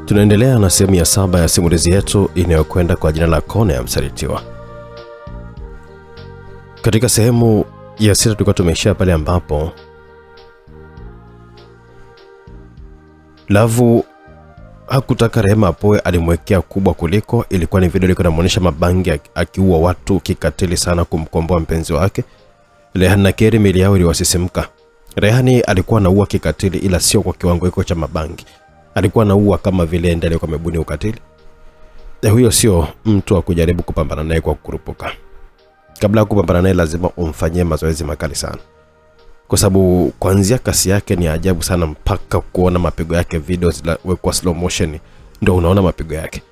Tunaendelea na sehemu ya 7 ya simulizi yetu inayokwenda kwa jina la Kona ya Msalitiwa. Katika sehemu ya 6 tulikuwa tumeishia pale ambapo Lavu hakutaka Rehema apoe, alimwekea kubwa kuliko. Ilikuwa ni video ilikuwa inaonyesha Mabangi akiua watu kikatili sana kumkomboa mpenzi wake. Rehani na Keri mili yao iliwasisimka. Rehani alikuwa anaua kikatili ila sio kwa kiwango hiko cha Mabangi. Alikuwa anaua kama vile ndiye alikuwa amebuni ukatili. Huyo sio mtu wa kujaribu kupambana naye kwa kukurupuka. Kabla ya kupambana naye lazima umfanyie mazoezi makali sana. Kwa sababu kuanzia kasi yake ni ajabu sana, mpaka kuona mapigo yake video zilawekwa slow motion ndio unaona mapigo yake.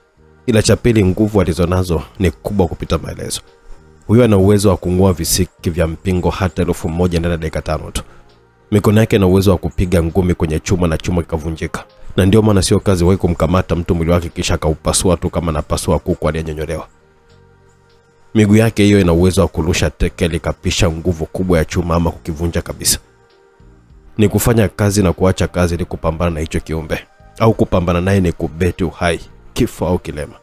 Ila cha pili, nguvu alizonazo ni kubwa kupita maelezo. Huyo ana uwezo wa kung'oa visiki vya mpingo hata 1000 ndani ya dakika 5 tu. Mikono yake ina uwezo wa kupiga ngumi kwenye chuma na chuma kikavunjika. Na ndio maana sio kazi wewe kumkamata mtu mwili wake kisha kaupasua tu kama napasua kuku aliyonyonyolewa. Miguu yake hiyo ina uwezo wa kurusha teke likapisha nguvu kubwa ya chuma ama kukivunja kabisa. Ni kufanya kazi na kuacha kazi ili kupambana na hicho kiumbe, au kupambana naye ni kubeti uhai, kifo au kilema.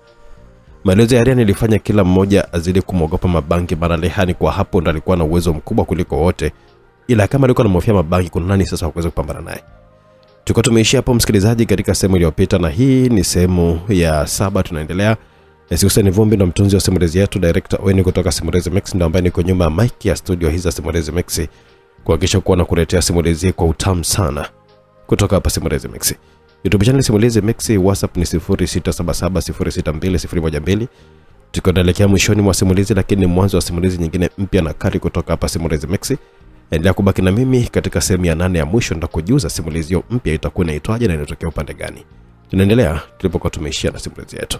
Maelezo ya Rehani ilifanya kila mmoja azidi kumwogopa Mabangi, maana Rehani kwa hapo ndo alikuwa na uwezo mkubwa kuliko wote. Ila kama alikuwa anamhofia Mabangi, kuna nani sasa kuweza kupambana naye? Tulikuwa tumeishia hapo msikilizaji katika sehemu iliyopita, na hii ni sehemu ya 7 tunaendelea. Hussein Vumbi ndo mtunzi wa simulizi yetu, director Owen kutoka Simulizi Max ndo ambaye niko nyuma ya mic ya studio hizi za Simulizi Max kuhakikisha kuwa na kuletea simulizi kwa utamu sana kutoka hapa Simulizi Max. YouTube channel Simulizi Max, WhatsApp ni 0677062012. Tunaelekea mwishoni mwa simulizi, lakini mwanzo wa simulizi nyingine mpya na kali kutoka hapa Simulizi Max. Endelea kubaki na mimi katika sehemu ya 8 ya mwisho, nitakujuza simulizi hiyo mpya itakuwa inaitwaje na inatokea upande gani. Tunaendelea tulipokuwa tumeishia na simulizi yetu.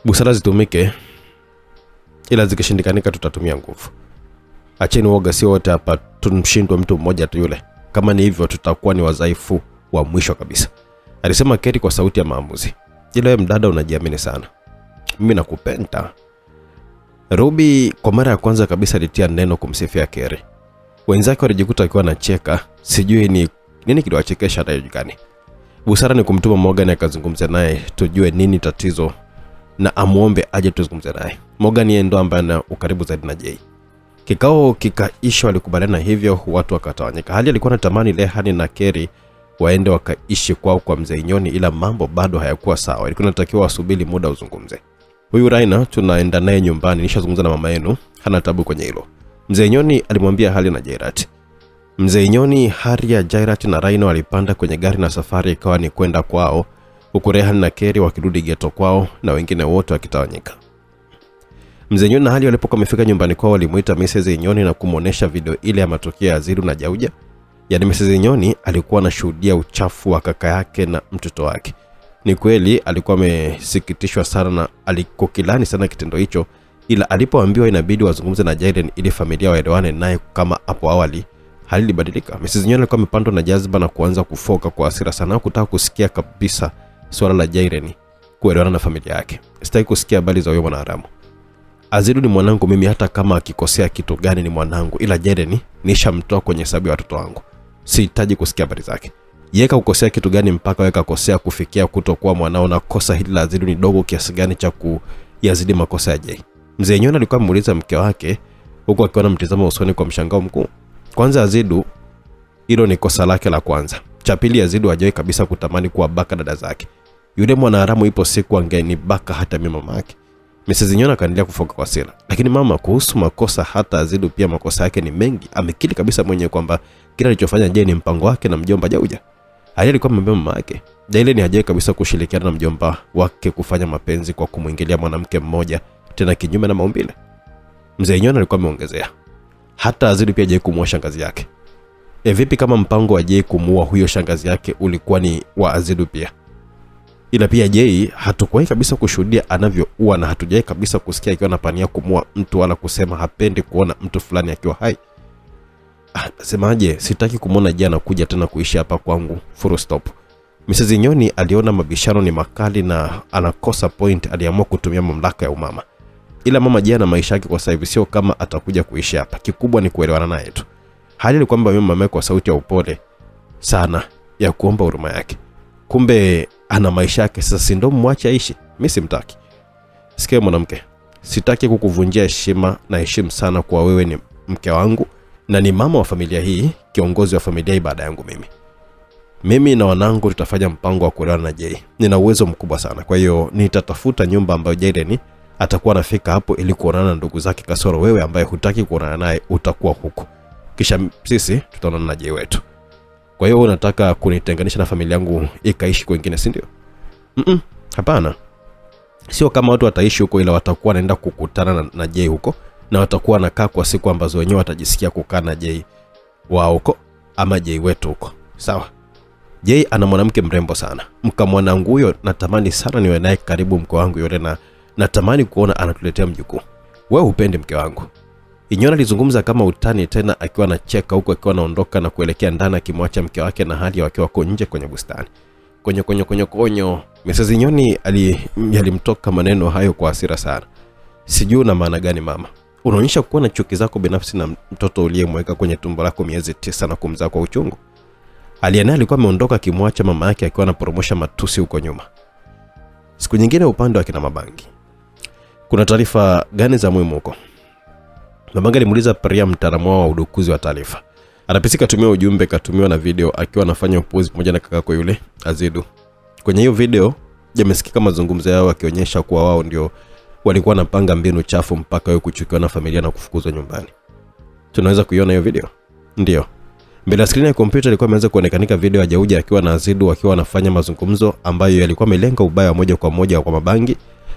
Busara zitumike, ila zikishindikanika tutatumia nguvu. Acheni woga, sio wote hapa tumshindwe mtu mmoja tu yule. Kama ni hivyo tutakuwa ni wadhaifu wa mwisho kabisa, alisema Keri kwa sauti ya maamuzi. Ila wewe mdada unajiamini sana. Mimi nakupenda. Ruby kwa mara ya kwanza kabisa alitia neno kumsifia Keri. Wenzake walijikuta akiwa anacheka, sijui ni nini kiliwachekesha hatajulikani. Busara ni kumtuma Morgan akazungumza naye tujue nini tatizo na amuombe aje tuzungumze naye. Morgan yeye ndo ambaye ana ukaribu zaidi na Jay. Kikao kikaisha, walikubaliana hivyo, watu wakatawanyika. Hali alikuwa anatamani Rehani na Keri waende wakaishi kwao kwa Mzee Nyoni, ila mambo bado hayakuwa sawa. Ilikuwa inatakiwa wasubiri muda uzungumze. Huyu Raina tunaenda naye nyumbani, nishazungumza na mama yenu, hana tabu kwenye hilo. Mzee Nyoni alimwambia hali na Jairat. Mzee Nyoni, Hari ya Jairat na Raina walipanda kwenye gari na safari ikawa ni kwenda kwao, huku Rehani na Keri wakirudi geto kwao na wengine wote wakitawanyika. Mzee Nyoni na Hali walipokuwa wamefika nyumbani kwao, walimuita Mrs. Nyoni na kumuonesha video ile ya matukio ya Azidu na Jauja. Yaani Mrs. Nyoni alikuwa anashuhudia uchafu wa kaka yake na mtoto wake. Ni kweli alikuwa amesikitishwa sana na alikokilani sana kitendo hicho, ila alipoambiwa inabidi wazungumze na Jaden ili familia waelewane naye kama hapo awali, hali ilibadilika. Mrs. Nyoni alikuwa amepandwa na jazba na kuanza kufoka kwa hasira sana, kutaka kusikia kabisa swala la Jaden kuelewana na familia yake. Sitaki kusikia habari za huyo mwanaharamu. Azidu ni mwanangu mimi, hata kama akikosea kitu gani ni mwanangu, ila Jaden nishamtoa kwenye hesabu ya watoto wangu. Sihitaji kusikia habari zake. Yeka kukosea kitu gani mpaka weka kosea kufikia kutokuwa mwanao, na kosa hili la Azidu ni dogo kiasi gani cha kuyazidi makosa ya Jay? Mzee Nyoni alikuwa amemuuliza mke wake huko akiwa anamtazama usoni kwa mshangao mkuu. Kwanza Azidu, hilo ni kosa lake la kwanza. Cha pili, Azidu hajawahi kabisa kutamani kuwa baka dada zake. Yule mwanaharamu ipo siku angeni baka hata mimi mama yake. Mrs. Nyoni akaendelea kufoka kwa hasira. Lakini mama, kuhusu makosa hata Azidu pia makosa yake ni mengi. Amekiri kabisa mwenyewe kwamba kila alichofanya Jay ni mpango wake na mjomba Jauja. Hali alikuwa amemwambia mama yake. Jay ni hajawahi kabisa kushirikiana na mjomba wake kufanya mapenzi kwa kumwingilia mwanamke mmoja, tena kinyume na maumbile. Mzee Nyoni alikuwa ameongezea. Hata Azidu pia hajawahi kumuoa shangazi yake. Vipi kama mpango wa Jay kumuoa huyo shangazi yake ulikuwa ni wa Azidu pia? Ila pia Jay hatakuwahi kabisa kushuhudia anavyoua, na hatujawahi kabisa kusikia akiwa anapania kumuoa mtu wala kusema hapendi kuona mtu fulani akiwa hai. Nasemaje, sitaki kumuona Jay anakuja tena kuishi hapa kwangu, full stop. Mrs. Nyoni aliona mabishano ni makali na anakosa point, aliamua kutumia mamlaka ya umama. Ila mama Jay na maisha yake kwa sasa hivi, sio kama atakuja kuishi hapa. Kikubwa ni kuelewana naye tu. Hali ni kwamba mama kwa sauti ya upole sana ya kuomba huruma yake. kumbe ana maisha yake. Sasa si ndo mwache aishi? Mimi simtaki. Sikia mwanamke, sitaki kukuvunjia heshima na heshima sana kwa wewe ni mke wangu na ni mama wa familia hii, kiongozi wa familia hii baada yangu mimi. Mimi na wanangu tutafanya mpango wa kuolewa na Jay. Nina uwezo mkubwa sana. Kwa hiyo nitatafuta nyumba ambayo Jayden atakuwa anafika hapo ili kuonana na ndugu zake, kasoro wewe ambaye hutaki kuonana naye utakuwa huko. Kisha sisi tutaonana na Jay wetu. Kwa hiyo unataka kunitenganisha na familia yangu ikaishi kwingine, si ndio? Hapana. Sio kama watu wataishi huko, ila watakuwa wanaenda kukutana na Jay huko na watakuwa wanakaa kwa siku ambazo wenyewe watajisikia kukaa na Jay wao huko ama Jay wetu huko. Sawa? Jay ana mwanamke mrembo sana. Mka mwanangu huyo natamani sana niwe naye karibu, mke wangu yule, na natamani kuona anatuletea mjukuu. Wewe upendi mke wangu? Inyona alizungumza kama utani, tena akiwa anacheka huko akiwa anaondoka na kuelekea ndani akimwacha mke wake na hali wakiwa wako nje kwenye bustani. Konyo. Mrs. Inyoni alimtoka maneno hayo kwa hasira sana. Sijui na maana gani mama. Unaonyesha kuwa na chuki zako binafsi na mtoto uliyemweka kwenye tumbo lako miezi 9 na kumzaa kwa uchungu. Aliana alikuwa ameondoka akimwacha mama yake akiwa anaporomosha matusi huko nyuma. Siku nyingine upande wa kina Mabangi. Kuna taarifa gani za muhimu huko? Mabangi alimuuliza Priya, mtaalamu wa udukuzi wa taarifa. Anapisika tumia ujumbe katumiwa na video akiwa anafanya upuzi pamoja na kakako yule Azidu. Kwenye hiyo video yamesikika mazungumzo yao akionyesha kuwa wao ndio walikuwa wanapanga mbinu chafu mpaka yeye kuchukiwa na familia na kufukuzwa nyumbani. Tunaweza kuiona hiyo video? Ndio. Mbele ya skrini ya kompyuta ilikuwa imeanza kuonekanika video ya Jauja akiwa na Azidu wakiwa wanafanya mazungumzo ambayo yalikuwa yamelenga ubaya moja kwa moja kwa Mabangi.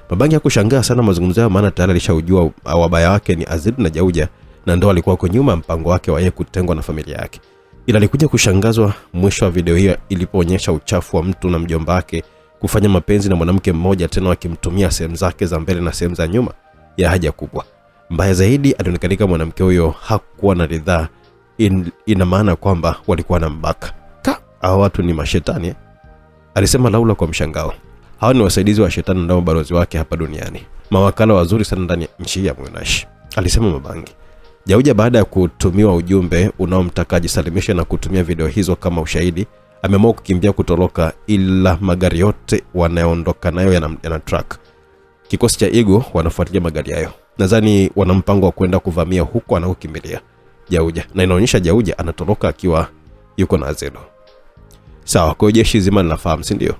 Mabangi hakushangaa sana mazungumzo yao, maana tayari alishajua wabaya wake ni Azidu na Jauja, na ndio alikuwa kwa nyuma mpango wake wa yeye kutengwa na familia yake. Ila alikuja kushangazwa mwisho wa video hiyo ilipoonyesha uchafu wa mtu na mjomba wake kufanya mapenzi na mwanamke mmoja, tena wakimtumia sehemu zake za mbele na sehemu za nyuma ya haja kubwa. Mbaya zaidi, alionekanika mwanamke huyo hakuwa na ridhaa. Ina maana kwamba walikuwa na mbaka. Hao watu ni mashetani, alisema Laula kwa mshangao. Hao ni wasaidizi wa shetani ndio balozi wake hapa duniani. Mawakala wazuri sana ndani ya nchi ya Monash, alisema Mabangi. Jauja baada ya kutumiwa ujumbe unaomtaka ajisalimishe na kutumia video hizo kama ushahidi, ameamua kukimbia kutoroka, ila magari yote wanayoondoka nayo yana track. Kikosi cha Igo wanafuatilia magari hayo. Nadhani wana mpango wa kwenda kuvamia huko anakokimbilia Jauja, na inaonyesha Jauja anatoroka akiwa yuko na Azidu. Sawa, kwa jeshi zima linafahamu, si ndio?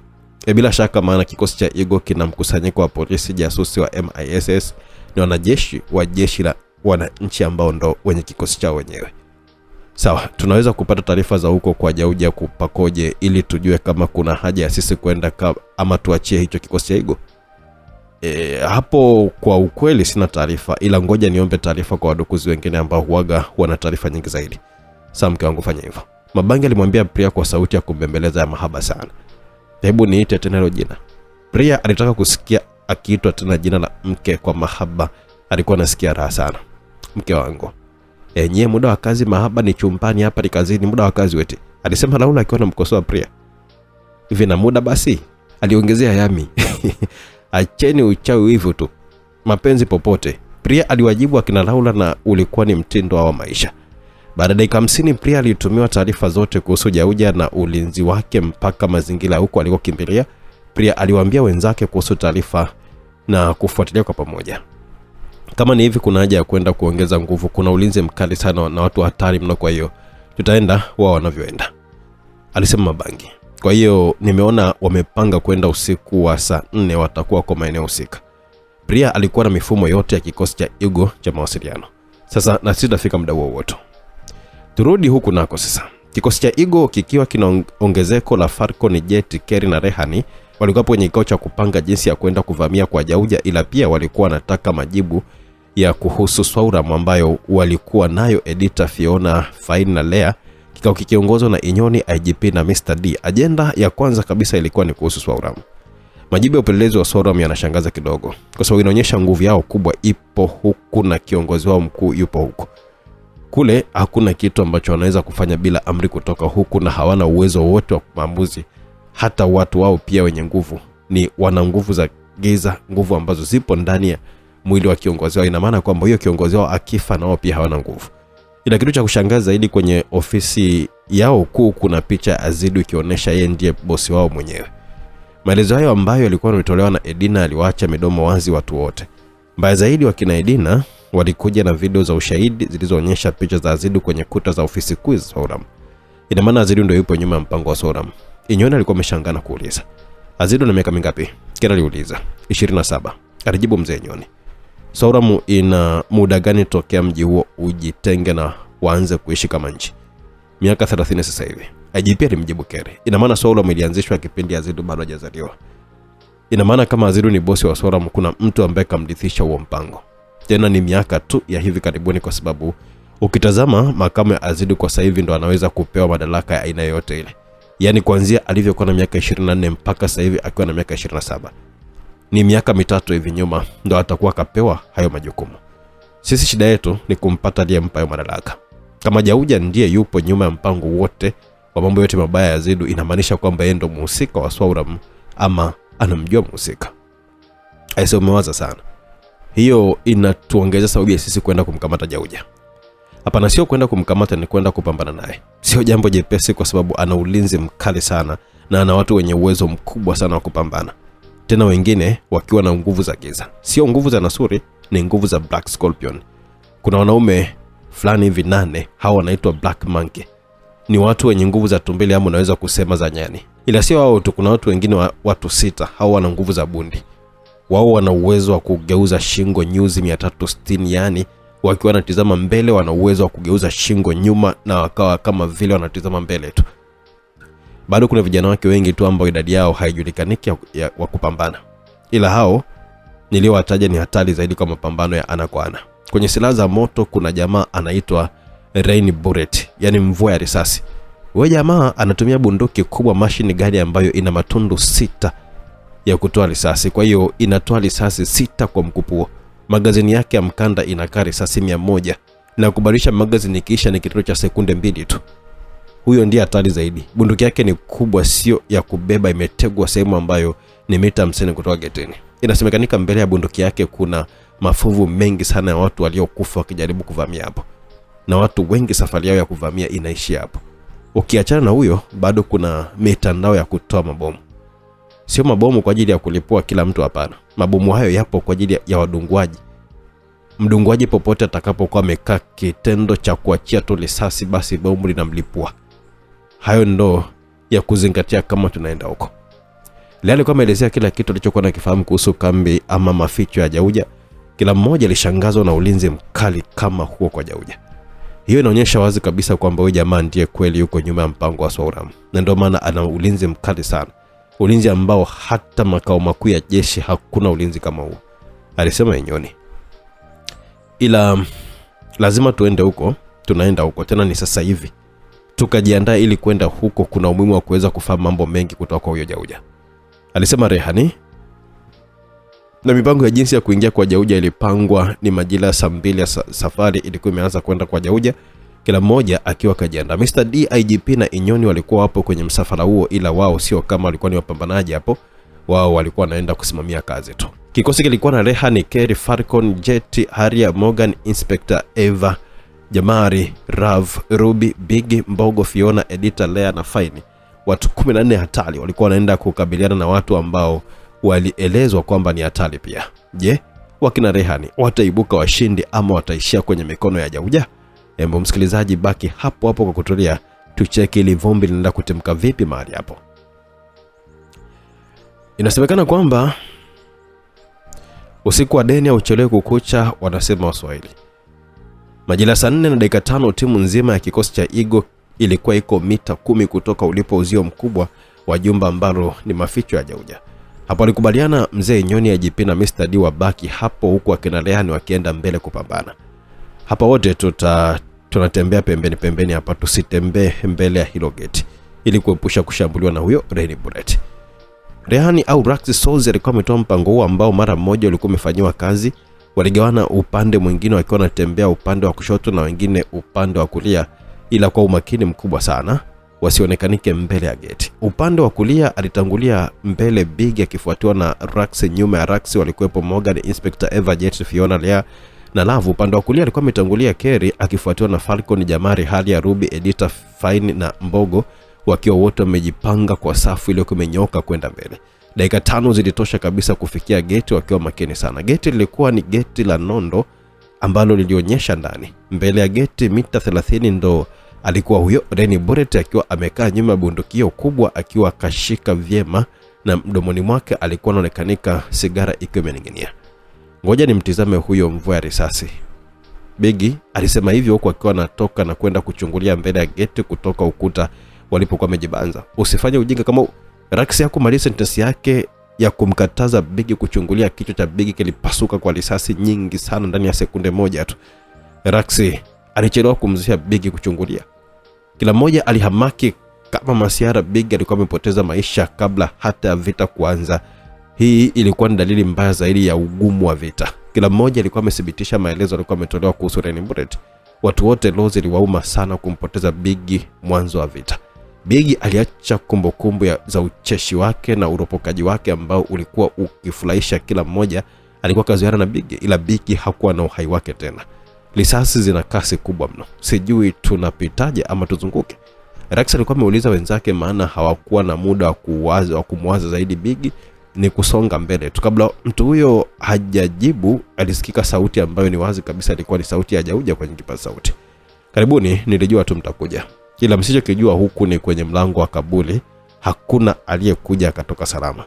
Bila shaka, maana kikosi cha Igo kina mkusanyiko wa polisi jasusi wa MISS ni wanajeshi wa jeshi la wananchi ambao ndo wenye kikosi chao wenyewe. Sawa, tunaweza kupata taarifa za huko kwa Jauja kupakoje ili tujue kama kuna haja ya sisi kwenda ama tuachie hicho kikosi cha Igo? Hapo kwa ukweli sina taarifa, ila ngoja niombe taarifa kwa wadukuzi wengine ambao huaga wana taarifa nyingi zaidi. Sasa mke wangu fanya hivyo. Mabangi alimwambia Priya kwa sauti ya kumbembeleza ya mahaba sana. Hebu niite tena hilo jina. Priya alitaka kusikia akiitwa tena jina la mke kwa mahaba. Alikuwa anasikia raha sana. Mke wangu. Nyie muda wa kazi mahaba ni chumbani, hapa ni kazini, muda wa kazi wete, alisema Laula akiwa anamkosoa Priya. Hivi na muda basi, aliongezea Yami. Acheni uchawi hivyo tu. Mapenzi popote. Priya aliwajibu akina Laula, na ulikuwa ni mtindo wa maisha. Baada ya dakika 50 Priya alitumiwa taarifa zote kuhusu Jauja na ulinzi wake mpaka mazingira huko alikokimbilia. Priya aliwaambia wenzake kuhusu taarifa na kufuatilia kwa pamoja. Kama ni hivi, kuna haja ya kwenda kuongeza nguvu, kuna ulinzi mkali sana na watu hatari mno, kwa hiyo tutaenda wao wanavyoenda, alisema Mabangi. Kwa hiyo nimeona wamepanga kwenda usiku wa saa 4 watakuwa kwa maeneo husika. Priya alikuwa na mifumo yote ya kikosi cha Igo cha mawasiliano. Sasa na sisi tutafika muda wote. Turudi huku nako sasa. Kikosi cha Igo kikiwa kina ongezeko la Falcon, Jet, Kerry na Rehani walikuwa kwenye kikao cha kupanga jinsi ya kwenda kuvamia kwa Jauja, ila pia walikuwa wanataka majibu ya kuhusu Swauram ambayo walikuwa nayo editor Fiona, Fine na Lea. Kikao kikiongozwa na Inyoni, IGP na Mr. D. Agenda ya kwanza kabisa ilikuwa ni kuhusu Swauram. Majibu ya upelelezi wa Swauram yanashangaza kidogo, kwa sababu inaonyesha nguvu yao kubwa ipo huku na kiongozi wao mkuu yupo huku. Kule hakuna kitu ambacho wanaweza kufanya bila amri kutoka huku, na hawana uwezo wote wa maamuzi. Hata watu wao pia wenye nguvu ni wana nguvu za giza, nguvu ambazo zipo ndani ya mwili wa kiongozi wao. Ina maana kwamba huyo kiongozi wao akifa na wao pia hawana nguvu. Ila kitu cha kushangaza zaidi, kwenye ofisi yao kuu kuna picha ya Azidu ikionyesha yeye ndiye bosi wao mwenyewe. Maelezo hayo ambayo yalikuwa yametolewa na Edina aliwaacha midomo wazi watu wote. Mbaya zaidi, wakina Edina walikuja na video za ushahidi zilizoonyesha picha za Azidu kwenye kuta za ofisi kuu za Sauram. Ina maana Azidu ndio yupo nyuma ya mpango wa Sauram. Inyoni alikuwa ameshangaa na kuuliza, Azidu na miaka mingapi? Kera aliuliza. 27. Alijibu mzee Nyoni. Sauram ina muda gani tokea mji huo ujitenge na waanze kuishi kama nchi? Miaka 30 sasa hivi. IGP alimjibu Kere. Ina maana Sauram ilianzishwa kipindi Azidu bado hajazaliwa. Ina maana kama Azidu ni bosi wa Sauram, kuna mtu ambaye kamrithisha huo mpango. Tena ni miaka tu ya hivi karibuni, kwa sababu ukitazama makamu ya Azidu kwa sasa hivi ndo anaweza kupewa madaraka ya aina yote ile. Yaani kuanzia alivyokuwa na miaka 24 mpaka sasa hivi akiwa na miaka 27. Ni miaka mitatu hivi nyuma ndo atakuwa kapewa hayo majukumu. Sisi shida yetu ni kumpata ndiye mpayo madaraka. Kama Jauja ndiye yupo nyuma ya mpango wote wa mambo yote mabaya ya Azidu, inamaanisha kwamba yeye ndo mhusika wa Sauram ama anamjua mhusika. Aise, umewaza sana. Hiyo inatuongeza sababu ya sisi kwenda kumkamata Jauja. Hapana, sio kwenda kumkamata, ni kwenda kupambana naye. Sio jambo jepesi kwa sababu ana ulinzi mkali sana na ana watu wenye uwezo mkubwa sana wa kupambana. Tena wengine wakiwa na nguvu za giza. Sio nguvu za Nasuri, ni nguvu za Black Scorpion. Kuna wanaume fulani hivi 8, hao wanaitwa Black Monkey. Ni watu wenye nguvu za tumbili, ama unaweza kusema za nyani. Ila sio hao tu, kuna watu wengine watu 6, hao wana nguvu za bundi. Wao wana uwezo wa kugeuza shingo nyuzi 360, yani wakiwa wanatizama mbele wana uwezo wa kugeuza shingo nyuma na wakawa kama vile wanatizama mbele tu. Bado kuna vijana wake wengi tu ambao idadi yao haijulikaniki wa kupambana. Ila hao niliowataja ni hatari zaidi kwa mapambano ya ana kwa ana. Kwenye silaha za moto kuna jamaa anaitwa Rain Bullet, yani mvua ya risasi. Huyo jamaa anatumia bunduki kubwa machine gun ambayo ina matundu 6 ya kutoa risasi. Kwa hiyo inatoa risasi 6 kwa mkupuo. Magazini yake ya mkanda inakaa risasi 100 na kubadilisha magazini kisha ni kitendo cha sekunde 2 tu. Huyo ndiye hatari zaidi. Bunduki yake ni kubwa, sio ya kubeba, imetegwa sehemu ambayo ni mita 50 kutoka getini. Inasemekanika mbele ya bunduki yake kuna mafuvu mengi sana ya watu waliokufa wakijaribu kuvamia hapo. Na watu wengi safari yao ya kuvamia inaishia hapo. Ukiachana na huyo, bado kuna mitandao ya kutoa mabomu. Sio mabomu kwa ajili ya kulipua kila mtu, hapana. Mabomu hayo yapo kwa ajili ya wadunguaji. Mdunguaji popote atakapokuwa amekaa kitendo cha kuachia tu risasi, basi bomu linamlipua. Hayo ndo ya kuzingatia kama tunaenda huko. Leo alikuwa ameelezea kila kitu alichokuwa anakifahamu kuhusu kambi ama maficho ya Jauja. Kila mmoja alishangazwa na ulinzi mkali kama huo kwa Jauja. Hiyo inaonyesha wazi kabisa kwamba huyo jamaa ndiye kweli yuko nyuma ya mpango wa Sauram. Na ndio maana ana ulinzi mkali sana. Ulinzi ambao hata makao makuu ya jeshi hakuna ulinzi kama huo, alisema Inyoni. Ila lazima tuende huko, tunaenda huko tena ni sasa hivi. Tukajiandaa ili kwenda huko, kuna umuhimu wa kuweza kufahamu mambo mengi kutoka kwa huyo Jauja, alisema Rehani. Na mipango ya jinsi ya kuingia kwa Jauja ilipangwa. Ni majira saa 2 ya safari ilikuwa imeanza kwenda kwa Jauja, kila mmoja akiwa kajiandaa. Mr. D, IGP na Inyoni walikuwa hapo kwenye msafara huo, ila wao sio kama walikuwa ni wapambanaji hapo. Wao walikuwa wanaenda kusimamia kazi tu. Kikosi kilikuwa na Rehani, Kerry, Falcon, Jet, Haria, Morgan, Inspector Eva, Jamari, Rav, Ruby, Big, Mbogo, Fiona, Edita, Lea na Faini. Watu 14 hatari walikuwa wanaenda kukabiliana na watu ambao walielezwa kwamba ni hatari pia. Je, wakina Rehani wataibuka washindi ama wataishia kwenye mikono ya Jauja? Embo msikilizaji, baki hapo hapo kwa kutulia, tucheki ili vumbi linaenda kutimka vipi mahali hapo. Inasemekana kwamba usiku wa deni hauchelewi kukucha, wanasema Waswahili. Majira saa 4:05 timu nzima ya kikosi cha Igo ilikuwa iko mita 10 kutoka ulipo uzio mkubwa wa jumba ambalo ni maficho ya Jauja. Hapo walikubaliana mzee Inyoni ya IGP na Mr. D wabaki hapo, huku akina Rehani wakienda mbele kupambana. Hapa wote tunatembea pembeni hapa, tusitembee mbele ya hilo gate ili kuepusha kushambuliwa na huyo Rain Bullet. Rehani au Raxi Souls alikuwa ametoa mpango huo ambao mara mmoja ulikuwa umefanywa kazi. Waligawana upande mwingine wakiwa wanatembea upande wa kushoto na wengine upande wa kulia, ila kwa umakini mkubwa sana wasionekanike mbele ya gate. Upande wa kulia alitangulia mbele Big akifuatiwa na Raxi. Nyuma ya Raxi walikuwepo Morgan, Inspector Eva, Jet, Fiona, Lea na Love. Upande wa kulia alikuwa ametangulia Kerry akifuatiwa na Falcon, Jamari, Halia, Ruby, Edita, Fine na Mbogo, wakiwa wote wamejipanga kwa safu iliyokuwa imenyoka kwenda mbele. Dakika 5 zilitosha kabisa kufikia geti wakiwa makini sana. Geti lilikuwa ni geti la nondo ambalo lilionyesha ndani. Mbele ya geti mita 30 ndo alikuwa huyo Renny Burett akiwa amekaa nyuma ya bundukio kubwa akiwa kashika vyema, na mdomoni mwake alikuwa anaonekanika sigara ikiwa imening'inia. Ngoja nimtizame huyo mvua ya risasi, Biggie alisema hivyo huku akiwa anatoka na kwenda kuchungulia mbele ya geti kutoka ukuta walipokuwa wamejibanza. Usifanye ujinga kama Raksi hakumaliza sentence yake ya kumkataza Biggie kuchungulia. Kichwa cha Biggie kilipasuka kwa risasi nyingi sana ndani ya sekunde moja tu. Raksi alichelewa kumzuia Biggie kuchungulia. Kila mmoja alihamaki kama masiara. Biggie alikuwa amepoteza maisha kabla hata ya vita kuanza. Hii ilikuwa ni dalili mbaya zaidi ya ugumu wa vita. Kila mmoja alikuwa amethibitisha maelezo alikuwa ametolewa kuhusu Renny Burett. Watu wote Lozi iliwauma sana kumpoteza Biggie mwanzo wa vita. Biggie aliacha kumbukumbu za ucheshi wake na uropokaji wake ambao ulikuwa ukifurahisha kila mmoja. Alikuwa kazoeana na Biggie, ila Biggie hakuwa na uhai wake tena. Risasi zina kasi kubwa mno. Sijui tunapitaje ama tuzunguke. Rax alikuwa ameuliza wenzake, maana hawakuwa na muda wa kumwaza zaidi Biggie. Ni kusonga mbele tu. Kabla mtu huyo hajajibu, alisikika sauti ambayo ni wazi kabisa ilikuwa ni sauti ya Jauja kwenye kipaza sauti. Karibuni, nilijua tu mtakuja. Ila msichokijua huku ni kwenye mlango wa kaburi hakuna aliyekuja akatoka salama.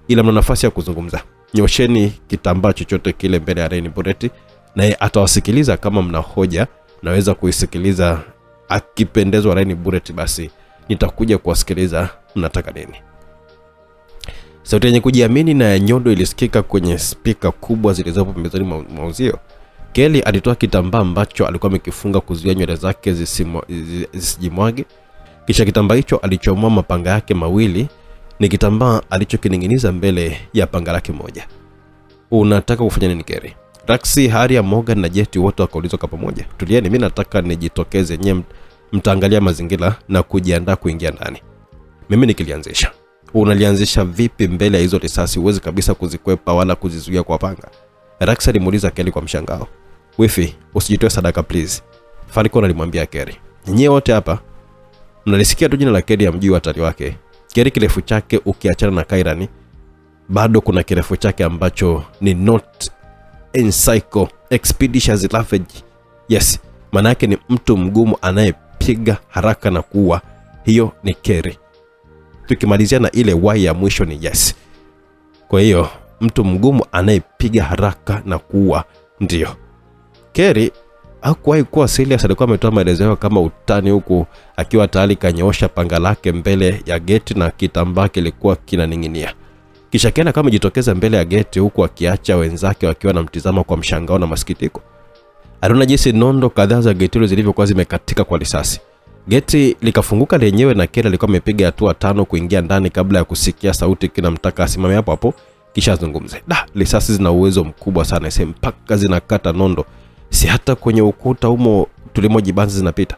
Ila mna nafasi ya kuzungumza. Nyosheni kitambaa chochote kile mbele ya Renny Burett, naye atawasikiliza. Kama mna hoja naweza kuisikiliza. Akipendezwa Renny Burett, basi nitakuja kuwasikiliza mnataka nini. Sauti yenye kujiamini na ya nyodo ilisikika kwenye spika kubwa zilizopo pembezoni mwa uzio. Kelly alitoa kitambaa ambacho alikuwa amekifunga kuzuia nywele zake zisijimwage. Kisha kitambaa hicho alichomoa mapanga yake mawili. Ni kitambaa alichokining'iniza mbele ya panga lake moja. Unataka kufanya nini Kelly? Raksi, Haria, Morgan na Jeti wote wakaulizwa kwa pamoja. Tulieni, mimi nataka nijitokeze, nyenye mtaangalia mazingira na kujiandaa kuingia ndani. Mimi nikilianzisha. Unalianzisha vipi mbele ya hizo risasi? Uwezi kabisa kuzikwepa wala kuzizuia kwa panga. Rax alimuuliza Kelly kwa mshangao. Wifi, usijitoe sadaka please. Falcon alimwambia Kelly. Nyinyi wote hapa mnalisikia tu jina la Kelly, ya mjui hatari wake. Kelly kirefu chake ukiachana na Kairani, bado kuna kirefu chake ambacho ni not encyclo expeditious ravage. Yes, maana yake ni mtu mgumu anayepiga haraka na kuua. Hiyo ni Kelly. Tukimalizia na ile Y ya mwisho ni yes. Kwa hiyo mtu mgumu anayepiga haraka na kuua ndio Kelly. Hakuwahi kuwa serious, alikuwa ametoa maelezo yao kama utani, huku akiwa tayari kanyoosha panga lake mbele ya geti na kitambaa kilikuwa kinaning'inia. Kisha Kelly kama jitokeza mbele ya geti huku akiacha wenzake wakiwa na mtizamo kwa mshangao na masikitiko. Aliona jinsi nondo kadhaa za geti zilivyokuwa zimekatika kwa risasi. Geti likafunguka lenyewe na Kelly alikuwa amepiga hatua 5 kuingia ndani kabla ya kusikia sauti kinamtaka asimame hapo hapo kisha azungumze. Risasi zina uwezo mkubwa sana, sema mpaka zinakata nondo. Si hata kwenye ukuta humo tulimojibanza zinapita.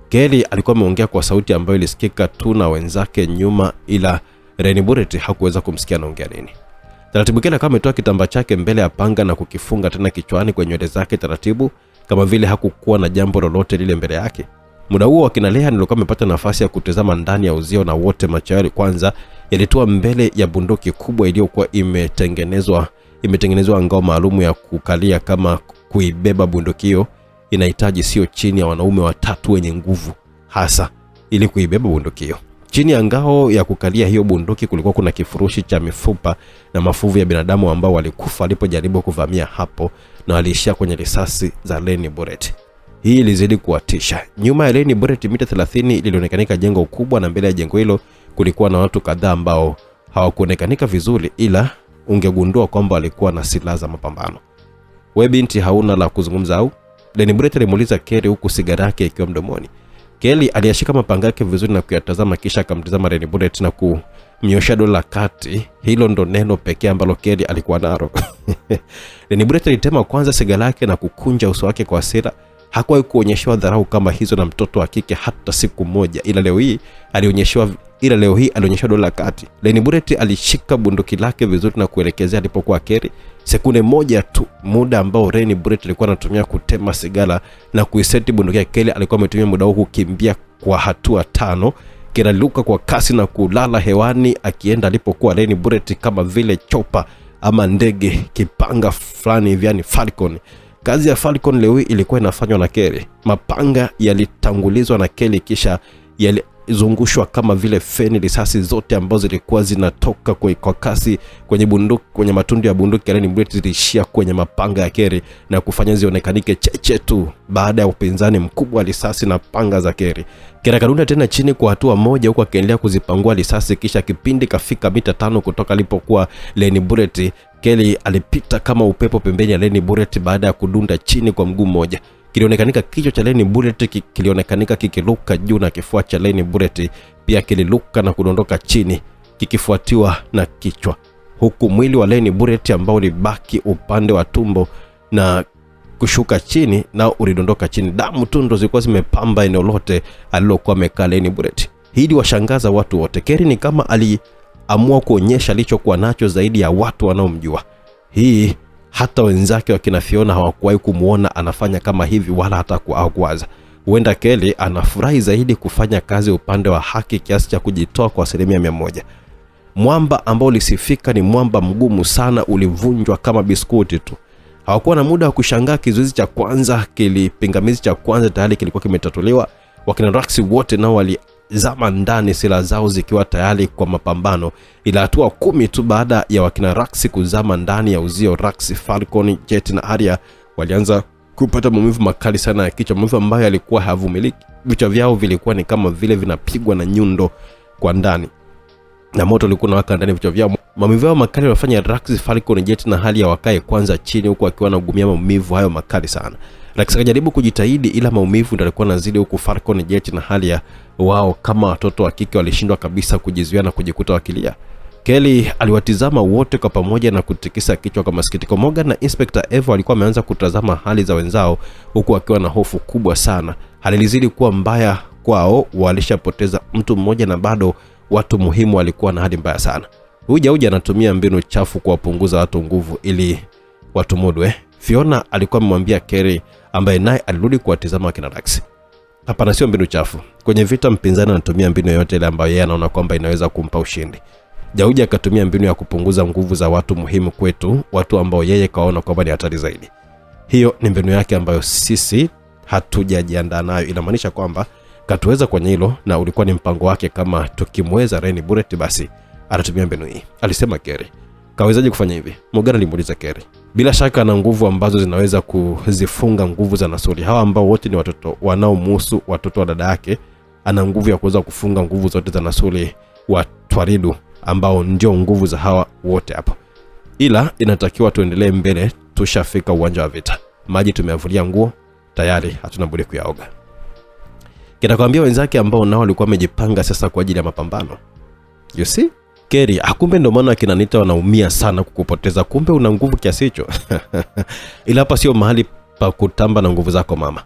Kelly alikuwa ameongea kwa sauti ambayo ilisikika tu na wenzake nyuma, ila Renny Burett hakuweza kumsikia anaongea nini. Taratibu Kelly kama ametoa kitambaa chake mbele ya panga na kukifunga tena kichwani kwenye nywele zake taratibu, kama vile hakukuwa na jambo lolote lile mbele yake. Muda huo wakina Leah nilikuwa amepata nafasi ya kutazama ndani ya uzio, na wote macho yao kwanza yalitua mbele ya bunduki kubwa iliyokuwa imetengenezwa ngao maalum ya kukalia. Kama kuibeba bunduki hiyo inahitaji sio chini ya wanaume 3 wenye nguvu hasa ili kuibeba bunduki hiyo. Chini ya ngao ya kukalia hiyo bunduki kulikuwa kuna kifurushi cha mifupa na mafuvu ya binadamu ambao walikufa walipojaribu kuvamia hapo, na waliishia kwenye risasi za Renny Burett. Hii ilizidi kuwatisha. Nyuma ya Renny Burett mita 30 lilionekanika jengo kubwa, na mbele ya jengo hilo kulikuwa na watu kadhaa ambao hawakuonekanika vizuri, ila ungegundua kwamba walikuwa na silaha za mapambano. Wewe binti hauna la kuzungumza au? Renny Burett alimuuliza Kelly huku sigara yake ikiwa mdomoni. Kelly aliyashika mapanga yake vizuri na kuyatazama, kisha akamtazama Renny Burett na kumnyosha dola kati. Hilo ndo neno pekee ambalo Kelly alikuwa nalo. Renny Burett alitema kwanza sigara yake na kukunja uso wake kwa hasira. Hakuwahi kuonyeshwa dharau kama hizo na mtoto wa kike hata siku moja, ila leo hii alionyeshwa ila leo hii alionyesha dola kati. Lenny Bullet alishika bunduki lake vizuri na kuelekezea alipokuwa Kerry. Sekunde moja tu muda ambao Lenny Bullet alikuwa anatumia kutema sigara na kuiseti bunduki ya Kerry, alikuwa ametumia muda huu kukimbia kwa hatua 5. Kerry aliruka kwa kasi na kulala hewani akienda alipokuwa Lenny Bullet kama vile chopa ama ndege kipanga fulani hivi, yani Falcon. Kazi ya Falcon leo ilikuwa inafanywa na Kerry. Mapanga yalitangulizwa na Kerry kisha yalizungushwa kama vile feni. Risasi zote ambazo zilikuwa zinatoka kwa kasi kwenye bunduki, kwenye matundu ya bunduki ya Lenny Bullet zilishia kwenye mapanga ya Kerry na kufanya zionekanike cheche tu baada ya upinzani mkubwa wa risasi na panga za Kerry. Kerry akarudi tena chini kwa hatua moja huko akiendelea kuzipangua risasi, kisha kipindi kafika mita 5 kutoka alipokuwa Lenny Bullet. Kerry alipita kama upepo pembeni ya Lenny Bullet baada ya kudunda chini kwa mguu mmoja. Kilionekanika kichwa cha Lenny Bullet kilionekanika kikiluka juu na kifua cha Lenny Bullet pia kililuka na kudondoka chini kikifuatiwa na kichwa, huku mwili wa Lenny Bullet ambao ulibaki upande wa tumbo na kushuka chini nao ulidondoka chini. Damu tu ndo zilikuwa zimepamba eneo lote alilokuwa amekaa Lenny Bullet. Hili washangaza watu wote. Kerry ni kama aliamua kuonyesha alichokuwa nacho zaidi ya watu wanaomjua. Hii hata wenzake wakina Fiona hawakuwahi kumuona anafanya kama hivi wala hata kuwaza. Huenda Kerry anafurahi zaidi kufanya kazi upande wa haki kiasi cha kujitoa kwa 100%. Mwamba ambao ulisifika ni mwamba mgumu sana ulivunjwa kama biskuti tu. Hawakuwa na muda wa kushangaa. Kizuizi cha kwanza, pingamizi cha kwanza tayari kilikuwa kimetatuliwa. Wakina Rax wote nao walizama ndani, silaha zao zikiwa tayari kwa mapambano. Ila hatua 10 tu baada ya wakina Rax kuzama ndani ya uzio, Rax, Falcon, Jet na Arya walianza kupata maumivu makali sana ya kichwa, maumivu ambayo yalikuwa havumiliki. Vichwa vyao vilikuwa ni kama vile vinapigwa na nyundo kwa ndani, na moto ulikuwa unawaka ndani vichwa vyao. Maumivu yao makali walifanya Rax, Falcon, Jet na Arya wakae kwanza chini huku akiwa anagumia maumivu hayo makali sana. Rax akajaribu kujitahidi ila maumivu ndio yalikuwa yanazidi, huku Falcon, Jet na Arya wao kama watoto wa kike walishindwa kabisa kujizuia na kujikuta wakilia. Kerry aliwatizama wote kwa pamoja na kutikisa kichwa kwa masikitiko. Morgan na Inspector Eva walikuwa wameanza kutazama hali za wenzao huku wakiwa na hofu kubwa sana. Hali ilizidi kuwa mbaya kwao, walishapoteza mtu mmoja na bado watu muhimu walikuwa na hali mbaya sana. Huja anatumia mbinu chafu kuwapunguza watu nguvu ili watu modwe. Fiona alikuwa amemwambia Kerry, ambaye naye alirudi kuwatizama kina Rax, hapana, sio mbinu chafu. Kwenye vita mpinzani anatumia mbinu yote ile ambayo yeye anaona kwamba inaweza kumpa ushindi. Jauja akatumia mbinu ya kupunguza nguvu za watu muhimu kwetu, watu ambao yeye kaona kwamba ni hatari zaidi. Hiyo ni mbinu yake ambayo sisi hatujajiandaa nayo. Inamaanisha kwamba katuweza kwenye hilo na ulikuwa ni mpango wake. Kama tukimweza Lenny Bullet basi atatumia mbinu hii, alisema Kerry. Kawezaje kufanya hivi? Morgan alimuuliza Kerry. Bila shaka ana nguvu ambazo zinaweza kuzifunga nguvu za Nasuri. Hawa ambao wote ni watoto wanaomhusu, watoto wa dada yake. Ana nguvu ya kuweza kufunga nguvu zote za Nasuri wa Twaridu ambao ndio nguvu za hawa wote hapo. Ila inatakiwa tuendelee mbele, tushafika uwanja wa vita. Maji tumeavulia nguo, tayari hatuna budi kuyaoga. Kitakwambia wenzake ambao nao walikuwa wamejipanga sasa kwa ajili ya mapambano. You see? Kerry, akumbe ndo maana akina Nita wanaumia sana kukupoteza. Kumbe una nguvu kiasi hicho. Ila hapa sio mahali pa kutamba na nguvu zako mama.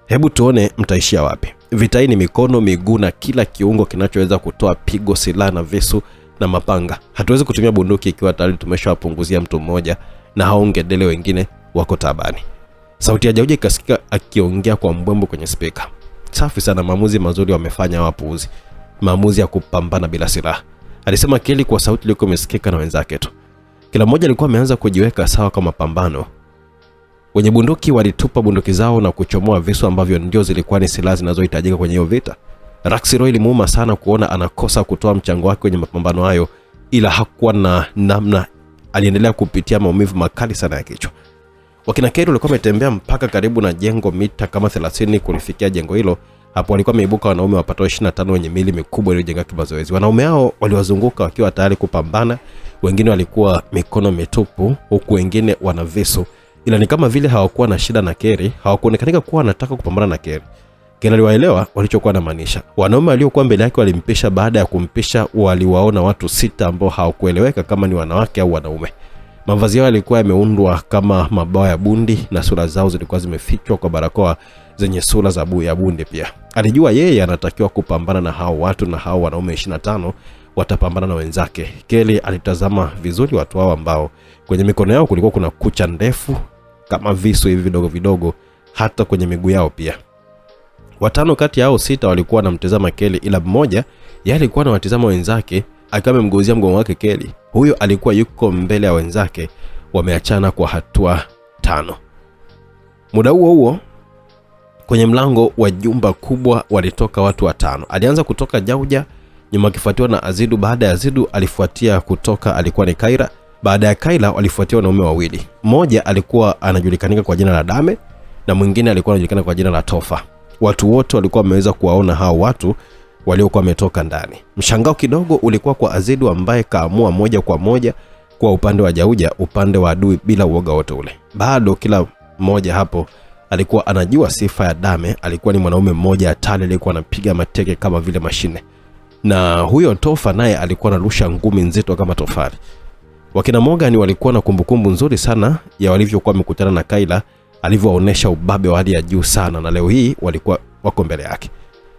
Hebu tuone mtaishia wapi. Vita hii ni mikono, miguu na kila kiungo kinachoweza kutoa pigo, silaha na visu na mapanga. Hatuwezi kutumia bunduki ikiwa tayari tumeshawapunguzia mtu mmoja na hao ngedele wengine wako tabani. Sauti ya Jauja ikasikika akiongea kwa mbwembo kwenye speaker. Safi sana, maamuzi mazuri wamefanya wapuuzi. Maamuzi ya kupambana bila silaha, alisema Kerry kwa sauti iliyokuwa imesikika na wenzake tu. Kila mmoja alikuwa ameanza kujiweka sawa kwa mapambano. Wenye bunduki walitupa bunduki zao na kuchomoa visu ambavyo ndio zilikuwa ni silaha zinazohitajika kwenye hiyo vita. Rax ilimuuma sana kuona anakosa kutoa mchango wake kwenye mapambano hayo, ila hakuwa na namna. Aliendelea kupitia maumivu makali sana ya kichwa. Wakina Kerry walikuwa wametembea mpaka karibu na jengo mita kama 30 kulifikia jengo hilo. Hapo walikuwa wameibuka wanaume wapatao 25 wenye mili mikubwa iliyojenga kimazoezi. Wanaume hao waliwazunguka wakiwa tayari kupambana. Wengine walikuwa mikono mitupu huku wengine wana visu. Ila ni kama vile hawakuwa na shida na Kerry, hawakuonekana kuwa wanataka kupambana na Kerry. Kerry aliwaelewa walichokuwa na maanisha. Wanaume waliokuwa mbele yake walimpisha. Baada ya kumpisha waliwaona watu 6 ambao hawakueleweka kama ni wanawake au wanaume. Mavazi yao yalikuwa yameundwa kama mabawa ya bundi na sura zao zilikuwa zimefichwa kwa barakoa zenye sura za ya bundi pia. Alijua yeye anatakiwa kupambana na hao watu, na hao wanaume 25 watapambana na wenzake. Kelly alitazama vizuri watu hao ambao kwenye mikono yao kulikuwa kuna kucha ndefu kama visu hivi vidogo vidogo, hata kwenye miguu yao pia. 5 kati yao 6 walikuwa wanamtazama Kelly, ila mmoja yeye alikuwa anawatazama wenzake akiwa amemgeuzia mgongo wake Kelly. Huyo alikuwa yuko mbele ya wenzake, wameachana kwa hatua 5. Muda huo kwenye mlango wa jumba kubwa walitoka watu 5. Alianza kutoka Jauja, nyuma akifuatiwa na Azidu. Baada ya Azidu alifuatia kutoka alikuwa ni Kaira. Baada ya Kaira walifuatia wanaume wawili. Mmoja alikuwa anajulikana kwa jina la Dame na mwingine alikuwa anajulikana kwa jina la Tofa. Watu wote walikuwa wameweza kuwaona hao watu waliokuwa wametoka ndani. Mshangao kidogo ulikuwa kwa Azidu ambaye kaamua moja kwa moja kwa upande wa Jauja, upande wa adui bila uoga wote ule. Bado kila mmoja hapo alikuwa anajua sifa ya Dame. Alikuwa ni mwanaume mmoja hatari, alikuwa anapiga mateke kama vile mashine. Na huyo Tofa naye alikuwa anarusha ngumi nzito kama tofali. Wakina Morgan walikuwa na kumbukumbu nzuri sana ya walivyokuwa wamekutana na Kaila, alivyoonyesha ubabe wa hali ya juu sana, na leo hii walikuwa wako mbele yake.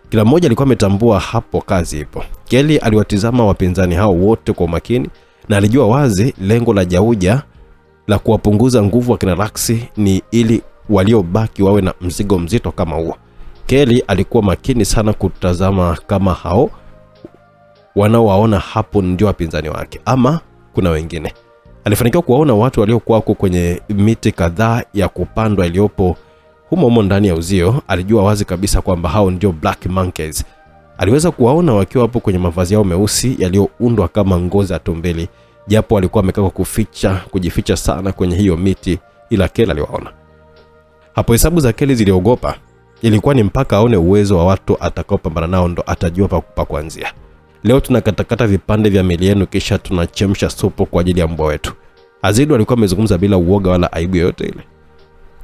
Kila mmoja alikuwa ametambua hapo kazi ipo. Kelly aliwatizama wapinzani hao wote kwa makini na alijua wazi lengo la Jauja la kuwapunguza nguvu wakina Raksi ni ili waliobaki wawe na mzigo mzito kama huo. Kelly alikuwa makini sana kutazama kama hao wanaowaona hapo ndio wapinzani wake ama kuna wengine. Alifanikiwa kuwaona watu waliokuwa kwenye miti kadhaa ya kupandwa iliyopo humo ndani ya uzio. Alijua wazi kabisa kwamba hao ndio Black Monkeys. Aliweza kuwaona wakiwa hapo kwenye mavazi yao meusi yaliyoundwa kama ngozi ya tumbili, japo walikuwa wamekaa kujificha sana kwenye hiyo miti, ila Kelly aliwaona. Hapo hesabu za Kelly ziliogopa. Ilikuwa ni mpaka aone uwezo wa watu atakaopambana nao ndo atajua pa kuanzia. Leo tunakatakata vipande vya miili yenu kisha tunachemsha supu kwa ajili ya mbwa wetu. Azidu alikuwa amezungumza bila uoga wala aibu yoyote ile.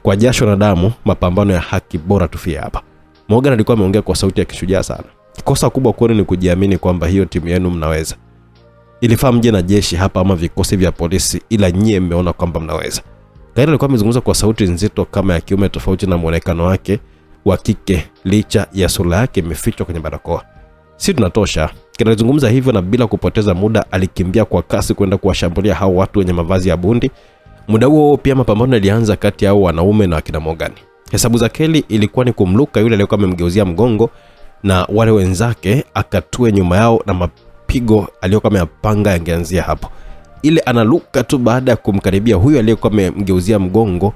Kwa jasho na damu, mapambano ya haki, bora tufie hapa. Morgan alikuwa ameongea kwa sauti ya kishujaa sana. Kosa kubwa kwenu ni kujiamini kwamba hiyo timu yenu mnaweza. Ilifaa mje na jeshi hapa ama vikosi vya polisi, ila nyie mmeona kwamba mnaweza. Kaira alikuwa amezungumza kwa sauti nzito kama ya kiume, tofauti na muonekano wake wa kike licha ya sura yake imefichwa kwenye barakoa. Si tunatosha. Kaira alizungumza hivyo na bila kupoteza muda alikimbia kwa kasi kwenda kuwashambulia hao watu wenye mavazi ya bundi. Muda huo pia mapambano yalianza kati yao wanaume na akina Morgan. Hesabu za Kelly ilikuwa ni kumluka yule aliyekuwa amemgeuzia mgongo na wale wenzake akatue nyuma yao, na mapigo aliyokuwa ameyapanga yangeanzia hapo. Ile analuka tu baada ya kumkaribia huyo aliyekuwa amemgeuzia mgongo,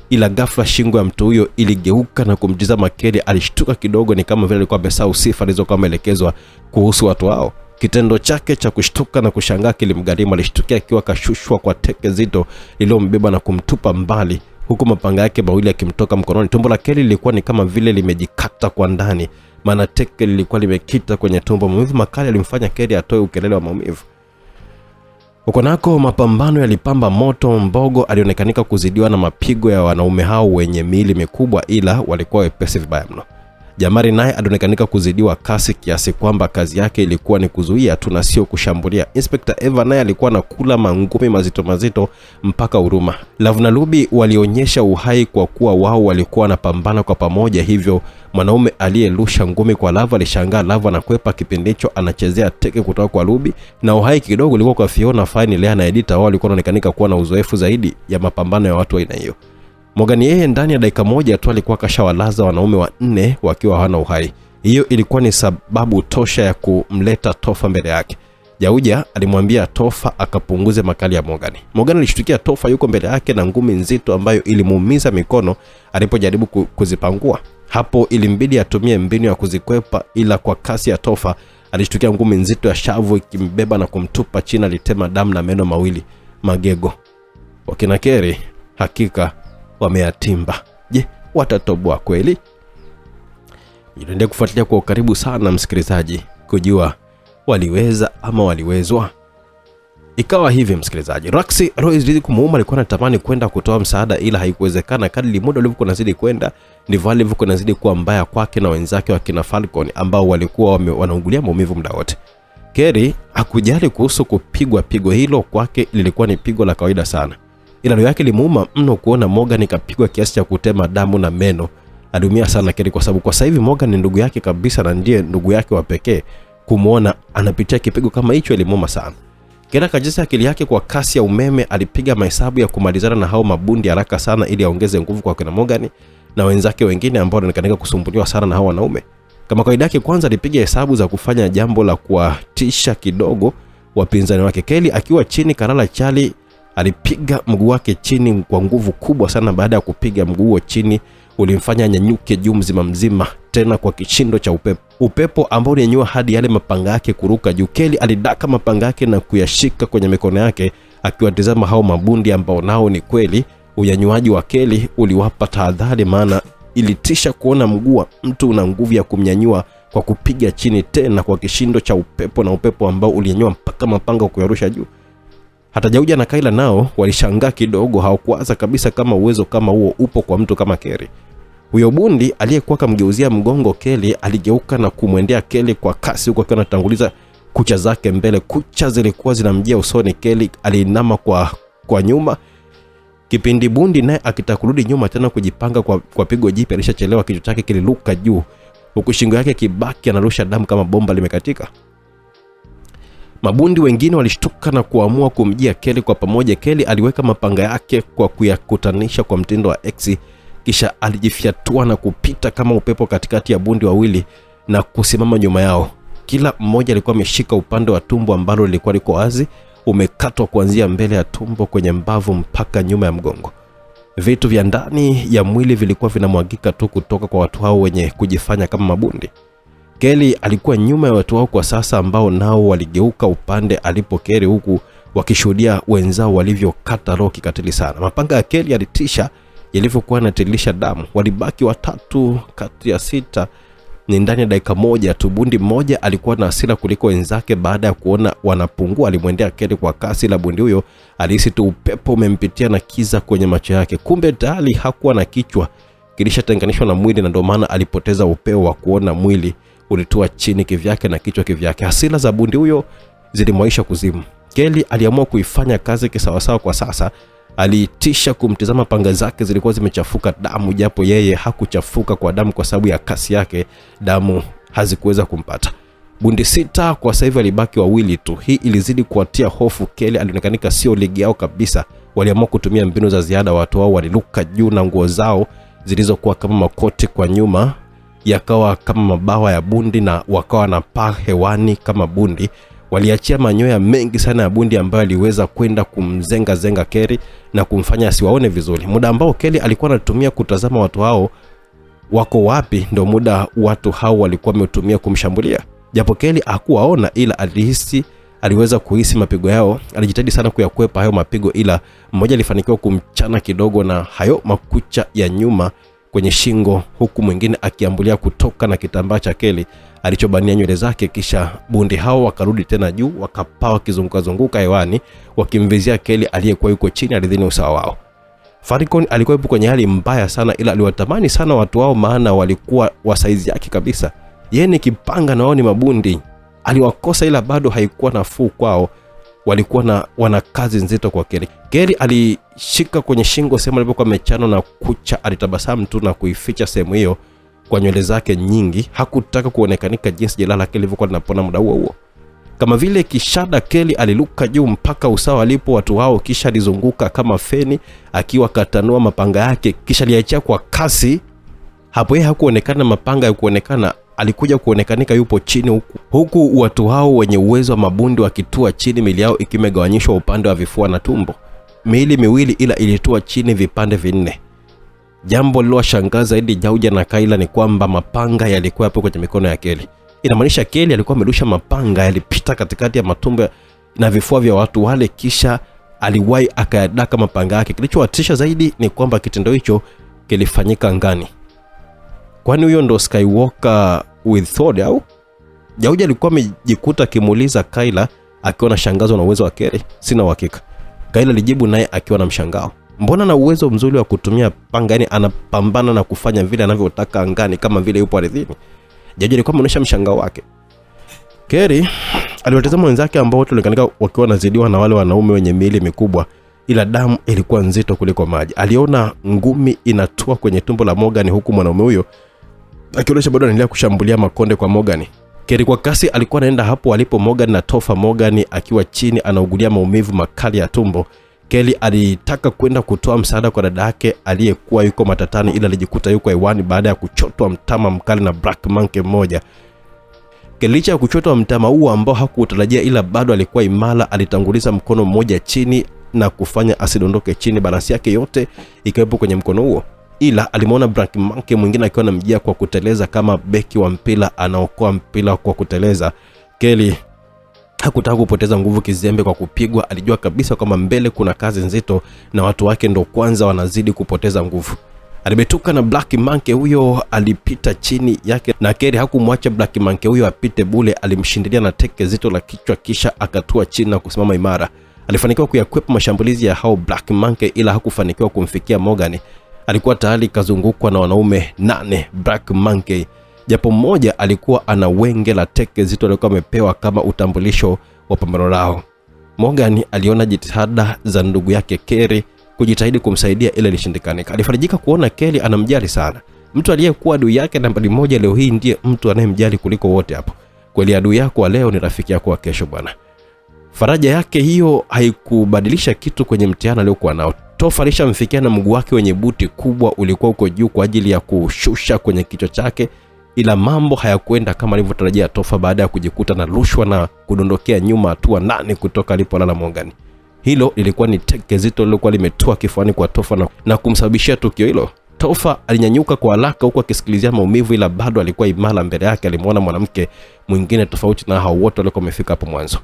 ila ghafla shingo ya mtu huyo iligeuka na kumtizama Kelly. Alishtuka kidogo, ni kama vile alikuwa amesahau sifa alizokuwa ameelekezwa kuhusu watu hao. Kitendo chake cha kushtuka na kushangaa kilimgharimu. Alishtukia akiwa kashushwa kwa teke zito lililombeba na kumtupa mbali, huku mapanga yake mawili yakimtoka mkononi. Tumbo la Kelly lilikuwa ni kama vile limejikata kwa ndani, maana teke lilikuwa limekita kwenye tumbo. Maumivu makali alimfanya Kelly atoe ukelele wa maumivu. Huko nako mapambano yalipamba moto. Mbogo alionekanika kuzidiwa na mapigo ya wanaume hao wenye miili mikubwa, ila walikuwa wepesi vibaya mno. Jamari naye alionekanika kuzidiwa kasi kiasi kwamba kazi yake ilikuwa ni kuzuia tu na sio kushambulia. Inspector Eva naye alikuwa anakula mangumi mazito mpaka huruma. Love na Ruby walionyesha uhai kwa kuwa wao walikuwa wanapambana kwa pamoja. Hivyo mwanaume aliyerusha ngumi kwa Love alishangaa Love anakwepa kipindi hicho anachezea teke kutoka kwa Ruby, na uhai kidogo ulikuwa kwa Fiona, Fine, Lea na Edita. Wao walikuwa wanaonekanika kuwa na uzoefu zaidi ya mapambano ya watu wa aina hiyo. Morgan yeye ndani ya dakika moja tu alikuwa kashawalaza wanaume 4 wakiwa hawana uhai. Hiyo ilikuwa ni sababu tosha ya kumleta Tofa mbele yake. Jauja alimwambia Tofa akapunguze makali ya Morgan. Morgan alishtukia Tofa yuko mbele yake na ngumi nzito ambayo ilimuumiza mikono alipojaribu kuzipangua. Hapo ilimbidi atumie mbinu ya kuzikwepa, ila kwa kasi ya Tofa alishtukia ngumi nzito ya shavu ikimbeba na kumtupa chini. Alitema damu na meno mawili magego. Wakina Kelly hakika wameatimba. Je, watatoboa kweli? Niendelee kufuatilia kwa karibu sana msikilizaji kujua waliweza ama waliwezwa. Ikawa hivi msikilizaji, Raksi Royce kumuuma alikuwa anatamani kwenda kutoa msaada, ila haikuwezekana. Kadri muda ulivyokuwa unazidi kwenda ndivyo alivyokuwa unazidi kuwa mbaya kwake na wenzake wa kina Falcon ambao walikuwa wanaungulia maumivu muda wote. Kelly hakujali kuhusu kupigwa. Pigo hilo kwake lilikuwa ni pigo la kawaida sana, ila roho yake limuuma mno kuona Morgan kapigwa kiasi cha kutema damu na meno. Aliumia sana Kelly kwa sababu kwa sasa hivi Morgan ni ndugu yake kabisa na ndiye ndugu yake wa pekee. Kumuona anapitia kipigo kama hicho ilimuma sana. Kelly akajaza akili yake kwa kasi ya umeme. Alipiga mahesabu ya kumalizana na hao mabundi haraka sana ili aongeze nguvu kwa kina Morgan na wenzake wengine ambao wanaonekana kusumbuliwa sana na hao wanaume. Kama kawaida yake, kwanza alipiga hesabu za kufanya jambo la kuwatisha kidogo wapinzani wake. Kelly akiwa chini kalala chali, alipiga mguu wake chini kwa nguvu kubwa sana. Baada ya kupiga mguu chini, ulimfanya nyanyuke juu mzima tena kwa kishindo cha upepo ambao ulinyanyua hadi yale mapanga yake kuruka juu. Kelly alidaka mapanga yake na kuyashika kwenye mikono yake akiwatazama hao mabundi ambao nao ni kweli unyanyuaji wa Kelly uliwapa tahadhari, maana ilitisha kuona mguu wa mtu una nguvu ya kumnyanyua kwa kupiga chini tena kwa kishindo cha upepo, na upepo ambao ulinyanyua mpaka mapanga kuyarusha juu. Hata Jauja na Kayla nao walishangaa kidogo, hawakuwaza kabisa kama uwezo kama huo upo kwa mtu kama Kelly. Huyo bundi aliyekuwa kamgeuzia mgongo Kelly aligeuka na kumwendea Kelly kwa kasi huko akiwa anatanguliza kucha zake mbele. Kucha zilikuwa zinamjia usoni. Kelly aliinama kwa nyuma, kipindi bundi naye akitaka kurudi nyuma tena kujipanga kwa pigo jipi. Alishachelewa, kichwa chake kililuka juu huku shingo yake kibaki anarusha damu kama bomba limekatika. Mabundi wengine walishtuka na kuamua kumjia Kelly kwa pamoja. Kelly aliweka mapanga yake kwa kuyakutanisha kwa mtindo wa X, kisha alijifyatua na kupita kama upepo katikati ya bundi wawili na kusimama nyuma yao. Kila mmoja alikuwa ameshika upande wa tumbo ambalo lilikuwa liko wazi, umekatwa kuanzia mbele ya tumbo kwenye mbavu mpaka nyuma ya mgongo. Vitu vya ndani ya mwili vilikuwa vinamwagika tu kutoka kwa watu hao wenye kujifanya kama mabundi. Kelly alikuwa nyuma ya watu hao kwa sasa, ambao nao waligeuka upande alipo Kelly huku wakishuhudia wenzao walivyokata roho kikatili sana. Mapanga ya Kelly yalitisha yalivyokuwa yanatilisha damu. Walibaki 3 kati ya 6 ni ndani ya dakika moja tu. Bundi mmoja alikuwa na hasira kuliko wenzake. Baada ya kuona wanapungua, alimwendea Kelly kwa kasi, la bundi huyo alihisi tu upepo umempitia na kiza kwenye macho yake. Kumbe tayari hakuwa na kichwa, kilishatenganishwa na mwili, na ndio maana alipoteza upeo wa kuona. Mwili ulitua chini kivyake na kichwa kivyake. Hasira za bundi huyo zilimwaisha kuzimu. Kelly aliamua kuifanya kazi kisawasawa kwa sasa. Aliitisha kumtizama, panga zake zilikuwa zimechafuka damu, japo yeye hakuchafuka kwa damu kwa sababu ya kasi yake. Damu hazikuweza kumpata. Bundi 6 kwa sasa hivi alibaki 2 tu. Hii ilizidi kuatia hofu Kelly. Alionekanika sio ligi yao kabisa. Waliamua kutumia mbinu za ziada. Watu wao waliluka juu na nguo zao zilizokuwa kama makoti kwa nyuma yakawa kama mabawa ya bundi, na wakawa na paa hewani kama bundi. Waliachia manyoya mengi sana ya bundi ambayo aliweza kwenda kumzenga Kelly na kumfanya asiwaone vizuri. Muda ambao Kelly alikuwa anatumia kutazama watu hao wako wapi, ndio muda watu hao walikuwa wametumia kumshambulia. Japo Kelly hakuwaona, ila aliweza kuhisi mapigo yao. Alijitahidi sana kuyakwepa hayo mapigo, ila mmoja alifanikiwa kumchana kidogo na hayo makucha ya nyuma kwenye shingo, huku mwingine akiambulia kutoka na kitambaa cha Kelly alichobania nywele zake. Kisha bundi hao wakarudi tena juu, wakapaa wakizunguka hewani wakimvizia Kelly aliyekuwa yuko chini ardhini usawa wao. Falcon alikuwa yupo kwenye hali mbaya sana, ila aliwatamani sana watu wao, maana walikuwa wa saizi yake kabisa. Yeye ni kipanga na wao ni mabundi. Aliwakosa, ila bado haikuwa nafuu kwao. Walikuwa wana kazi nzito kwa Kelly. Kelly alishika kwenye shingo sehemu alipokuwa amechana na kucha. Alitabasamu tu na kuificha sehemu hiyo kwa nywele zake nyingi. Hakutaka kuonekanika jinsi jela lake lilivyokuwa linapona muda huo. Kama vile kishada, Kelly aliluka juu mpaka usawa alipo watu hao, kisha alizunguka kama feni akiwa katanua mapanga yake, kisha aliachia kwa kasi. Hapo yeye hakuonekana mapanga ya kuonekana, alikuja kuonekanika yupo chini huku watu hao wenye uwezo wa mabundi wakitua chini, mili yao ikimegawanyishwa upande wa vifua na tumbo. Miili miwili ila ilitua chini vipande 4. Jambo lililoshangaza zaidi Jauja na Kayla ni kwamba mapanga yalikuwa hapo kwenye mikono ya Kelly. Inamaanisha Kelly alikuwa amerusha mapanga, yalipita katikati ya matumbo na vifua vya watu wale, kisha aliwahi akayadaka mapanga yake. Kilichowatisha zaidi ni kwamba kitendo hicho kilifanyika angani. Kwani huyo ndo Skywalker with Thor au? Jauja alikuwa amejikuta kimuuliza Kayla akiwa na shangazo na uwezo wa Kelly. Sina uhakika. Kayla alijibu naye akiwa na mshangao. Mbona na uwezo mzuri wa kutumia panga, yani anapambana na kufanya vile anavyotaka angani kama vile yupo ardhini? Jauja alikuwa anaonyesha mshangao wake. Kelly aliwatazama wenzake ambao wote walionekana wakiwa wanazidiwa na wale wanaume wenye miili mikubwa. ila damu ilikuwa nzito kuliko maji. Aliona ngumi inatua kwenye tumbo la Morgan, huku mwanaume huyo akionyesha bado anaendelea kushambulia makonde kwa Morgan. Kelly kwa kasi alikuwa anaenda hapo alipo Morgan na Topher. Morgan akiwa chini anaugulia maumivu makali ya tumbo. Kelly alitaka kwenda kutoa msaada kwa dada yake aliyekuwa yuko matatani, ila alijikuta yuko hewani baada ya kuchotwa mtama mkali na Black Monkey mmoja. Licha ya kuchotwa mtama huo ambao hakuutarajia, ila bado alikuwa imara, alitanguliza mkono mmoja chini na kufanya asidondoke chini, balansi yake yote ikawepo kwenye mkono huo. Ila alimuona Black Monkey mwingine akiwa anamjia kwa kuteleza kama beki wa mpira anaokoa mpira kwa kuteleza. Kelly hakutaka kupoteza nguvu kizembe kwa kupigwa. Alijua kabisa kwamba mbele kuna kazi nzito na watu wake ndo kwanza wanazidi kupoteza nguvu. Alibetuka na Black Monkey huyo alipita chini yake, na Kelly hakumwacha Black Monkey huyo apite bure. Alimshindilia na teke zito la kichwa, kisha akatua chini na kusimama imara. Alifanikiwa kuyakwepa mashambulizi ya hao Black Monkey, ila hakufanikiwa kumfikia Morgan. Alikuwa tayari kazungukwa na wanaume 8 Black Monkey, japo mmoja alikuwa ana wenge la teke zito alikuwa amepewa kama utambulisho wa pambano lao. Morgan aliona jitihada za ndugu yake Kelly kujitahidi kumsaidia, ila ilishindikana. Alifarijika kuona Kelly anamjali sana. Mtu aliyekuwa adui yake nambari 1 leo hii ndiye mtu anayemjali kuliko wote hapo. Kweli adui yako wa leo ni rafiki yako wa kesho bwana. Faraja yake hiyo haikubadilisha kitu kwenye mtihani aliokuwa nao. Topher alishamfikia na mguu wake wenye buti kubwa ulikuwa uko juu kwa ajili ya kushusha kwenye kichwa chake, ila mambo hayakwenda kama alivyotarajia Topher baada ya kujikuta na rushwa na kudondokea nyuma hatua 8 kutoka alipolala Morgan. Hilo lilikuwa ni teke zito lilokuwa limetoa kifuani kwa Topher na kumsababishia tukio hilo. Topher alinyanyuka kwa haraka huku akisikilizia maumivu, ila bado alikuwa imara. Mbele yake alimuona mwanamke mwingine tofauti na hao wote walikuwa wamefika hapo mwanzo,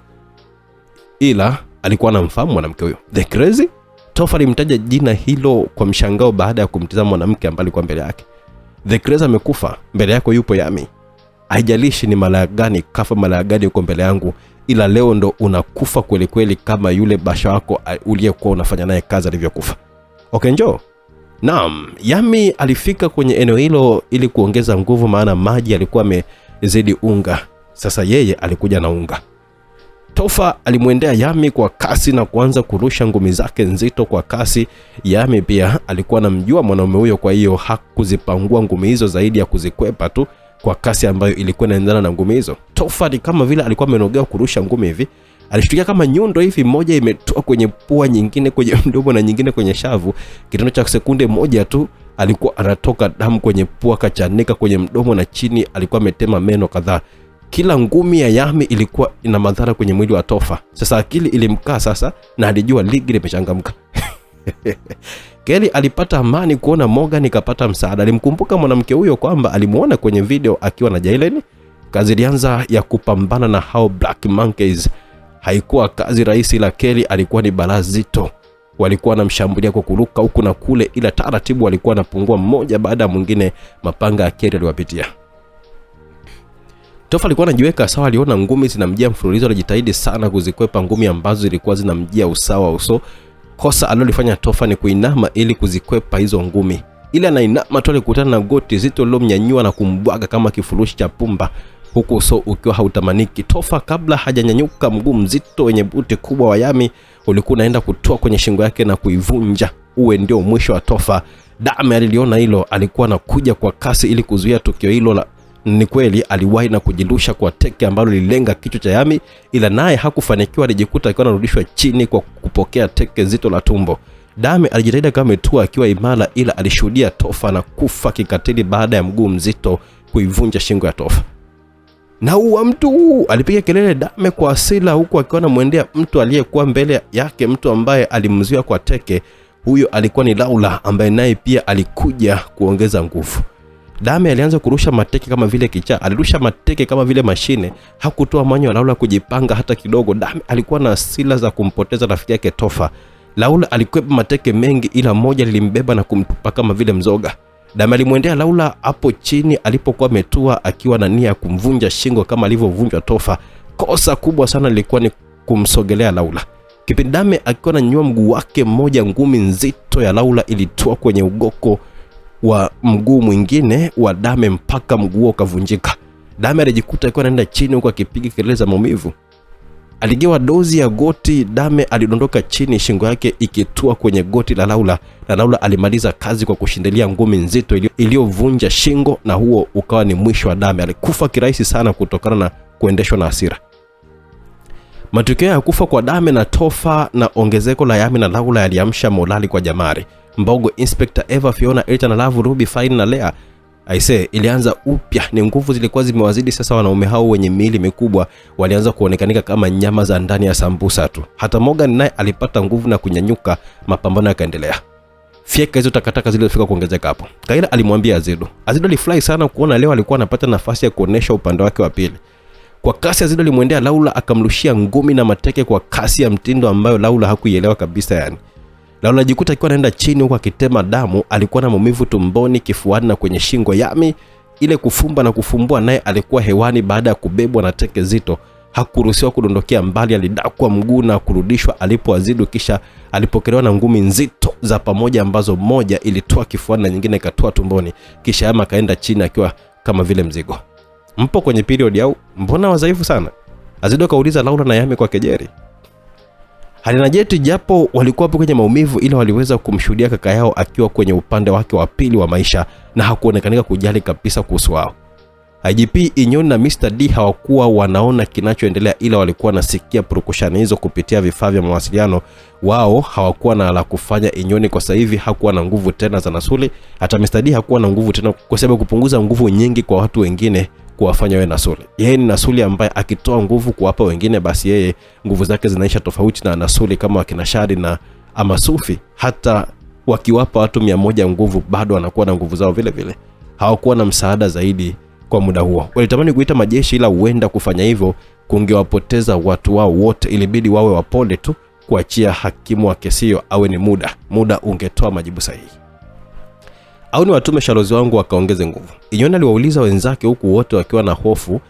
ila alikuwa anamfahamu mwanamke huyo. The Crazy? Topher alimtaja jina hilo kwa mshangao baada ya kumtazama mwanamke ambaye alikuwa mbele yake. The Crazy amekufa, mbele yako yupo Yami. Haijalishi ni malaya gani kafa, malaya gani yuko mbele yangu, ila leo ndo unakufa kweli kweli kama yule basha wako uliyekuwa unafanya naye kazi alivyokufa. Okay, njoo. Naam, Yami alifika kwenye eneo hilo ili kuongeza nguvu, maana maji yalikuwa yamezidi unga. Sasa yeye alikuja na unga. Topher alimwendea Yami kwa kasi na kuanza kurusha ngumi zake nzito kwa kasi. Yami pia alikuwa anamjua mwanaume huyo, kwa hiyo hakuzipangua ngumi hizo zaidi ya kuzikwepa tu kwa kasi ambayo ilikuwa inaendana na ngumi hizo. Topher kama vile alikuwa amenogea kurusha ngumi hivi, alishtukia kama nyundo hivi, moja imetoa kwenye pua, nyingine kwenye mdomo na nyingine kwenye shavu. Kitendo cha sekunde moja tu alikuwa anatoka damu kwenye pua, kachanika kwenye mdomo, na chini alikuwa ametema meno kadhaa. Kila ngumi ya Yami ilikuwa ina madhara kwenye mwili wa Topher. Sasa akili ilimkaa sasa na alijua ligi limechangamka. Kelly alipata amani kuona Morgan ikapata msaada. Alimkumbuka mwanamke huyo kwamba alimuona kwenye video akiwa na Jaylen. Kazi ilianza ya kupambana na hao Black Monkeys. Haikuwa kazi rahisi, la Kelly alikuwa ni balaa zito. Walikuwa wanamshambulia kwa kuruka huku na kule, ila taratibu walikuwa wanapungua mmoja baada ya mwingine. Mapanga ya Kelly aliwapitia. Topher alikuwa anajiweka sawa, aliona ngumi zinamjia mfululizo, alijitahidi sana kuzikwepa ngumi ambazo zilikuwa zinamjia usawa uso. Kosa alilofanya Topher ni kuinama ili kuzikwepa hizo ngumi. Ile anainama tu alikutana na goti zito lilomnyanyua na kumbwaga kama kifurushi cha pumba, huku uso ukiwa hautamaniki. Topher kabla hajanyanyuka, mguu mzito wenye buti kubwa wa Yami ulikuwa unaenda kutoa kwenye shingo yake na kuivunja. Uwe ndio mwisho wa Topher. Dame aliliona hilo, alikuwa anakuja kwa kasi ili kuzuia tukio hilo. Ni kweli aliwahi na kujirusha kwa teke ambalo lilenga kichwa cha Yami, ila naye hakufanikiwa. Alijikuta akiwa anarudishwa chini kwa kupokea teke zito la tumbo. Dame alijitahidi kama ametua akiwa imara, ila alishuhudia Topher na kufa kikatili baada ya mguu mzito kuivunja shingo ya Topher. Na uwa mtu, alipiga kelele Dame kwa hasira, huku akiwa anamwendea mtu aliyekuwa mbele yake, mtu ambaye alimzuia kwa teke. Huyo alikuwa ni Laura, ambaye naye pia alikuja kuongeza nguvu. Dame alianza kurusha mateke kama vile kichaa, alirusha mateke kama vile mashine. Hakutoa mwanya wa Laura kujipanga hata kidogo. Dame alikuwa na hasira za kumpoteza rafiki yake Topher. Laura alikwepa mateke mengi, ila moja lilimbeba na kumtupa kama vile mzoga. Dame alimwendea Laura hapo chini alipokuwa ametua, akiwa na nia ya kumvunja shingo kama alivyovunjwa Topher. Kosa kubwa sana lilikuwa ni kumsogelea Laura. Kipindi Dame akiwa ananyanyua mguu wake mmoja, ngumi nzito ya Laura ilitoa kwenye ugoko wa mguu mwingine wa Dame mpaka mguu ukavunjika. Dame alijikuta akiwa anaenda chini huko akipiga kelele za maumivu. Aligewa dozi ya goti. Dame alidondoka chini, shingo yake ikitua kwenye goti la Laura, na Laura alimaliza kazi kwa kushindilia ngumi nzito iliyovunja shingo, na huo ukawa ni mwisho wa Dame. Alikufa kirahisi sana kutokana na kuendeshwa na hasira. Matukio ya kufa kwa Dame na Topher na ongezeko la Yami na Laura yaliamsha morali kwa Jamari. Mbogo, Inspector Eva, Fiona, Elton na Love, Ruby, Fine na Lea. Aise, ilianza upya. Ni nguvu zilikuwa zimewazidi sasa. Wanaume hao wenye miili mikubwa walianza kuonekanika kama nyama za ndani ya sambusa tu. Hata Morgan naye alipata nguvu na kunyanyuka. Mapambano yakaendelea. Fieka hizo takataka zilizofika kuongezeka hapo. Kayla alimwambia Azido. Azido alifurahi sana kuona leo alikuwa anapata nafasi ya kuonesha upande wake wa pili. Kwa kasi Azido alimwendea Laura, akamrushia ngumi na mateke kwa kasi ya mtindo ambayo Laura hakuielewa kabisa yani. Laura alijikuta akiwa anaenda chini huko akitema damu. Alikuwa na maumivu tumboni, kifuani na kwenye shingo. Yami ile kufumba na kufumbua naye alikuwa hewani baada ya kubebwa na teke zito. Hakuruhusiwa kudondokea mbali, alidakwa mguu na kurudishwa alipo Azido, kisha alipokelewa na ngumi nzito za pamoja ambazo moja ilitoa kifuani na nyingine ikatoa tumboni. Kisha Yami akaenda chini akiwa kama vile mzigo. Mpo kwenye period au mbona wadhaifu sana? Azido kauliza Laura na Yami kwa kejeri. Halina Jeti japo walikuwa hapo kwenye maumivu, ila waliweza kumshuhudia kaka yao akiwa kwenye upande wake wa pili wa maisha na hakuonekanika kujali kabisa kuhusu wao. IGP Inyoni na Mr. D hawakuwa wanaona kinachoendelea, ila walikuwa nasikia purukushani hizo kupitia vifaa vya mawasiliano. Wao hawakuwa na la kufanya. Inyoni kwa sasa hivi hakuwa na nguvu tena za Nasuli. Hata Mr. D hakuwa na nguvu tena kwa sababu kupunguza nguvu nyingi kwa watu wengine kuwafanya wewe Nasuli. Yeye ni Nasuli ambaye akitoa nguvu kuwapa wengine, basi yeye nguvu zake zinaisha tofauti na Nasuli kama wakina Shadi na Amasufi. Hata wakiwapa watu 100 nguvu bado wanakuwa na nguvu zao vile vile. Hawakuwa na msaada zaidi kwa muda huo. Walitamani kuita majeshi, ila huenda kufanya hivyo kungewapoteza watu wao wote. Ilibidi wawe wapole tu, kuachia hakimu wa kesi hiyo awe ni muda ungetoa majibu sahihi. Au ni watume shalozi wangu wakaongeze nguvu. Inyoni aliwauliza wenzake huku wote wakiwa na hofu.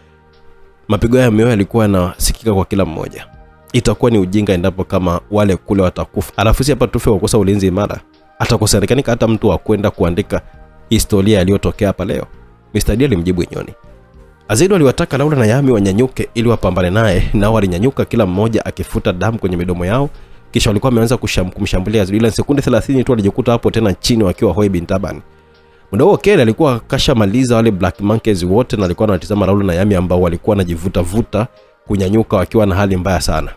Mapigo ya mioyo yalikuwa yanasikika kwa kila mmoja. Itakuwa ni ujinga endapo kama wale kule watakufa, alafu si hapa tufe kwa kosa ulinzi imara. Atakosekana hata mtu wa kwenda kuandika historia iliyotokea hapa leo. Mr. D alimjibu Inyoni. Azido aliwataka Laura na Yami wanyanyuke ili wapambane naye, na walinyanyuka kila mmoja akifuta damu kwenye midomo yao. Kisha walikuwa wameanza kumshambulia Azido, ila sekunde 30 tu alijikuta hapo tena chini wakiwa hoi bin taban. Muda huo Kelly alikuwa kashamaliza wale Black Monkeys wote na alikuwa anatazama Laura na Yami ambao walikuwa wanajivuta kunyanyuka wakiwa na hali mbaya sana.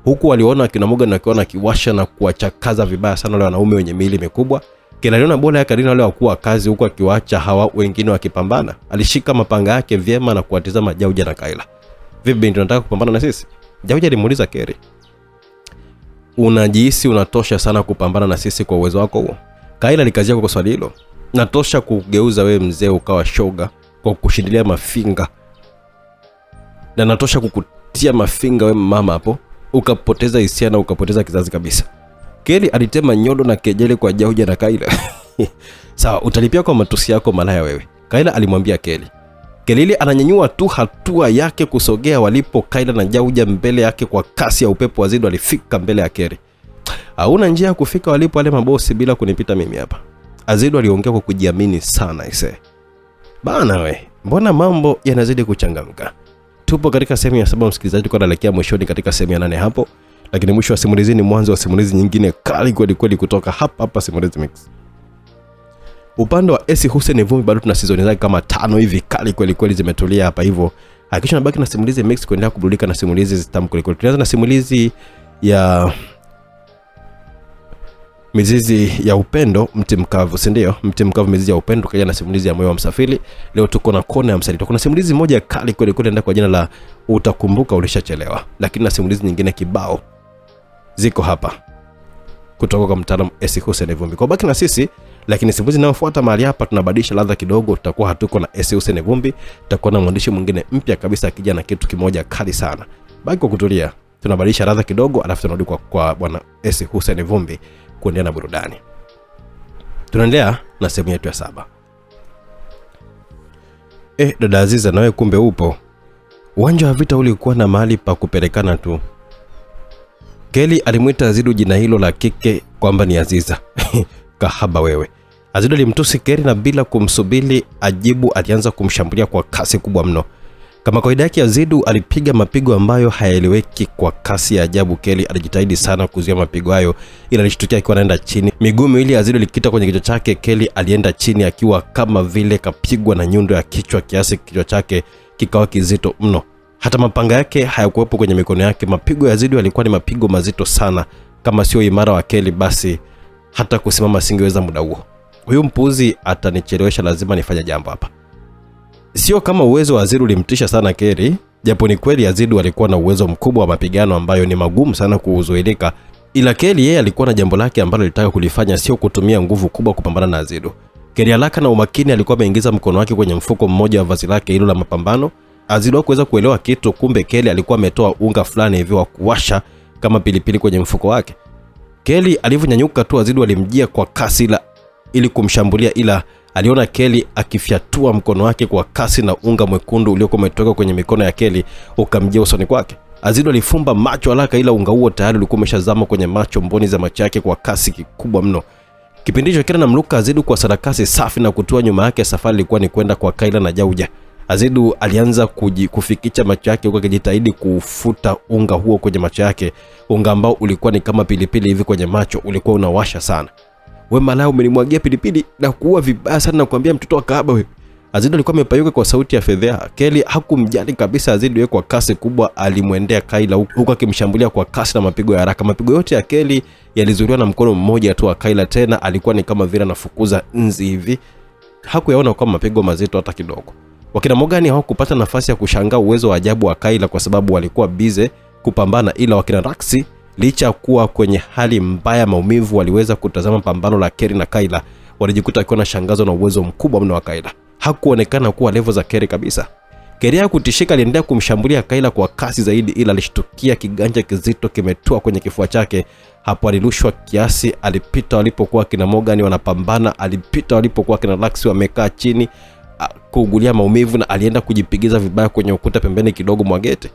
Huku waliona akina Morgan wakiwa kiwasha na kuwachakaza vibaya sana wale wanaume wenye miili mikubwa. Kelly aliona bola ya Karina wale wakuwa kazi huku akiwaacha hawa wengine wakipambana. Alishika mapanga yake vyema na kuwatazama Jauja na Kayla. Vipi ndio nataka kupambana na sisi? Jauja alimuuliza Kelly. Unajihisi unatosha sana kupambana na sisi kwa uwezo wako huo? Kayla alikazia kwa swali hilo. Natosha kugeuza wewe mzee ukawa shoga kwa kushindilia mafinga. Na natosha kukutia mafinga wewe mama hapo ukapoteza hisia na ukapoteza kizazi kabisa. Kelly alitema nyodo na kejeli kwa Jauja na Kayla. Sawa, utalipia kwa matusi yako malaya wewe, Kayla alimwambia Kelly. Kelly ananyanyua tu hatua yake kusogea walipo Kayla na Jauja mbele yake kwa kasi ya upepo. Azido alifika mbele ya Kelly. Hauna njia ya kufika walipo wale mabosi bila kunipita mimi hapa. Azido aliongea kwa kujiamini sana ise. Bana we, mbona mambo yanazidi kuchangamka? Tupo katika sehemu ya 7 msikilizaji, tuko tunaelekea mwishoni katika sehemu ya 8 hapo. Lakini mwisho wa simulizi ni mwanzo wa simulizi nyingine kali kweli kutoka hapa Simulizi Mix. Upande wa Esi Hussein Vumbi bado tuna season zake kama 5 hivi kali kweli zimetulia hapa hivyo. Hakikisha unabaki na Simulizi Mix kuendelea kuburudika na simulizi zitamu kweli. Tunaanza na simulizi ya Mizizi ya Upendo, Mti Mkavu, si ndio? Mti Mkavu, Mizizi ya Upendo. Tukaja na simulizi ya Moyo wa Msafiri. Leo tuko na kona ya msaliti. Kuna simulizi moja kali kweli ndio kwa jina la Utakumbuka Ulishachelewa. Lakini na simulizi nyingine kibao ziko hapa kutoka kwa mtaalamu Esi Hussein Vumbi. Kwa baki na sisi, lakini simulizi inayofuata mahali hapa tunabadilisha ladha kidogo. Tutakuwa hatuko na Esi Hussein Vumbi, tutakuwa na mwandishi mwingine mpya kabisa akija na kitu kimoja kali sana. Baki kwa kutulia. Tunabadilisha ladha kidogo alafu tunarudi kwa bwana Esi Hussein Vumbi kuendelea na burudani. Tunaendelea na sehemu yetu ya 7. Dada Aziza, nawe kumbe upo. Uwanja wa vita ulikuwa na mahali pa kupelekana tu. Kelly alimuita Azido jina hilo la kike kwamba ni Aziza. Kahaba wewe. Azido alimtusi Kelly na bila kumsubiri ajibu alianza kumshambulia kwa kasi kubwa mno. Kama kawaida yake, Azidu alipiga mapigo ambayo hayaeleweki kwa kasi ya ajabu. Kelly alijitahidi sana kuzuia mapigo hayo, ila alishtukia akiwa anaenda chini. Miguu miwili ya Azidu ilikita kwenye kichwa chake. Kelly alienda chini akiwa kama vile kapigwa na nyundo ya kichwa, kiasi kichwa chake kikawa kizito mno. Hata mapanga yake hayakuwepo kwenye mikono yake. Mapigo ya Azidu yalikuwa ni mapigo mazito sana. Kama sio imara wa Kelly, basi hata kusimama singeweza muda huo. Huyu mpuzi atanichelewesha, lazima nifanye jambo hapa. Sio kama uwezo wa Azidu ulimtisha sana Kelly, japo ni kweli Azidu alikuwa na uwezo mkubwa wa mapigano ambayo ni magumu sana kuuzoeleka, ila Kelly yeye alikuwa na jambo lake ambalo alitaka kulifanya, sio kutumia nguvu kubwa kupambana na Azidu. Kelly haraka na umakini alikuwa ameingiza mkono wake kwenye mfuko mmoja wa vazi lake hilo la mapambano. Azidu hakuweza kuelewa kitu, kumbe Kelly alikuwa ametoa unga fulani hivi wa kuwasha kama pilipili kwenye mfuko wake. Kelly alivyonyanyuka tu, Azidu alimjia kwa kasi ili kumshambulia, ila aliona Kelly akifyatua mkono wake kwa kasi na unga mwekundu uliokuwa umetoka kwenye mikono ya Kelly ukamjia usoni kwake. Azidu alifumba macho haraka, ila unga huo tayari ulikuwa umeshazama kwenye mboni za macho yake kwa kasi kubwa mno. Kipindi hicho Kelly anamluka Azidu kwa sarakasi safi na kutua nyuma yake. Safari ilikuwa ni kwenda kwa Kayla na Jauja. Azidu alianza kufikicha macho yake huko akijitahidi kufuta unga huo kwenye macho yake. Unga ambao ulikuwa ni kama pilipili hivi kwenye macho, ulikuwa unawasha sana. "Wewe malao, umenimwagia pilipili na kuua vibaya sana, nakwambia mtoto wa kahaba wewe." Azidu alikuwa amepayuka kwa sauti ya fedheha. Kelly hakumjali kabisa Azidu. Yeye kwa kasi kubwa alimwendea Kayla huko akimshambulia kwa kasi na mapigo ya haraka. Mapigo yote ya Kelly yalizuiliwa na mkono mmoja tu wa Kayla, tena alikuwa ni kama vile anafukuza nzi hivi. Hakuyaona kwa mapigo mazito hata kidogo. Wakina Morgan hawakupata nafasi ya kushangaa uwezo wa ajabu wa Kayla kwa sababu walikuwa bize kupambana, ila wakina Raxi licha kuwa kwenye hali mbaya maumivu waliweza kutazama pambano la Kelly na Kayla. Walijikuta akiwa na shangazo na uwezo mkubwa mno wa Kayla. Hakuonekana kuwa level za Kelly kabisa. Kelly hakutishika, aliendelea kumshambulia Kayla kwa kasi zaidi, ila alishtukia kiganja kizito kimetua kwenye kifua chake. Hapo alirushwa kiasi, alipita walipokuwa kina Morgan wanapambana, alipita walipokuwa kina Raxi wamekaa chini kuugulia maumivu, na alienda kujipigiza vibaya kwenye ukuta pembeni kidogo mwa geti.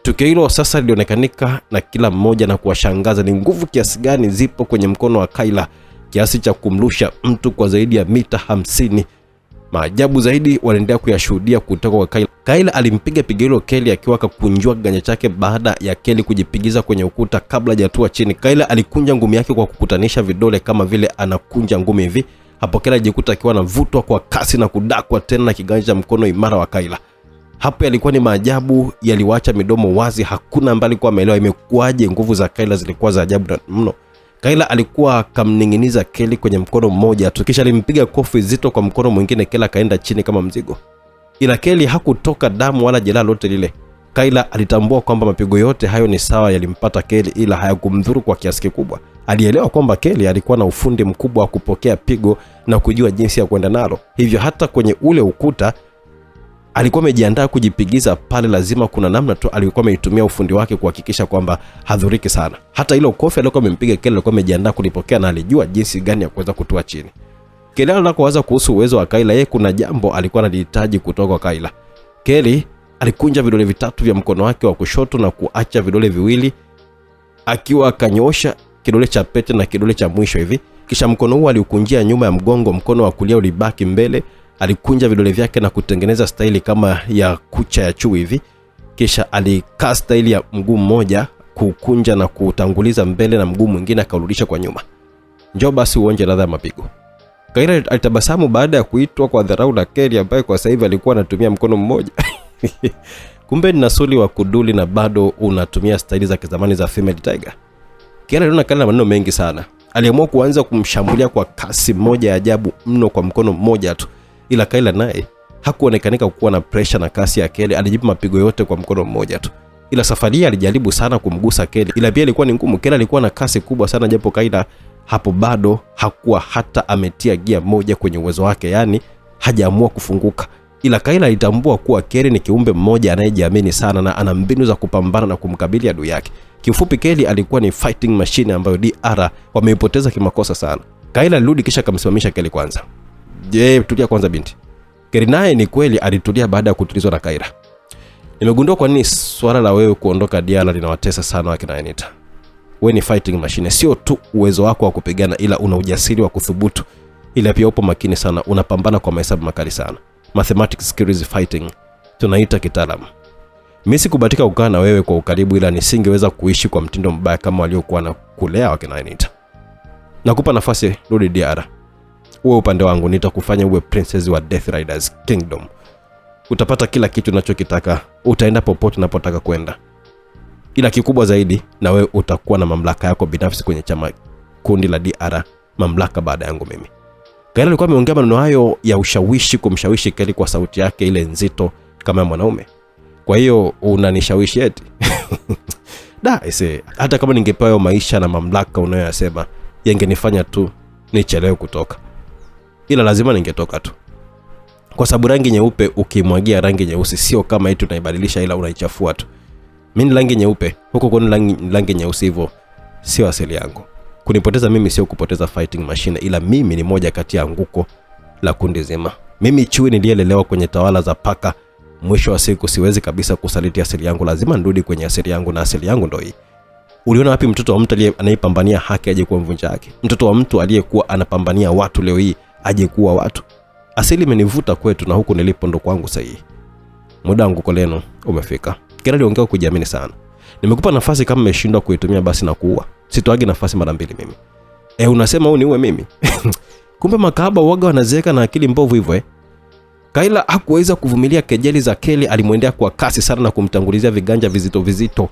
Tukio hilo sasa lilionekanika na kila mmoja na kuwashangaza ni nguvu kiasi gani zipo kwenye mkono wa Kayla, kiasi cha kumrusha mtu kwa zaidi ya mita 50. Maajabu zaidi waliendelea kuyashuhudia kutoka kwa Kayla. Kayla alimpiga pigo hilo Kelly akiwa kakunjua kiganja chake baada ya Kelly kujipigiza kwenye ukuta kabla hajatua chini. Kayla alikunja ngumi yake kwa kukutanisha vidole kama vile anakunja ngumi hivi. Hapo Kelly alijikuta akiwa anavutwa kwa kasi na kudakwa tena na kiganja mkono imara wa Kayla. Hapo yalikuwa ni maajabu, yaliwaacha midomo wazi. Hakuna ambaye alikuwa ameelewa imekuaje nguvu za Kayla zilikuwa za ajabu mno. Kayla alikuwa kamninginiza Kelly kwenye mkono mmoja tu, kisha alimpiga kofi zito kwa mkono mwingine. Kelly kaenda chini kama mzigo, ila Kelly hakutoka damu wala jeraha lote lile. Kayla alitambua kwamba mapigo yote hayo ni sawa yalimpata Kelly, ila hayakumdhuru kwa kiasi kikubwa. Alielewa kwamba Kelly alikuwa na ufundi mkubwa wa kupokea pigo na kujua jinsi ya kwenda nalo. Hivyo hata kwenye ule ukuta alikuwa amejiandaa kujipigiza pale. Lazima kuna namna tu alikuwa ameitumia ufundi wake kuhakikisha kwamba hadhuriki sana. Hata hilo kofi alikuwa amempiga Kelly alikuwa amejiandaa kulipokea na alijua jinsi gani ya kuweza kutua chini. Kelly anakowaza kuhusu uwezo wa Kayla, yeye kuna jambo alikuwa analihitaji kutoka kwa Kayla. Kelly alikunja vidole vitatu vya mkono wake wa kushoto na kuacha vidole viwili, akiwa akanyosha kidole cha pete na kidole cha mwisho hivi. Kisha mkono huo aliukunjia nyuma ya mgongo, mkono wa kulia ulibaki mbele. Alikunja vidole vyake na kutengeneza staili kama ya kucha ya chui hivi. Kisha alikaa staili ya mguu mmoja, kukunja na kutanguliza mbele na mguu mwingine akaurudisha kwa nyuma. "Njoo basi uonje ladha ya mapigo." Kayla alitabasamu baada ya kuitwa kwa dharau na Kelly ambaye kwa sasa hivi alikuwa anatumia mkono mmoja. Kumbe ni nasuli wa kuduli na bado unatumia staili za kizamani za female tiger. Kelly aliona Kayla maneno mengi sana. Aliamua kuanza kumshambulia kwa kasi moja ya ajabu mno kwa mkono mmoja tu. Ila Kayla naye hakuonekanika kuwa na pressure na kasi ya Kelly. Alijibu mapigo yote kwa mkono mmoja tu. Ila safari alijaribu sana kumgusa Kelly, ila pia ilikuwa ni ngumu. Kelly alikuwa na kasi kubwa sana, japo Kayla hapo bado hakuwa hata ametia gia moja kwenye uwezo wake, yani hajaamua kufunguka. Ila Kayla alitambua kuwa Kelly ni kiumbe mmoja anayejiamini sana na ana mbinu za kupambana na kumkabili adui yake. Kifupi, Kelly alikuwa ni fighting machine ambayo DR wameipoteza kimakosa sana. Kayla alirudi kisha akamsimamisha Kelly kwanza. Tulia kwanza binti. Kelly naye ni kweli alitulia baada ya kutulizwa na Kayla. Nimegundua kwa nini swala la wewe kuondoka DR linawatesa sana wakina Anita. Wewe ni fighting machine, sio tu uwezo wako wa kupigana, ila una ujasiri wa kuthubutu. Ila pia upo makini sana, unapambana kwa mahesabu makali sana. Mathematics skills fighting. tunaita kitaalamu. Mimi sikubahatika kukaa na wewe kwa ukaribu, ila nisingeweza kuishi kwa mtindo mbaya kama waliokuwa na kulea wakina Anita. Nakupa nafasi, rudi DR. Uwe upande wangu, nitakufanya uwe princess wa Death Riders Kingdom. Utapata kila kitu unachokitaka, utaenda popote unapotaka kwenda. Ila kikubwa zaidi, na wewe utakuwa na mamlaka yako binafsi kwenye chama kundi la DR, mamlaka baada yangu mimi. Kyle alikuwa ameongea maneno hayo ya ushawishi, kumshawishi Kelly kwa sauti yake ile nzito kama mwanaume. Kwa hiyo unanishawishi eti? Hata kama ningepewa maisha na mamlaka unayoyasema, yangenifanya tu nichelewe kutoka. Ila lazima ningetoka tu. Kwa sababu rangi nyeupe ukimwagia rangi nyeusi sio kama eti unaibadilisha, ila unaichafua tu. Mimi rangi nyeupe, huko kwa rangi nyeusi hivyo sio asili yangu. Kunipoteza mimi sio kupoteza fighting machine, ila mimi ni moja kati ya anguko la kundi zima. Mimi chui niliyelelewa kwenye tawala za paka. Mwisho wa siku siwezi kabisa kusaliti asili yangu, lazima nirudi kwenye asili yangu, na asili yangu ndio hii. Uliona wapi mtoto wa mtu anayepambania haki aje kuwa mvunja haki? Mtoto wa mtu aliyekuwa anapambania watu leo hii aje kuwa watu? Asili imenivuta kwetu, na huku nilipo ndo kwangu sahihi. Muda wangu koleno umefika. Kila aliongea kujiamini sana. Nimekupa nafasi, kama umeshindwa kuitumia basi na kuua. Sitoagi nafasi mara mbili mimi. Unasema huu ni uwe mimi? Kumbe makahaba waga wanazeeka na akili mbovu hivyo. Kyle hakuweza kuvumilia kejeli za Kelly, alimwendea kwa kasi sana na kumtangulizia viganja vizito vizito.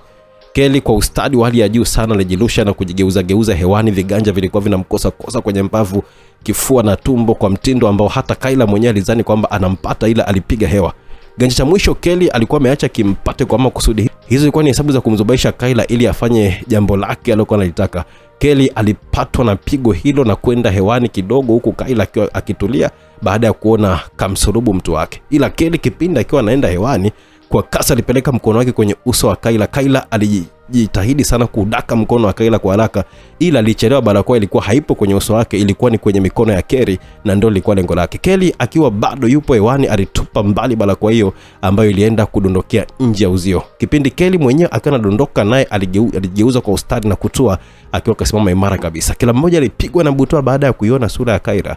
Kelly kwa ustadi wa hali ya juu sana alijirusha na kujigeuza hewani. Viganja vilikuwa vinamkosa kwenye mbavu, kifua na tumbo kwa mtindo ambao hata Kyle mwenyewe alizani kwamba anampata, ila alipiga hewa. Ganja cha mwisho Kelly alikuwa ameacha kimpate kwa makusudi. Hizo zilikuwa ni hesabu za kumzubaisha Kyle ili afanye jambo lake alilokuwa analitaka. Kelly alipatwa na pigo hilo na kwenda hewani kidogo, huku Kyle akiwa akitulia baada ya kuona kamsurubu mtu wake. Ila Kelly kipindi akiwa anaenda hewani kwa kasi alipeleka mkono wake kwenye uso wa Kyle. Kyle alijitahidi sana kudaka mkono wa Kyle kwa haraka, ila alichelewa. Barakoa ilikuwa haipo kwenye uso wake, ilikuwa ni kwenye mikono ya Kelly, na ndio ilikuwa lengo lake. Kelly akiwa bado yupo hewani alitupa mbali barakoa hiyo ambayo ilienda kudondokea nje ya uzio. Kipindi Kelly mwenyewe akawa anadondoka, naye aligeuza kwa ustadi na kutua akiwa kasimama imara kabisa. Kila mmoja alipigwa na butwa baada ya kuiona sura ya Kyle.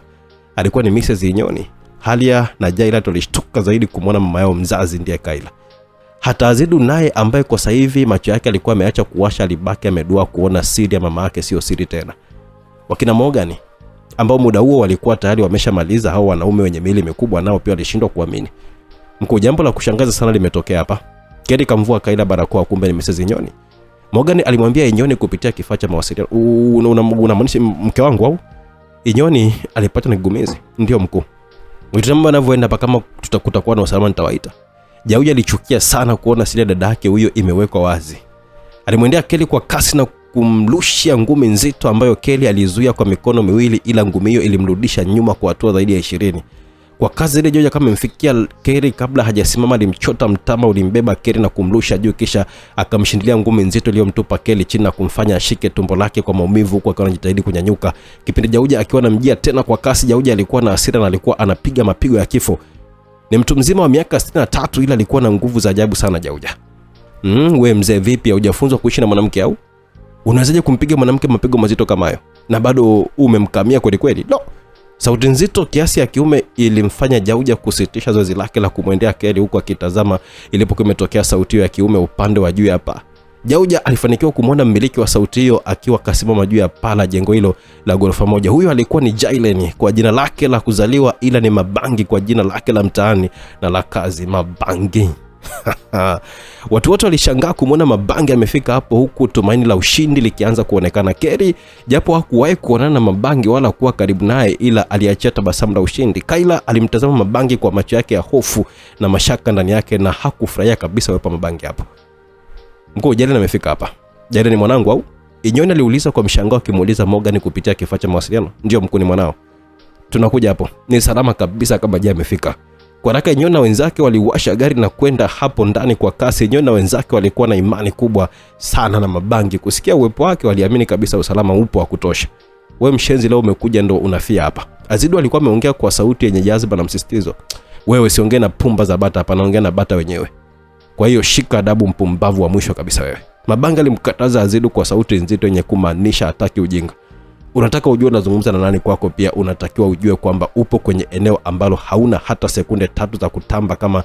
Alikuwa ni Mrs. Inyoni. Halia na Jaila tulishtuka zaidi kumwona mama yao mzazi ndiye Kyle. Hata Azidu naye ambaye kwa sasa hivi macho yake alikuwa ameacha kuwasha, alibaki amedua kuona siri ya mama yake sio siri tena. Wakina Morgan ambao muda huo walikuwa tayari wameshamaliza, hao wanaume wenye miili mikubwa nao pia walishindwa kuamini. Mko jambo la kushangaza sana limetokea hapa. Kelly kamvua Kyle barakoa, kumbe ni Mrs. Inyoni. Morgan alimwambia Inyoni kupitia kifaa cha mawasiliano, unamaanisha mke wangu au? Inyoni alipata nigumizi. Ndio mkuu. Mtazamo anavyoenda hapa, kama tutakuwa na usalama nitawaita. Jauja alichukia sana kuona siri dada yake huyo imewekwa wazi. Alimwendea Kelly kwa kasi na kumlushia ngumi nzito ambayo Kelly alizuia kwa mikono miwili, ila ngumi hiyo ilimrudisha nyuma kwa hatua zaidi ya 20. Kwa kazi ile Jauja kama imfikia Kelly kabla hajasimama, alimchota mtama, ulimbeba Kelly na kumlusha juu, kisha akamshindilia ngumi nzito iliyomtupa Kelly chini na kumfanya ashike tumbo lake kwa maumivu, huku akiwa anajitahidi kunyanyuka. Kipindi Jauja akiwa anamjia tena kwa kasi, Jauja alikuwa na hasira na alikuwa anapiga mapigo ya kifo. Ni mtu mzima wa miaka 63, ila alikuwa na nguvu za ajabu sana Jauja. Wewe mzee vipi, hujafunzwa kuishi na mwanamke au? Unawezaje kumpiga mwanamke mapigo mazito kama hayo na bado umemkamia kweli kweli? No. Sauti nzito kiasi ya kiume ilimfanya Jauja kusitisha zoezi lake la kumwendea Kelly, huku akitazama ilipokuwa imetokea sauti hiyo ya kiume upande wa juu hapa. Jauja alifanikiwa kumwona mmiliki wa sauti hiyo akiwa kasimama juu ya paa la jengo hilo la ghorofa moja. Huyo alikuwa ni Jailen kwa jina lake la kuzaliwa, ila ni Mabangi kwa jina lake la mtaani na la kazi, Mabangi. Watu wote walishangaa kumwona Mabangi amefika hapo, huku tumaini la ushindi likianza kuonekana. Kelly japo hakuwahi kuonana na Mabangi wala kuwa karibu naye, ila aliachia tabasamu la ushindi. Kyle alimtazama Mabangi kwa macho yake ya hofu na mashaka ndani yake, na hakufurahia kabisa uwepo Mabangi hapo. Mkuu, Jailen amefika hapa. Jailen ni mwanangu au? Inyoni aliuliza kwa mshangao, akimuuliza Morgan kupitia kifaa cha mawasiliano. Ndio mkuu, ni mwanao. Tunakuja hapo. Ni salama kabisa kama Jailen amefika. Kwa haraka Inyoni na wenzake waliwasha gari na kwenda hapo ndani kwa kasi. Inyoni na wenzake walikuwa na imani kubwa sana na Mabangi. Kusikia uwepo wake waliamini kabisa usalama upo wa kutosha. Wewe mshenzi, leo umekuja ndo unafia hapa. Azidu alikuwa ameongea kwa sauti yenye jazba na msisitizo. Wewe siongee na pumba za bata hapa, naongea na bata wenyewe. Kwa hiyo shika adabu, mpumbavu wa mwisho kabisa wewe. Mabangi alimkataza Azidu kwa sauti nzito yenye kumaanisha hataki ujinga. Unataka ujue unazungumza na nani kwako, pia unatakiwa ujue kwamba upo kwenye eneo ambalo hauna hata sekunde 3 za kutamba kama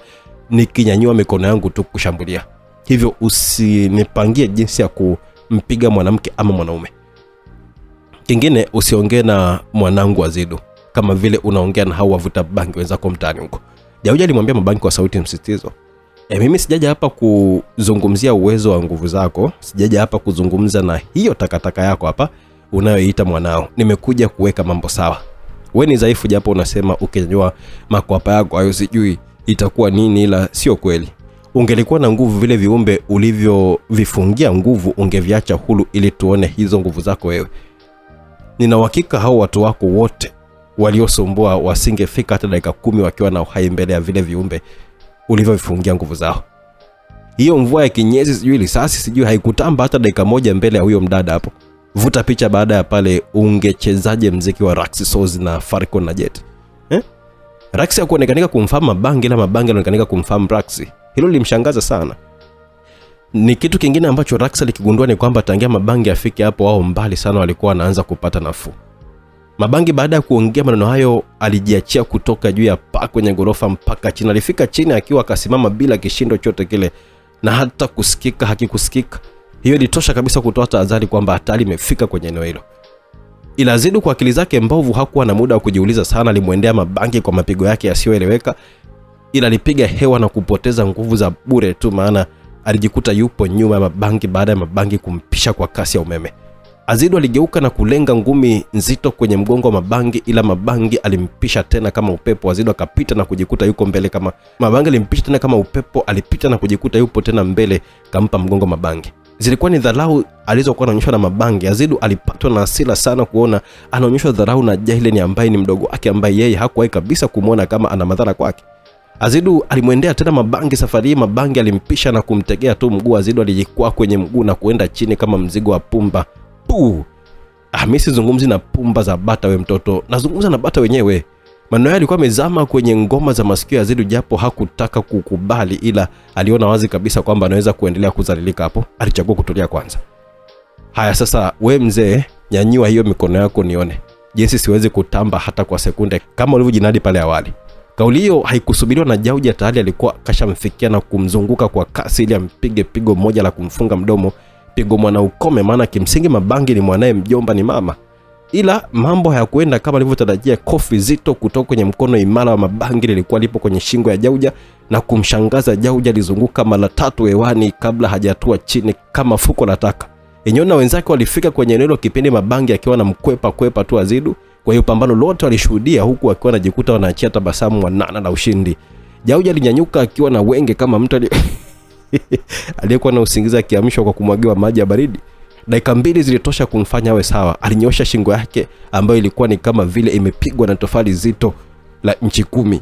nikinyanyua mikono yangu tu kushambulia. Hivyo usinipangie jinsi ya kumpiga mwanamke ama mwanaume. Kingine, usiongee na mwanangu Azidu kama vile unaongea na hao wavuta bangi wenzako mtaani huko. Jauja alimwambia Mabangi kwa sauti msisitizo. Mimi sijaja hapa kuzungumzia uwezo wa nguvu zako, sijaja hapa kuzungumza na hiyo takataka yako hapa unayoiita mwanao. Nimekuja kuweka mambo sawa. Wewe ni dhaifu japo unasema ukinyanyua makwapa yako hayo sijui itakuwa nini, ila sio kweli. Ungelikuwa na nguvu, vile viumbe ulivyovifungia nguvu ungeviacha huru ili tuone hizo nguvu zako wewe. Nina uhakika hao watu wako wote waliosumbua wasingefika hata dakika 10 wakiwa na uhai mbele ya vile viumbe ulivyovifungia nguvu zao. Hiyo mvua ya kinyesi sijui risasi sijui haikutamba hata dakika 1 mbele ya huyo mdada hapo. Vuta picha baada ya pale, ungechezaje mziki wa Raxi Soz na Farcon na Jet? Raxi hakuonekanika kumfahamu Mabangi, ila Mabangi anaonekanika kumfahamu Raxi. Hilo limshangaza sana. Ni kitu kingine ambacho Raxi alikigundua ni kwamba tangia Mabangi afike hapo wao mbali sana walikuwa wanaanza kupata nafuu. Mabangi baada ya kuongea maneno hayo alijiachia kutoka juu ya paa kwenye gorofa mpaka chini. Alifika chini akiwa akasimama bila kishindo chote kile, na hata kusikika hakikusikika. Hiyo ilitosha kabisa kutoa tahadhari kwamba hatari imefika kwenye eneo hilo. Ila Azidu kwa akili zake mbovu hakuwa na muda wa kujiuliza sana. Alimwendea Mabangi kwa mapigo yake yasiyoeleweka, ila alipiga hewa na kupoteza nguvu za bure tu, maana alijikuta yupo nyuma ya Mabangi baada ya Mabangi kumpisha kwa kasi ya umeme. Azidu aligeuka na kulenga ngumi nzito kwenye mgongo wa Mabangi, ila Mabangi alimpisha tena kama upepo. Azidu akapita na kujikuta yuko mbele kama Mabangi alimpisha tena kama upepo, alipita na kujikuta yupo tena mbele, kampa mgongo Mabangi. Zilikuwa ni dharau alizokuwa anaonyeshwa na Mabangi. Azidu alipatwa na hasira sana kuona anaonyeshwa dharau na Jahileni ambaye ni mdogo wake, ambaye yeye hakuwahi kabisa kumuona kama ana madhara kwake. Azidu alimwendea tena Mabangi. Safari hii Mabangi alimpisha na kumtegea tu mguu. Azidu alijikwaa kwenye mguu na kuenda chini kama mzigo wa pumba. Mimi sizungumzi na pumba za bata we mtoto, nazungumza na bata wenyewe. Maneno yake alikuwa amezama kwenye ngoma za masikio ya Azidu japo hakutaka kukubali, ila aliona wazi kabisa kwamba anaweza kuendelea kuzalilika hapo. Alichagua kutulia kwanza. Haya sasa, we mzee, nyanyua hiyo mikono yako nione jinsi siwezi kutamba hata kwa sekunde kama ulivyojinadi pale awali. Kauli hiyo haikusubiriwa na Jauja. Tayari alikuwa kashamfikia na kumzunguka kwa kasi ili ampige pigo moja la kumfunga mdomo. Pigo mwana ukome, maana kimsingi Mabangi ni mwanae, mjomba ni mama. Ila mambo hayakwenda kama alivyotarajia. Kofi zito kutoka kwenye mkono imara wa Mabangi lilikuwa lipo kwenye shingo ya Jauja na kumshangaza Jauja. Alizunguka mara 3 hewani kabla hajatua chini kama fuko la taka. Enyewe na wenzake walifika kwenye eneo kipindi Mabangi akiwa na mkwepa tu Azidu. Kwa hiyo pambano lote walishuhudia huku akiwa anajikuta wanaachia tabasamu wanana la ushindi. Jauja alinyanyuka akiwa na wenge kama mtu aliyekuwa na usingizi akiamshwa kwa kumwagiwa maji ya baridi. Dakika 2 zilitosha kumfanya awe sawa. Alinyosha shingo yake ambayo ilikuwa ni kama vile imepigwa na tofali zito la inchi 10.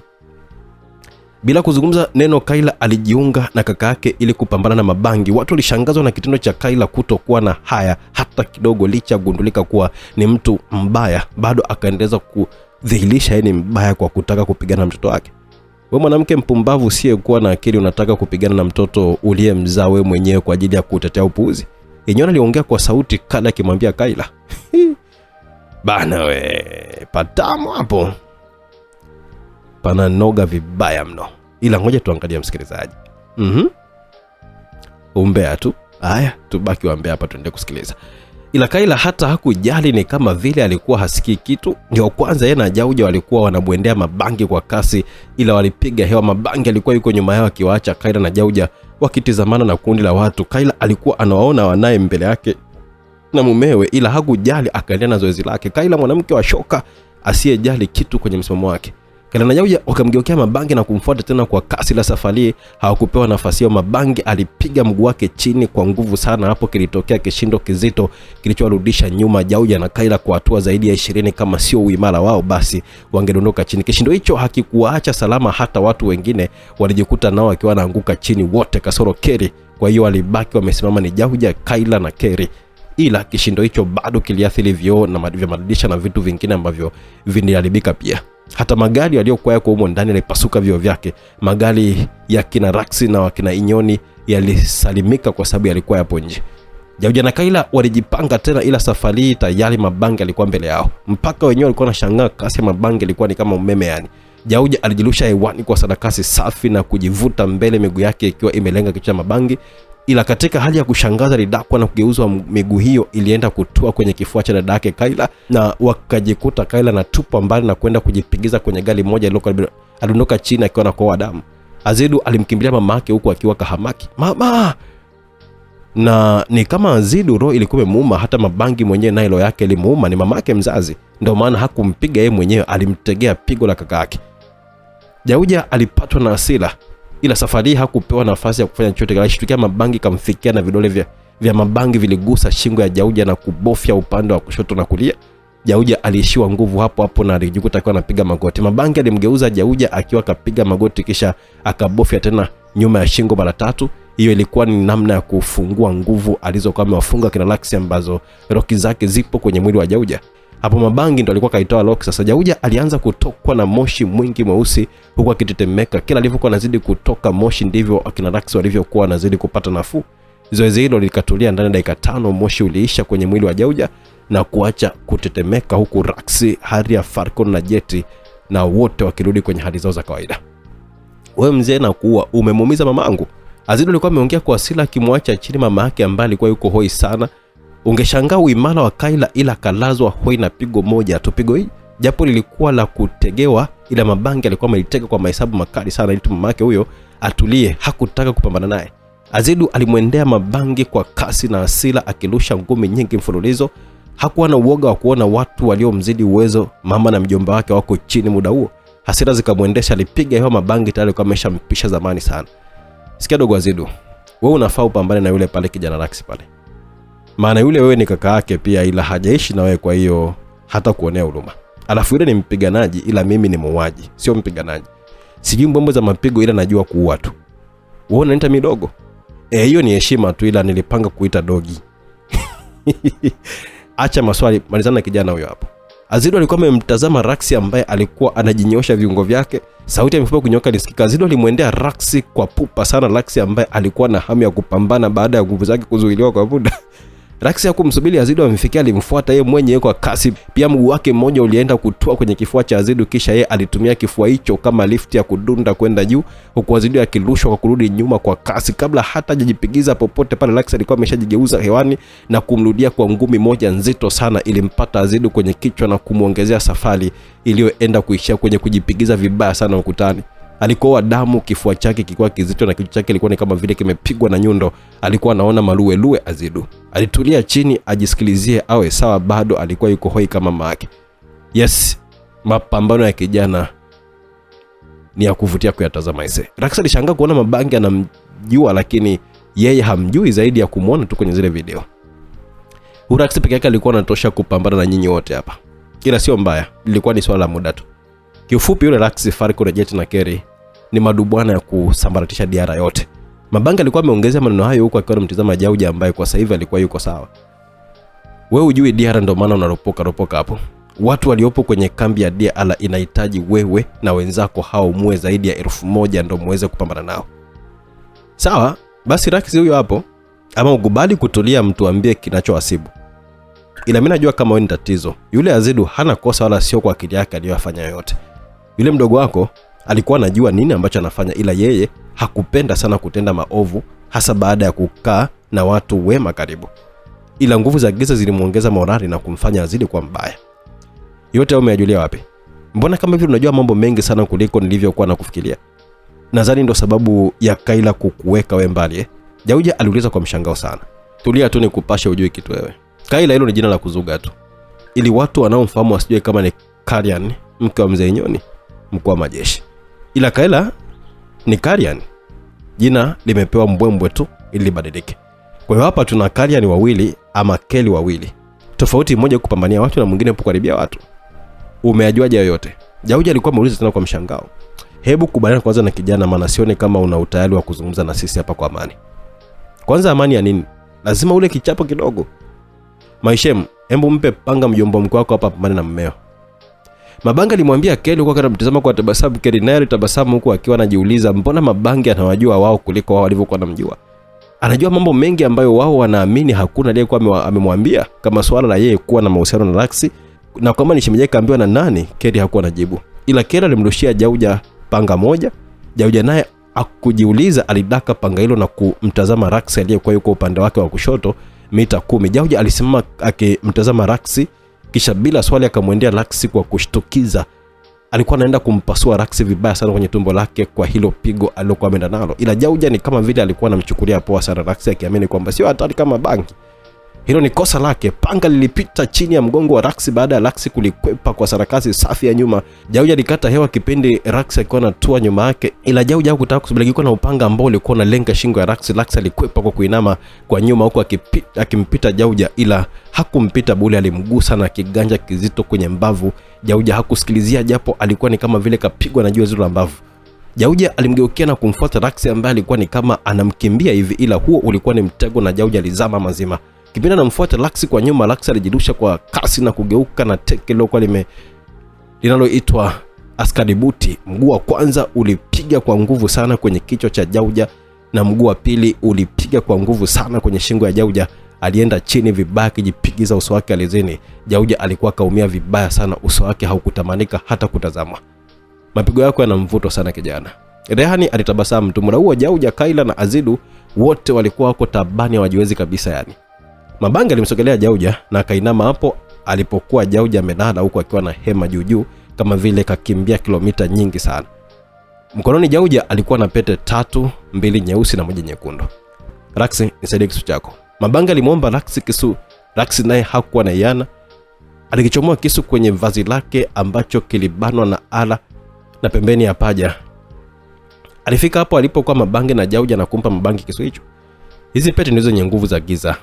Bila kuzungumza neno, Kaila alijiunga na kaka yake ili kupambana na Mabangi. Watu walishangazwa na kitendo cha Kaila kutokuwa na haya hata kidogo. Licha gundulika kuwa ni mtu mbaya, bado akaendeleza kudhihirisha yeye ni mbaya kwa kutaka kupigana na mtoto wake. Wewe mwanamke mpumbavu usiyekuwa na akili, unataka kupigana na mtoto uliyemzaa wewe mwenyewe kwa ajili ya kutetea upuuzi? Yenyewe aliongea kwa sauti kali akimwambia Kaila, bana we, patamu hapo. Pana noga vibaya mno. Ila ngoja tuangalie msikilizaji. Umbea tu. Haya, tubaki umbea hapa tuende kusikiliza. Ila Kaila hata hakujali, ni kama vile alikuwa hasikii kitu. Ndio kwanza yeye na Jauja walikuwa wanamwendea Mabangi kwa kasi, ila walipiga hewa. Mabangi alikuwa yuko nyuma yao akiwaacha Kaila na Jauja wakitizamana na kundi la watu. Kaila alikuwa anawaona wanae mbele yake na mumewe, ila hakujali, akaendelea na zoezi lake. Kaila mwanamke wa shoka asiyejali kitu kwenye msimamo wake. Kaila na Jauja wakamgeukea Mabangi na kumfuata tena kwa kasi. La safari hawakupewa nafasi hiyo. Mabangi alipiga mguu wake chini kwa nguvu sana. Hapo kilitokea kishindo kizito kilichowarudisha nyuma Jauja na Kaila kwa hatua zaidi ya 20. Kama sio uimara wao basi wangedondoka chini. Kishindo hicho hakikuwaacha salama, hata watu wengine walijikuta nao wakiwa wanaanguka chini wote kasoro Keri. Kwa hiyo walibaki wamesimama ni Jauja, Kaila na Keri. Ila kishindo hicho bado kiliathiri vioo na madirisha na vitu vingine ambavyo viliharibika pia. Hata magari yaliyokuwa yako humo ndani yalipasuka vioo vyake. Magari ya kina Raxi na wakina Inyoni yalisalimika kwa sababu yalikuwa yapo nje. Jauja na Kaila walijipanga tena, ila safari tayari Mabangi alikuwa mbele yao. Mpaka wenyewe walikuwa wanashangaa kasi ya Mabangi ilikuwa ni kama umeme yani. Jauja alijirusha hewani kwa sarakasi safi na kujivuta mbele, miguu yake ikiwa imelenga kichwa cha mabangi. Ila katika hali ya kushangaza lidakwa na kugeuzwa, miguu hiyo ilienda kutua kwenye kifua cha dada yake Kayla, na wakajikuta Kayla na tupa mbali na kwenda kujipigiza kwenye gari moja iliyokuwa aliondoka chini akiwa na koa damu. Azidu alimkimbilia mama yake huku akiwa kahamaki, mama! Na ni kama Azidu roho ilikuwa imemuuma, hata mabangi mwenyewe nayo yake ilimuuma, ni mama yake mzazi. Ndio maana hakumpiga yeye mwenyewe, alimtegea pigo la kaka yake. Jauja alipatwa na hasira, ila safari hakupewa nafasi ya kufanya chochote. Alishtukia mabangi kamfikia na vidole vya mabangi viligusa shingo ya Jauja na kubofya upande wa kushoto na kulia. Jauja aliishiwa nguvu hapo hapo na alijikuta akiwa anapiga magoti. Mabangi alimgeuza Jauja akiwa kapiga magoti, kisha akabofya tena nyuma ya shingo mara 3. Hiyo ilikuwa ni namna ya kufungua nguvu alizokuwa amewafunga kina Laksi, ambazo roki zake zipo kwenye mwili wa Jauja. Hapo mabangi ndo alikuwa kaitoa lock. Sasa Jauja alianza kutokwa na moshi mwingi mweusi huku akitetemeka. Kila alivyokuwa anazidi kutoka moshi ndivyo akina Laksi walivyokuwa wanazidi kupata nafuu. Zoezi hilo likatulia ndani ya dakika 5. Moshi uliisha kwenye mwili wa Jauja na kuacha kutetemeka, huku Laksi, Haria, Falcon na Jeti na wote wakirudi kwenye hali zao za kawaida. Wewe mzee na kuua, umemuumiza mamangu. Azidu alikuwa ameongea kwa hasira akimwacha chini mama yake ambaye alikuwa yuko hoi sana. Ungeshangaa uimara wa Kayla, ila kalazwa hoi na pigo moja tu. Pigo hili japo lilikuwa la kutegewa, ila mabangi alikuwa amelitega kwa mahesabu makali sana ili mama yake huyo atulie. Hakutaka kupambana naye. Azidu alimwendea mabangi kwa kasi na hasira, akirusha ngumi nyingi mfululizo. Hakuwa na uoga wa kuona watu waliomzidi uwezo. Mama na mjomba wake wako chini muda huo. Hasira zikamwendesha, alipiga hiyo mabangi tayari kwa ameshampisha zamani sana. Sikia dogo Azidu, wewe unafaa upambane na yule pale kijana Laksi pale. Maana yule wewe ni kaka yake pia, ila hajaishi na wewe, kwa hiyo hata kuonea huruma. Alafu yule ni mpiganaji, ila mimi ni muuaji, sio mpiganaji. Sijui mbombo za mapigo, ila najua kuua tu. Wewe unaniita midogo? Hiyo ni heshima tu, ila nilipanga kuita dogi. Acha maswali, malizana na kijana huyo hapo. Azidu alikuwa amemtazama Laksi ambaye alikuwa anajinyosha viungo vyake. Sauti ya mifupa kunyoka ilisikika. Azidu alimwendea Laksi kwa pupa sana, Laksi ambaye alikuwa na hamu ya kupambana baada ya nguvu zake kuzuiliwa kwa muda. Laksi hakumsubiri Azidu amfikia, alimfuata yeye mwenyewe kwa kasi. Pia mguu wake mmoja ulienda kutua kwenye kifua cha Azidu, kisha yeye alitumia kifua hicho kama lift ya kudunda kwenda juu, huku Azidu akirushwa kwa kurudi nyuma kwa kasi. Kabla hata hajajipigiza popote pale, Laksi alikuwa ameshajigeuza hewani na kumrudia kwa ngumi moja nzito sana. Ilimpata Azidu kwenye kichwa na kumuongezea safari iliyoenda kuishia kwenye kujipigiza vibaya sana ukutani. Alikoa damu, kifua chake kilikuwa kizito na kichwa chake kilikuwa ni kama vile kimepigwa na nyundo. Alikuwa anaona maluelue. Azidu alitulia chini ajisikilizie awe sawa, bado alikuwa yuko hoi kama mama yake. Yes, mapambano ya kijana ni ya kuvutia kuyatazama ise. Laksi alishangaa kuona mabangi anamjua, lakini yeye hamjui zaidi ya kumuona tu kwenye zile video. Laksi peke yake alikuwa anatosha kupambana na nyinyi wote hapa. Ila sio mbaya, ilikuwa ni swala la muda tu. Kiufupi yule Laksi, Falcon, Jeti na Kerry ni madubwana ya kusambaratisha diara yote. Mabangi alikuwa ameongezea maneno hayo huko akiwa anamtazama Jauja ambaye kwa sasa hivi alikuwa yuko sawa. Wewe hujui diara, ndio maana unaropoka hapo. Watu waliopo kwenye kambi ya diara inahitaji wewe na wenzako hao muwe zaidi ya 1000 ndio muweze kupambana nao. Sawa, basi Laksi huyo hapo, ama ukubali kutulia mtuambie kinachowasibu. Ila mimi najua kama wewe ni tatizo. Yule Azidu hana kosa wala sio kwa akili yake aliyofanya yote. Yule mdogo wako alikuwa anajua nini ambacho anafanya, ila yeye hakupenda sana kutenda maovu, hasa baada ya kukaa na watu wema karibu. Ila nguvu za giza zilimuongeza morali na kumfanya azidi kuwa mbaya. Yote umeyajulia wapi? Mbona kama hivi unajua mambo mengi sana kuliko nilivyokuwa nakufikiria? Nadhani ndo sababu ya Kayla kukuweka wewe mbali. Jauja aliuliza kwa mshangao sana. Tulia tu nikupashe ujue kitu wewe. Kayla hilo ni jina la kuzuga tu, ili watu wanaomfahamu wasijue kama ni Karyan, mke wa mzee Nyoni, mkuu wa majeshi. Ila Kayla ni Karyan, jina limepewa mbwembwe tu ili badilike. Kwa hiyo hapa tuna Karyan wawili ama Kelly wawili, tofauti mmoja kupambania watu na mwingine kukaribia watu. Umeajuaje yote? Jauja alikuwa ameuliza tena kwa mshangao. Hebu kubaliana kwanza na kijana, maana sione kama una utayari wa kuzungumza na sisi hapa kwa amani. Kwanza amani ya nini? Lazima ule kichapo kidogo. Maishem, hebu mpe panga mjomba mkuu wako hapa pambane na mmeo. Mabangi alimwambia Kelly kwa anamtazama kwa tabasamu. Kelly naye alitabasamu huku akiwa anajiuliza mbona Mabangi anawajua wao kuliko wao walivyokuwa wanamjua. Anajua mambo mengi ambayo wao wanaamini hakuna aliyekuwa amemwambia, kama swala la yeye kuwa na mahusiano na Laksi na kwamba ni shemeji kaambiwa na nani. Kelly hakuwa anajibu. ila Kela alimrushia Jauja panga moja. Jauja naye akujiuliza alidaka panga hilo na kumtazama Raksi aliyekuwa yuko upande wake wa kushoto mita 10. Jauja alisimama akimtazama Raksi, kisha bila swali akamwendea Raksi kwa kushtukiza. Alikuwa anaenda kumpasua Raksi vibaya sana kwenye tumbo lake kwa hilo pigo alilokuwa ameenda nalo. Ila Jauja ni kama vile alikuwa anamchukulia poa sana Raksi, akiamini kwamba sio hatari kama bangi. Hilo ni kosa lake. Panga lilipita chini ya mgongo wa Raksi baada ya Raksi kulikwepa kwa sarakasi safi ya nyuma. Jauja alikata hewa kipindi Raksi alikuwa anatua nyuma yake, ila Jauja hakutaka kusubiri na upanga ambao ulikuwa unalenga shingo ya Raksi. Raksi alikwepa kwa kuinama kwa nyuma huko akimpita Jauja, ila hakumpita bure, alimgusa na kiganja kizito kwenye mbavu. Jauja hakusikilizia, japo alikuwa ni kama vile kapigwa na jiwe zito la mbavu. Jauja alimgeukia na kumfuata Raksi ambaye alikuwa ni kama anamkimbia hivi, ila huo ulikuwa ni mtego na Jauja alizama mazima. Kipindi anamfuata Raksi kwa nyuma, Raksi alijirusha kwa kasi na kugeuka na teke lilokuwa linaloitwa askari buti. Mguu wa kwanza ulipiga kwa nguvu sana kwenye kichwa cha Jauja na mguu wa pili ulipiga kwa nguvu sana kwenye shingo ya Jauja. Alienda chini vibaya akijipigiza uso wake alizini. Jauja alikuwa kaumia vibaya sana, uso wake haukutamanika hata kutazamwa. Mapigo yake yana mvuto sana kijana. Rehani alitabasamu tu. Muda huo Jauja, Kaila na Azidu wote walikuwa wako tabani, hawajiwezi kabisa yani. Mabanga alimsogelea Jauja na akainama hapo alipokuwa Jauja amelala, huko akiwa na hema juu kama vile kakimbia kilomita nyingi sana. Mkononi Jauja alikuwa na pete 3, 2 nyeusi na 1 nyekundu. Raksi, nisaidie kisu chako. Mabanga alimwomba Raksi kisu. Raksi naye hakuwa na yana. Alikichomoa kisu kwenye vazi lake ambacho kilibanwa na ala na pembeni ya paja. Alifika hapo alipokuwa Mabanga na Jauja na kumpa Mabanga kisu hicho. Hizi pete ndizo nye nguvu za giza.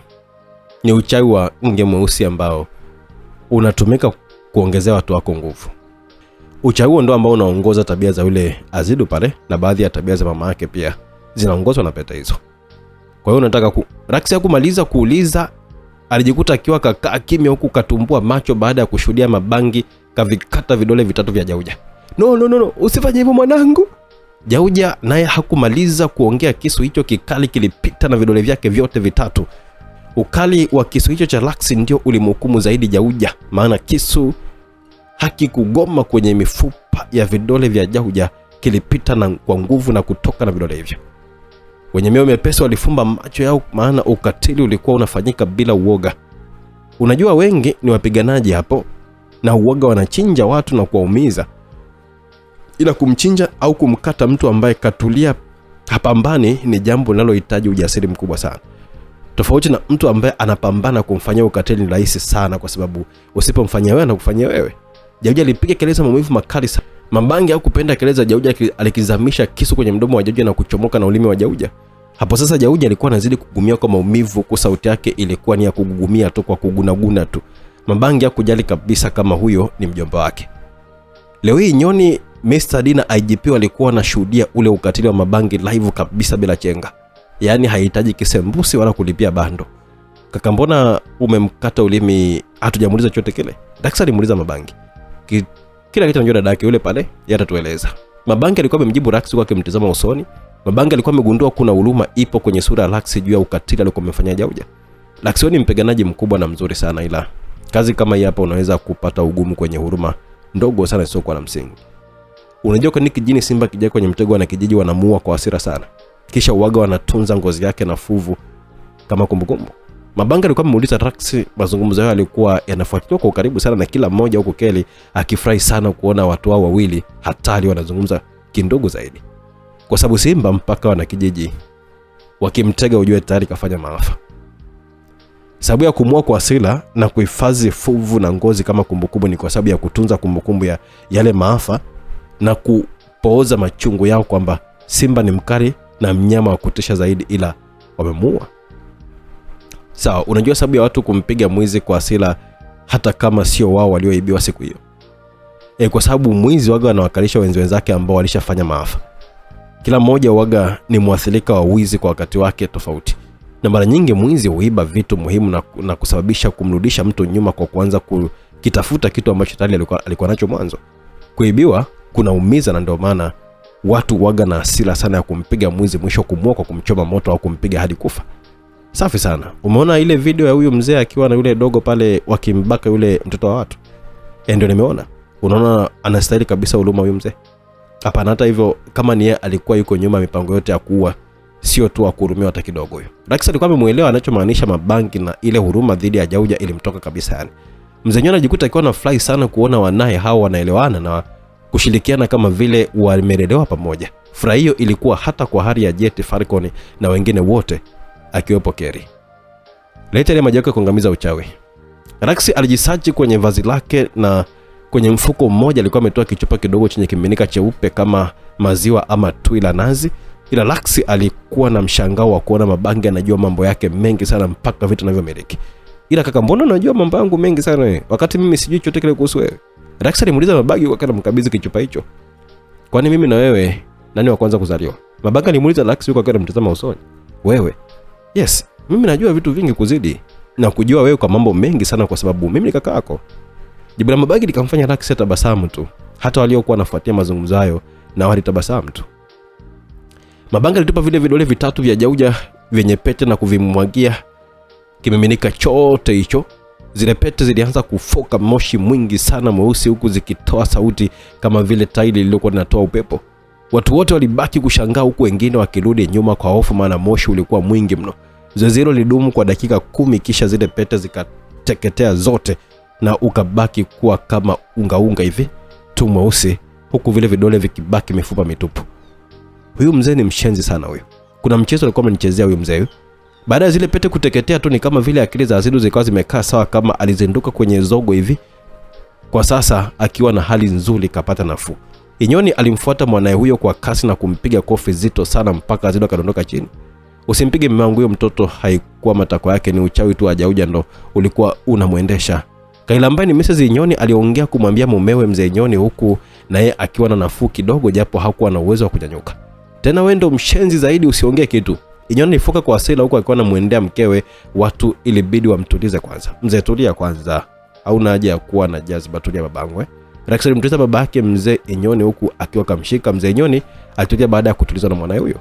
Ni uchawi wa nge mweusi ambao unatumika kuongezea watu wako nguvu. Uchawi huo ndio ambao unaongoza tabia za yule Azidu pale, na baadhi ya tabia za mama yake pia zinaongozwa na pete hizo. Kwa hiyo unataka Raksi hakumaliza kuuliza, alijikuta akiwa kakaa kimya huku katumbua macho baada ya kushuhudia Mabangi kavikata vidole vitatu vya Jauja. No, usifanye hivyo mwanangu. Jauja naye hakumaliza kuongea, kisu hicho kikali kilipita na vidole vyake vyote vitatu. Ukali wa kisu hicho cha Raksi ndio ulimhukumu zaidi Jauja, maana kisu hakikugoma kwenye mifupa ya vidole vya Jauja, kilipita na kwa nguvu na kutoka na vidole hivyo. Wenye mioyo mepesi walifumba macho yao, maana ukatili ulikuwa unafanyika bila uoga. Unajua wengi ni wapiganaji hapo na uoga wanachinja watu na kuwaumiza, ila kumchinja au kumkata mtu ambaye katulia hapambani ni jambo linalohitaji ujasiri mkubwa sana. Tofauti na mtu ambaye anapambana kumfanyia ukatili ni rahisi sana, kwa sababu usipomfanyia wewe anakufanyia wewe. Jauja alipiga kelele za maumivu makali sana. Mabangi hakupenda kelele za Jauja, alikizamisha kisu kwenye mdomo wa Jauja na kuchomoka na ulimi wa Jauja. Hapo sasa Jauja alikuwa anazidi kugumia kwa maumivu, kwa sauti yake ilikuwa ni ya kugugumia tu, kwa kugunaguna tu. Mabangi hakujali kabisa kama huyo ni mjomba wake. Leo hii Nyoni, Mr. D na IGP walikuwa wanashuhudia ule ukatili wa Mabangi live kabisa bila chenga. Yaani haihitaji kisembusi wala kulipia bando. Kaka, mbona umemkata ulimi? Hatujamuuliza chochote kile. Daktari alimuuliza Mabangi. Kila kitu anajua dadake yule pale, yeye atatueleza. Mabangi alikuwa amemjibu Raksi kwa kumtazama usoni. Mabangi alikuwa amegundua kuna huruma ipo kwenye sura ya Raksi juu ya ukatili aliokuwa amefanyia Jauja. Raksi ni mpiganaji mkubwa na mzuri sana, ila kazi kama hii hapa unaweza kupata ugumu kwenye huruma ndogo sana sio kwa msingi. Unajua kwa nini kijini simba kijaa kwenye mtego na kijiji wanamuua kwa hasira sana, kisha uaga wanatunza ngozi yake na fuvu kama kumbukumbu? Mabanga alikuwa amemuuliza Raksi. Mazungumzo yao yalikuwa yanafuatiliwa kwa ukaribu sana na kila mmoja, huko Keli akifurahi sana kuona watu hao wawili hatari wanazungumza kindogo zaidi, kwa sababu simba mpaka wana kijiji wakimtega ujue tayari kafanya maafa. Sababu ya kumua kwa hasira na kuhifadhi fuvu na ngozi kama kumbukumbu ni kwa sababu ya kutunza kumbukumbu ya yale maafa na kupooza machungu yao kwamba simba ni mkali na mnyama wa kutisha zaidi, ila wamemuua. Sawa, unajua sababu ya watu kumpiga mwizi kwa hasira hata kama sio wao walioibiwa siku hiyo? Kwa sababu mwizi waga anawakalisha wenzake ambao walishafanya maafa. Kila mmoja waga ni muathirika wa wizi kwa wakati wake tofauti. Na mara nyingi mwizi huiba vitu muhimu na kusababisha kumrudisha mtu nyuma kwa kuanza kitafuta kitu ambacho tayari alikuwa nacho mwanzo. Kuibiwa kunaumiza, na ndio maana watu waga na hasira sana ya kumpiga mwizi, mwisho kumua kwa kumchoma moto au kumpiga hadi kufa. Safi sana. Umeona ile video ya huyo mzee akiwa na yule dogo pale wakimbaka yule mtoto wa watu? Ndio nimeona. Unaona anastahili kabisa huruma huyu mzee? Hapana, hata hivyo kama ni yeye alikuwa yuko nyuma mipango yote ya kuua, sio tu akuhurumiwa hata kidogo huyo. Rax alikuwa amemuelewa anachomaanisha mabangi na ile huruma dhidi ya Jauja ilimtoka kabisa yani. Mzee Nyoni anajikuta akiwa na fly sana kuona wanae hao wanaelewana na kushirikiana kama vile wamelelewa pamoja. Furaha hiyo ilikuwa hata kwa hali ya Jet, Falcon na wengine wote akiwepo Kerry. Leta ile majoka kungamiza uchawi. Rax alijisachi kwenye vazi lake na kwenye mfuko mmoja alikuwa ametoa kichupa kidogo chenye kimiminika cheupe kama maziwa ama tui la nazi. Ila Rax alikuwa na mshangao wa kuona mabangi anajua mambo yake mengi sana mpaka vitu anavyomiliki. Ila kaka, mbona unajua mambo yangu mengi sana wewe wakati mimi sijui chochote kile kuhusu wewe? Rax alimuuliza mabangi kwa kana mkabidhi kichupa hicho. Kwani mimi na wewe nani wa kwanza kuzaliwa? Mabangi alimuuliza Rax yuko kana mtazama usoni. Wewe? Yes, mimi najua vitu vingi kuzidi na kujua wewe kwa mambo mengi sana kwa sababu mimi ni kaka yako. Jibu la mabangi likamfanya Rax tabasamu tu. Hata waliokuwa wanafuatia mazungumzo hayo na walitabasamu tu. Mabangi alitupa vile vidole vitatu vya Jauja vyenye pete na kuvimwagia kimiminika chote hicho. Zile pete zilianza kufoka moshi mwingi sana mweusi huku zikitoa sauti kama vile tairi lililokuwa linatoa upepo. Watu wote walibaki kushangaa huku wengine wakirudi nyuma kwa hofu maana moshi ulikuwa mwingi mno. Zoezi hilo lidumu kwa dakika 10 kisha zile pete zikateketea zote na ukabaki kuwa kama unga hivi tu mweusi huku vile vidole vikibaki mifupa mitupu. Huyu mzee ni mshenzi sana huyu. Kuna mchezo alikuwa amenichezea huyu mzee. Baada ya zile pete kuteketea tu ni kama vile akili za Azidu zikawa zimekaa sawa kama alizinduka kwenye zogo hivi. Kwa sasa akiwa na hali nzuri kapata nafuu. Inyoni alimfuata mwanae huyo kwa kasi na kumpiga kofi zito sana mpaka Azidu akadondoka chini. Usimpige mume wangu, huyo mtoto haikuwa matakwa yake, ni uchawi tu wa Jauja ndo ulikuwa unamuendesha. Kaila ambaye ni Mrs. Inyoni aliongea kumwambia mumewe mzee Inyoni huku na yeye akiwa na nafuu kidogo japo hakuwa na uwezo wa kunyanyuka. Tena wewe ndo mshenzi zaidi, usiongee kitu. Inyoni alifoka kwa hasira huku akiwa anamuendea mkewe. Watu ilibidi wamtulize kwanza. Mzee tulia kwanza. Hauna haja ya kuwa na jazba, tulia babangu. Rax alimtuliza babake mzee Inyoni huku akiwa kamshika. Mzee Inyoni alitulia baada ya kutulizwa na mwanae huyo.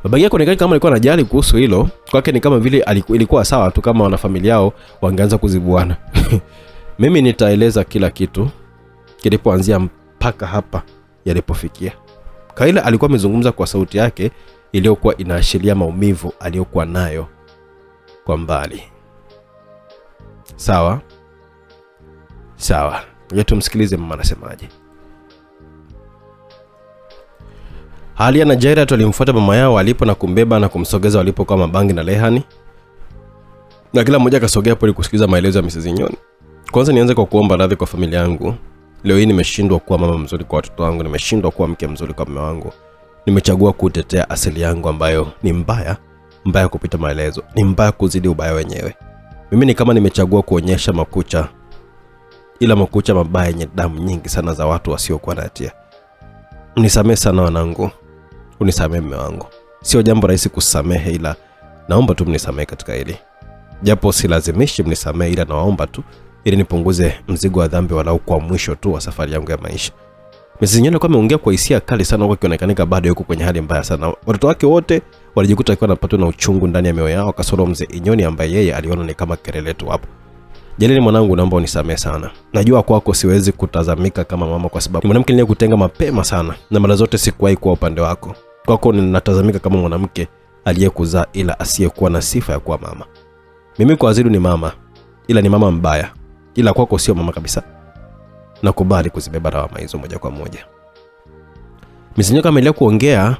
Babake yake onekana kama alikuwa anajali kuhusu hilo. Kwake ni kama vile ilikuwa sawa tu kama wanafamilia yao wangeanza kuzibuana. Mimi nitaeleza kila kitu kilipoanzia mpaka hapa yalipofikia. Kaila alikuwa amezungumza kwa sauti yake iliyokuwa inaashiria maumivu aliyokuwa nayo kwa mbali. Sawa? Sawa. Ngoja tumsikilize mama anasemaje. Halia na Jaira walimfuata mama yao alipo na kumbeba na kumsogeza walipo kwa mabangi na Lehani. Na kila mmoja akasogea hapo ili kusikiliza maelezo ya Mrs. Inyoni. Kwanza nianze kwa kuomba radhi kwa familia yangu. Leo hii nimeshindwa kuwa mama mzuri kwa watoto wangu, nimeshindwa kuwa mke mzuri kwa mume wangu. Nimechagua kutetea asili yangu ambayo ni mbaya kupita maelezo. Ni mbaya kuzidi ubaya wenyewe. Mimi ni kama nimechagua kuonyesha makucha, ila makucha mabaya yenye damu nyingi sana za watu wasiokuwa na hatia. Nisamehe sana wanangu. Unisamehe mume wangu. Sio jambo rahisi kusamehe, ila naomba tu mnisamehe katika hili. Japo silazimishi mnisamehe, ila naomba tu ili nipunguze mzigo wa dhambi walau kwa mwisho tu wa safari yangu ya maisha. Mrs. Inyoni alikuwa ameongea kwa hisia kali sana huko akionekana bado yuko kwenye hali mbaya sana. Watoto wake wote walijikuta akiwa anapatwa na uchungu ndani ya mioyo yao kasoro Mzee Inyoni ambaye yeye aliona ni kama kelele tu hapo. Jalili mwanangu, naomba unisamehe sana. Najua kwako siwezi kutazamika kama mama kwa sababu mwanamke niliyekutenga mapema sana na mara zote sikuwahi kuwa upande wako. Kwako ninatazamika kama mwanamke aliyekuzaa ila asiyekuwa na sifa ya kuwa mama. Mimi kwa Azidu ni mama, ila ni mama mbaya. Ila kwako sio mama kabisa. Nakubali kuzibeba lawama hizo moja kwa moja. Msinyoka ameendelea kuongea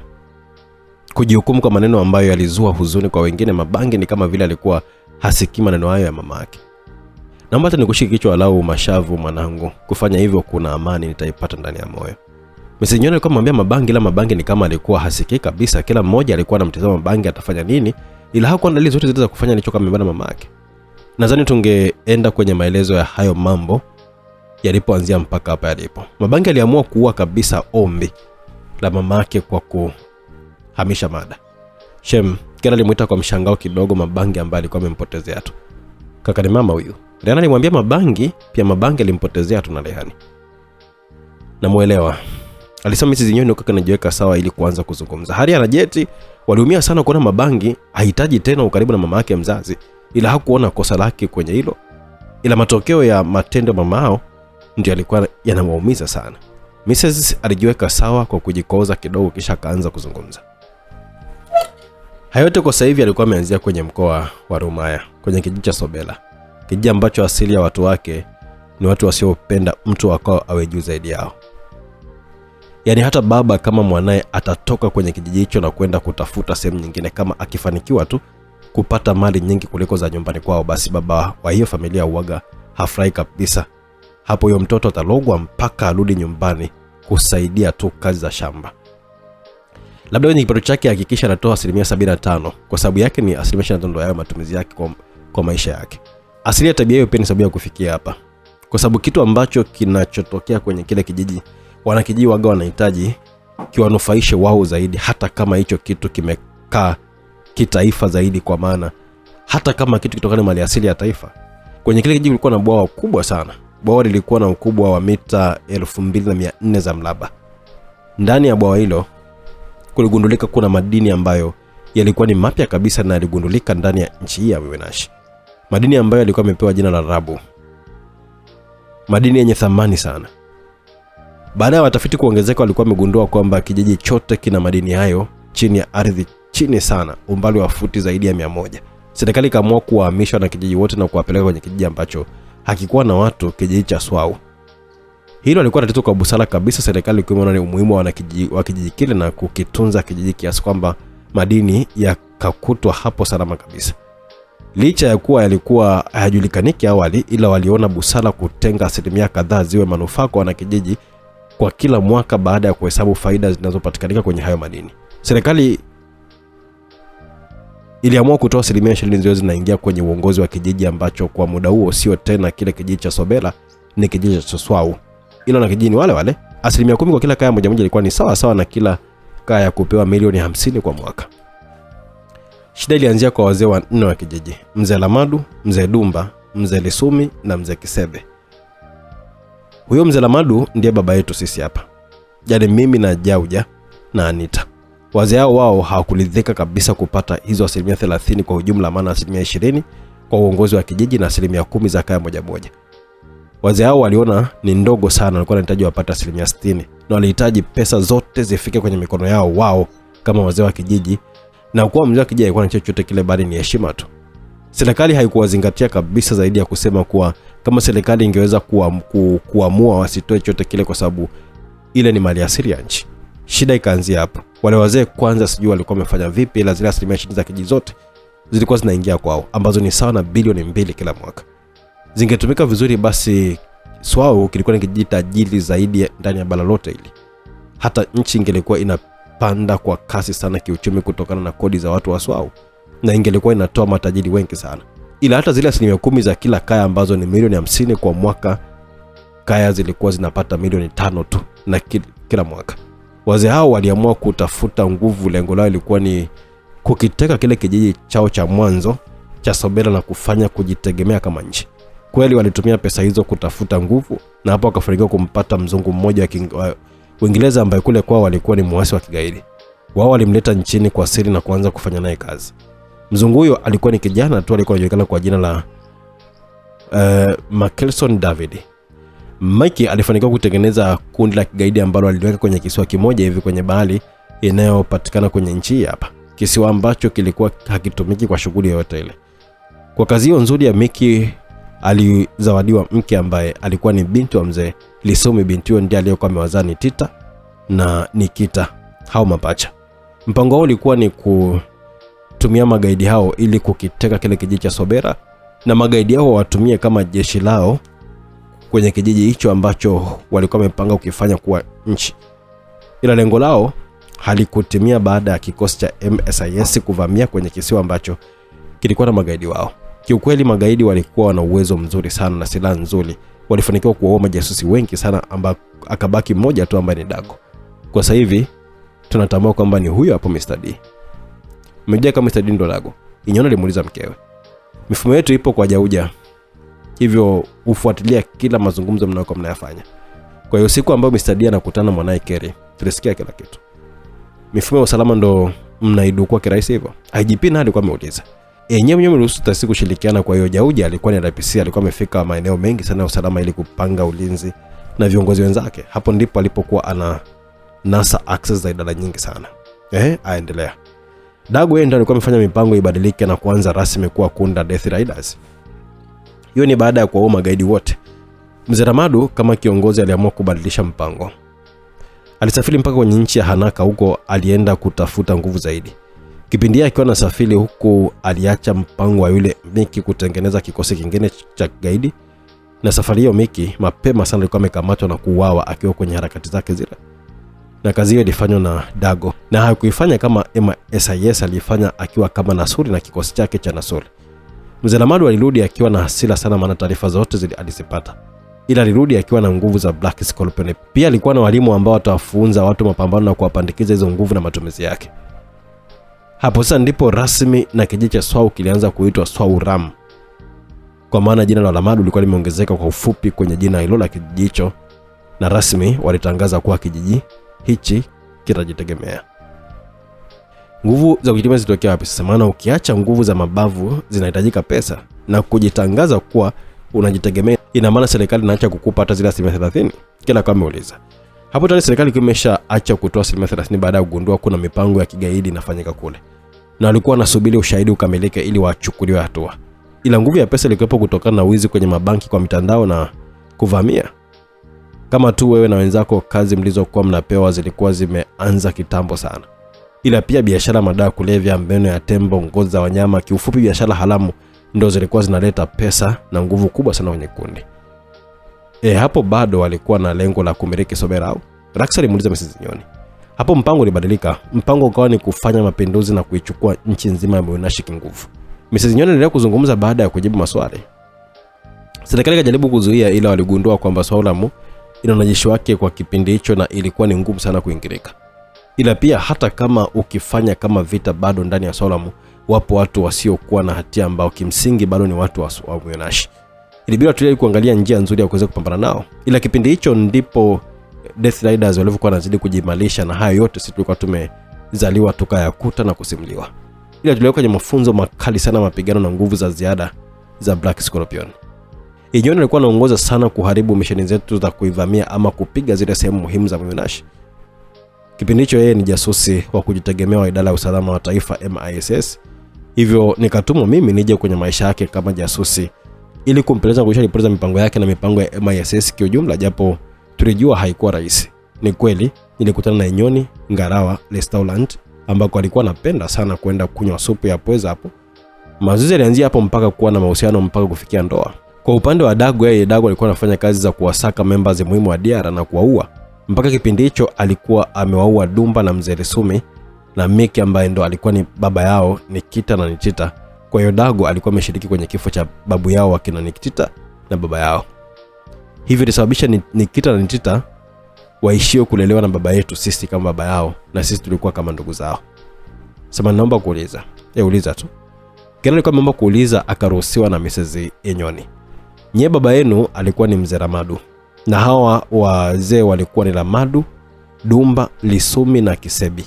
kujihukumu kwa maneno ambayo yalizua huzuni kwa wengine. Mabangi ni kama vile alikuwa hasikii maneno hayo ya mama yake. Naomba hata nikushike kichwa alau mashavu mwanangu. Kufanya hivyo kuna amani nitaipata ndani ya moyo. Msinyoka alikuwa anamwambia Mabangi, ila Mabangi ni kama alikuwa hasikii kabisa. Kila mmoja alikuwa anamtazama Mabangi atafanya nini, ila hakuwa na dalili zote za kufanya alichokuwa amebana mama yake. Nadhani tungeenda kwenye maelezo ya hayo mambo yalipoanzia mpaka hapa yalipo. Mabangi aliamua kuua kabisa ombi la mama yake kwa kuhamisha mada. Shem Kera alimuita kwa mshangao kidogo Mabangi ambaye alikuwa amempotezea tu. Kaka ni mama huyu. Rehani alimwambia Mabangi, pia Mabangi alimpotezea tu na Rehani. Namuelewa. Alisema Mrs. Inyoni kaka anajiweka sawa ili kuanza kuzungumza. Haria na Jeti waliumia sana kuona Mabangi hahitaji tena ukaribu na mama yake mzazi, ila hakuona kosa lake kwenye hilo. Ila matokeo ya matendo mamao ndio alikuwa yanamuumiza sana. Mrs. alijiweka sawa kwa kujikoza kidogo kisha akaanza kuzungumza. Hayote kwa sasa hivi alikuwa ameanzia kwenye mkoa wa Rumaya, kwenye kijiji cha Sobela. Kijiji ambacho asili ya watu wake ni watu wasiopenda mtu wakao awe juu zaidi yao. Yaani hata baba kama mwanae atatoka kwenye kijiji hicho na kwenda kutafuta sehemu nyingine, kama akifanikiwa tu kupata mali nyingi kuliko za nyumbani kwao, basi baba wa hiyo familia huaga hafurahi kabisa. Hapo huyo mtoto atalogwa mpaka arudi nyumbani kusaidia tu kazi za shamba. Labda kwenye kipato chake hakikisha anatoa 75%, kwa sababu yake ni 25% ya matumizi yake kwa maisha yake. Asili ya tabia hiyo pia ni sababu ya kufikia hapa. Kwa sababu kitu ambacho kinachotokea kwenye kile kijiji, wanakijiji waga wanahitaji kiwanufaishe wao zaidi, hata kama hicho kitu kimekaa kitaifa zaidi, kwa maana hata kama kitu kitokana mali asili ya taifa. Kwenye kile kijiji kulikuwa na bwawa kubwa sana. Bwawa lilikuwa na ukubwa wa mita 2400 za mraba. Ndani ya bwawa hilo kuligundulika kuna madini ambayo yalikuwa ni mapya kabisa na yaligundulika ndani ya nchi ya Wewenash. Madini ambayo yalikuwa yamepewa jina la Rabu. Madini yenye thamani sana. Baada ya watafiti kuongezeka, walikuwa wamegundua kwamba kijiji chote kina madini hayo chini ya ardhi, chini sana, umbali wa futi zaidi ya 100. Serikali ikaamua kuwahamisha na kijiji wote na kuwapeleka kwenye kijiji ambacho hakikuwa na watu, kijiji cha Swau. Hilo alikuwa tatizo kwa busara kabisa. Serikali ikiona ni umuhimu wa kijiji kile na kukitunza kijiji kiasi kwamba madini yakakutwa hapo salama kabisa. Licha ya kuwa yalikuwa hayajulikaniki awali, ila waliona busara kutenga asilimia kadhaa ziwe manufaa kwa wanakijiji kwa kila mwaka baada ya kuhesabu faida zinazopatikana kwenye hayo madini. Serikali iliamua kutoa 20% ziwe zinaingia kwenye uongozi wa kijiji ambacho kwa muda huo sio tena kile kijiji cha Sobela, ni kijiji cha Swau. Ila na kijiji wale 10% kwa kila kaya moja ilikuwa ni sawa sawa na kila kaya kupewa milioni 50 kwa mwaka. Shida ilianzia kwa wazee wa 4 wa kijiji: Mzee Lamadu, Mzee Dumba, Mzee Lisumi na Mzee Kisebe. Huyo Mzee Lamadu ndiye baba yetu sisi hapa, yaani mimi na Jauja na Anita. Wazee hao wao hawakuridhika kabisa kupata hizo 30% kwa ujumla, maana 20% kwa uongozi wa kijiji na 10% za kaya moja moja. Wazee hao waliona ni ndogo sana, walikuwa wanahitaji wapata 60% na walihitaji pesa zote zifike kwenye mikono yao wao kama wazee wa kijiji, na kwa mzee wa kijiji alikuwa na chochote kile bali ni heshima tu. Serikali haikuwazingatia kabisa, zaidi ya kusema kuwa kama serikali ingeweza kuamua wasitoe chochote kile kwa sababu ile ni mali asili ya nchi. Shida ikaanzia hapo. Wale wazee kwanza sijui walikuwa wamefanya vipi, ila zile 20% za kijiji zote zilikuwa zinaingia kwao, ambazo ni sawa na bilioni 2 kila mwaka. Zingetumika vizuri, basi Swau kilikuwa ni kijiji tajiri zaidi ndani ya bara lote hili. Hata nchi ingelikuwa inapanda kwa kasi sana kiuchumi kutokana na kodi za watu wa Swau, na ingelikuwa inatoa matajiri wengi sana. Ila hata zile 10% za kila kaya ambazo ni milioni 50 kwa mwaka, kaya zilikuwa zinapata milioni 5 tu na kila mwaka. Wazee hao waliamua kutafuta nguvu. Lengo lao lilikuwa ni kukiteka kile kijiji chao cha mwanzo cha Sobela na kufanya kujitegemea kama nchi. Kweli walitumia pesa hizo kutafuta nguvu, na hapo wakafanikiwa kumpata mzungu mmoja wa Uingereza ambaye kule kwao walikuwa ni muasi wa kigaidi. Wao walimleta nchini kwa siri na kuanza kufanya naye kazi. Mzungu huyo alikuwa ni kijana tu, alikuwa anajulikana kwa jina la Mackelson David. Mike alifanikiwa kutengeneza kundi la kigaidi ambalo aliweka kwenye kisiwa kimoja hivi kwenye bahari inayopatikana kwenye nchi hapa. Kisiwa ambacho kilikuwa hakitumiki kwa shughuli yoyote ile. Kwa kazi hiyo nzuri ya Mike alizawadiwa mke ambaye alikuwa ni binti wa Mzee Lisumi. Binti huyo ndiye aliyekuwa amewazaa ni Tita na Nikita, hao mapacha. Mpango wao ulikuwa ni kutumia magaidi hao ili kukiteka kile kijiji cha Sobela, na magaidi hao watumie kama jeshi lao kwenye kijiji hicho ambacho walikuwa wamepanga kukifanya kuwa nchi. Ila lengo lao halikutimia baada ya kikosi cha MSIS kuvamia kwenye kisiwa ambacho kilikuwa na magaidi wao. Kiukweli magaidi walikuwa na uwezo mzuri sana na silaha nzuri. Walifanikiwa kuwaua majasusi wengi sana, akabaki mmoja tu ambaye ni Dago. Kwa sasa hivi tunatambua kwamba ni huyo hapo Mr. D. Mmejua kama Mr. D ndo Dago. Inyona alimuuliza mkewe. Mifumo yetu ipo kwa Jauja, hivyo ufuatilia kila mazungumzo mnayokuwa mnayafanya. Kwa hiyo siku ambayo Mr. D anakutana na mwanae Kerry, tulisikia kila kitu. Mifumo ya usalama ndo mnaidukua kirahisi hivyo? IGP na alikuwa ameuliza. Yenyewe mwenyewe mruhusu taasisi kushirikiana. Kwa hiyo Jauja alikuwa ni RPC, alikuwa amefika maeneo mengi sana ya usalama ili kupanga ulinzi na viongozi wenzake. Hapo ndipo alipokuwa ana nasa access za idara nyingi sana. Aendelea. Dago yeye ndiye alikuwa amefanya mipango ibadilike na kuanza rasmi kuwa kunda Death Riders. Hiyo ni baada ya kuwaua magaidi wote. Mzee Ramadu kama kiongozi aliamua kubadilisha mpango. Alisafiri mpaka kwenye nchi ya Hanaka, huko alienda kutafuta nguvu zaidi. Kipindi yake akiwa anasafiri huko aliacha mpango wa yule Miki kutengeneza kikosi kingine cha gaidi, na safari hiyo Miki mapema sana alikuwa amekamatwa na kuuawa akiwa kwenye harakati zake zile. Na kazi hiyo ilifanywa na Dago, na hakuifanya kama SIS, alifanya akiwa kama Nasuri na kikosi chake cha Nasuri. Mzee Ramadu alirudi akiwa na hasira sana, maana taarifa zote alizipata. Ila alirudi akiwa na nguvu za Black Scorpion. Pia alikuwa na walimu ambao watawafunza watu mapambano na kuwapandikiza hizo nguvu na matumizi yake. Hapo sasa ndipo rasmi na kijiji cha Swau kilianza kuitwa Swau Ram, kwa maana jina la Ramadu lilikuwa limeongezeka kwa ufupi kwenye jina hilo la kijiji hicho, na rasmi walitangaza kuwa kijiji hichi kitajitegemea. Nguvu za kujitegemea zitokea wapi sasa? Maana ukiacha nguvu za mabavu zinahitajika pesa, na kujitangaza kuwa unajitegemea ina maana serikali inaacha kukupa hata zile 30%. Kila kama umeuliza. Hapo tayari serikali imeshaacha kutoa 30% baada ya kugundua kuna mipango ya kigaidi inafanyika kule. Na walikuwa wanasubiri ushahidi ukamilike ili wachukuliwe hatua. Ila nguvu ya pesa ilikuwepo kutokana na wizi kwenye mabanki kwa mitandao na kuvamia. Kama tu wewe na wenzako, kazi mlizokuwa mnapewa zilikuwa zimeanza kitambo sana. Ila pia biashara madawa kulevya, mbeno ya tembo, ngozi za wanyama, kiufupi biashara haramu ndo zilikuwa zinaleta pesa na nguvu kubwa sana kwenye kundi. Hapo bado walikuwa na lengo la kumiliki Sobera au? Raksa alimuuliza Mrs. Nyoni. Hapo mpango ulibadilika. Mpango ukawa ni kufanya mapinduzi na kuichukua nchi nzima ya Myonashi kinguvu. Mrs. Nyoni aliendelea kuzungumza baada ya kujibu maswali. Serikali ikajaribu kuzuia, ila waligundua kwamba Swaulam ina wanajeshi wake kwa kipindi hicho na ilikuwa ni ngumu sana kuingirika. Ila pia hata kama ukifanya kama vita, bado ndani ya Swaulam wapo watu wasiokuwa na hatia ambao kimsingi bado ni watu wa Myonashi. Ilibidi tulie kuangalia njia nzuri ya kuweza kupambana nao. Ila kipindi hicho ndipo Death Riders walivyokuwa wanazidi kujimalisha, na hayo yote sisi tulikuwa tumezaliwa tukayakuta na kusimuliwa. Ila tuliweka kwenye mafunzo makali sana, mapigano na nguvu za ziada za Black Scorpion. Nyoni alikuwa anaongoza sana kuharibu misheni zetu za kuivamia ama kupiga zile sehemu muhimu za Myonashi. Kipindi hicho yeye ni jasusi wa kujitegemea wa idara ya usalama wa taifa MISS. Hivyo nikatumwa mimi nije kwenye maisha yake kama jasusi ili kumpeleza kuisha ripoti za mipango yake na mipango ya MISS kiujumla, japo tulijua haikuwa rahisi. Ni kweli nilikutana na Nyoni Ngarawa restaurant ambako alikuwa anapenda sana kwenda kunywa supu ya pweza hapo. Mazoezi yalianzia hapo mpaka kuwa na mahusiano mpaka kufikia ndoa. Kwa upande wa Dago, yeye Dago alikuwa anafanya kazi za kuwasaka members muhimu wa DR na kuwaua. Mpaka kipindi hicho alikuwa amewaua Dumba na Mzee Risumi na Miki ambaye ndo alikuwa ni baba yao Nikita na Nitita. Kwa hiyo Dago alikuwa ameshiriki kwenye kifo cha babu yao wakina Nikita na baba yao. Hivi ilisababisha Nikita na Nitita waishio kulelewa na baba yetu sisi kama baba yao, na sisi tulikuwa kama ndugu zao. Sema naomba kuuliza. Uliza tu. Kile alikuwa ameomba kuuliza akaruhusiwa na Mrs. Nyoni. Nye baba yenu alikuwa ni Mzee Ramadu, na hawa wazee walikuwa ni Ramadu, Dumba, Lisumi na Kisebi.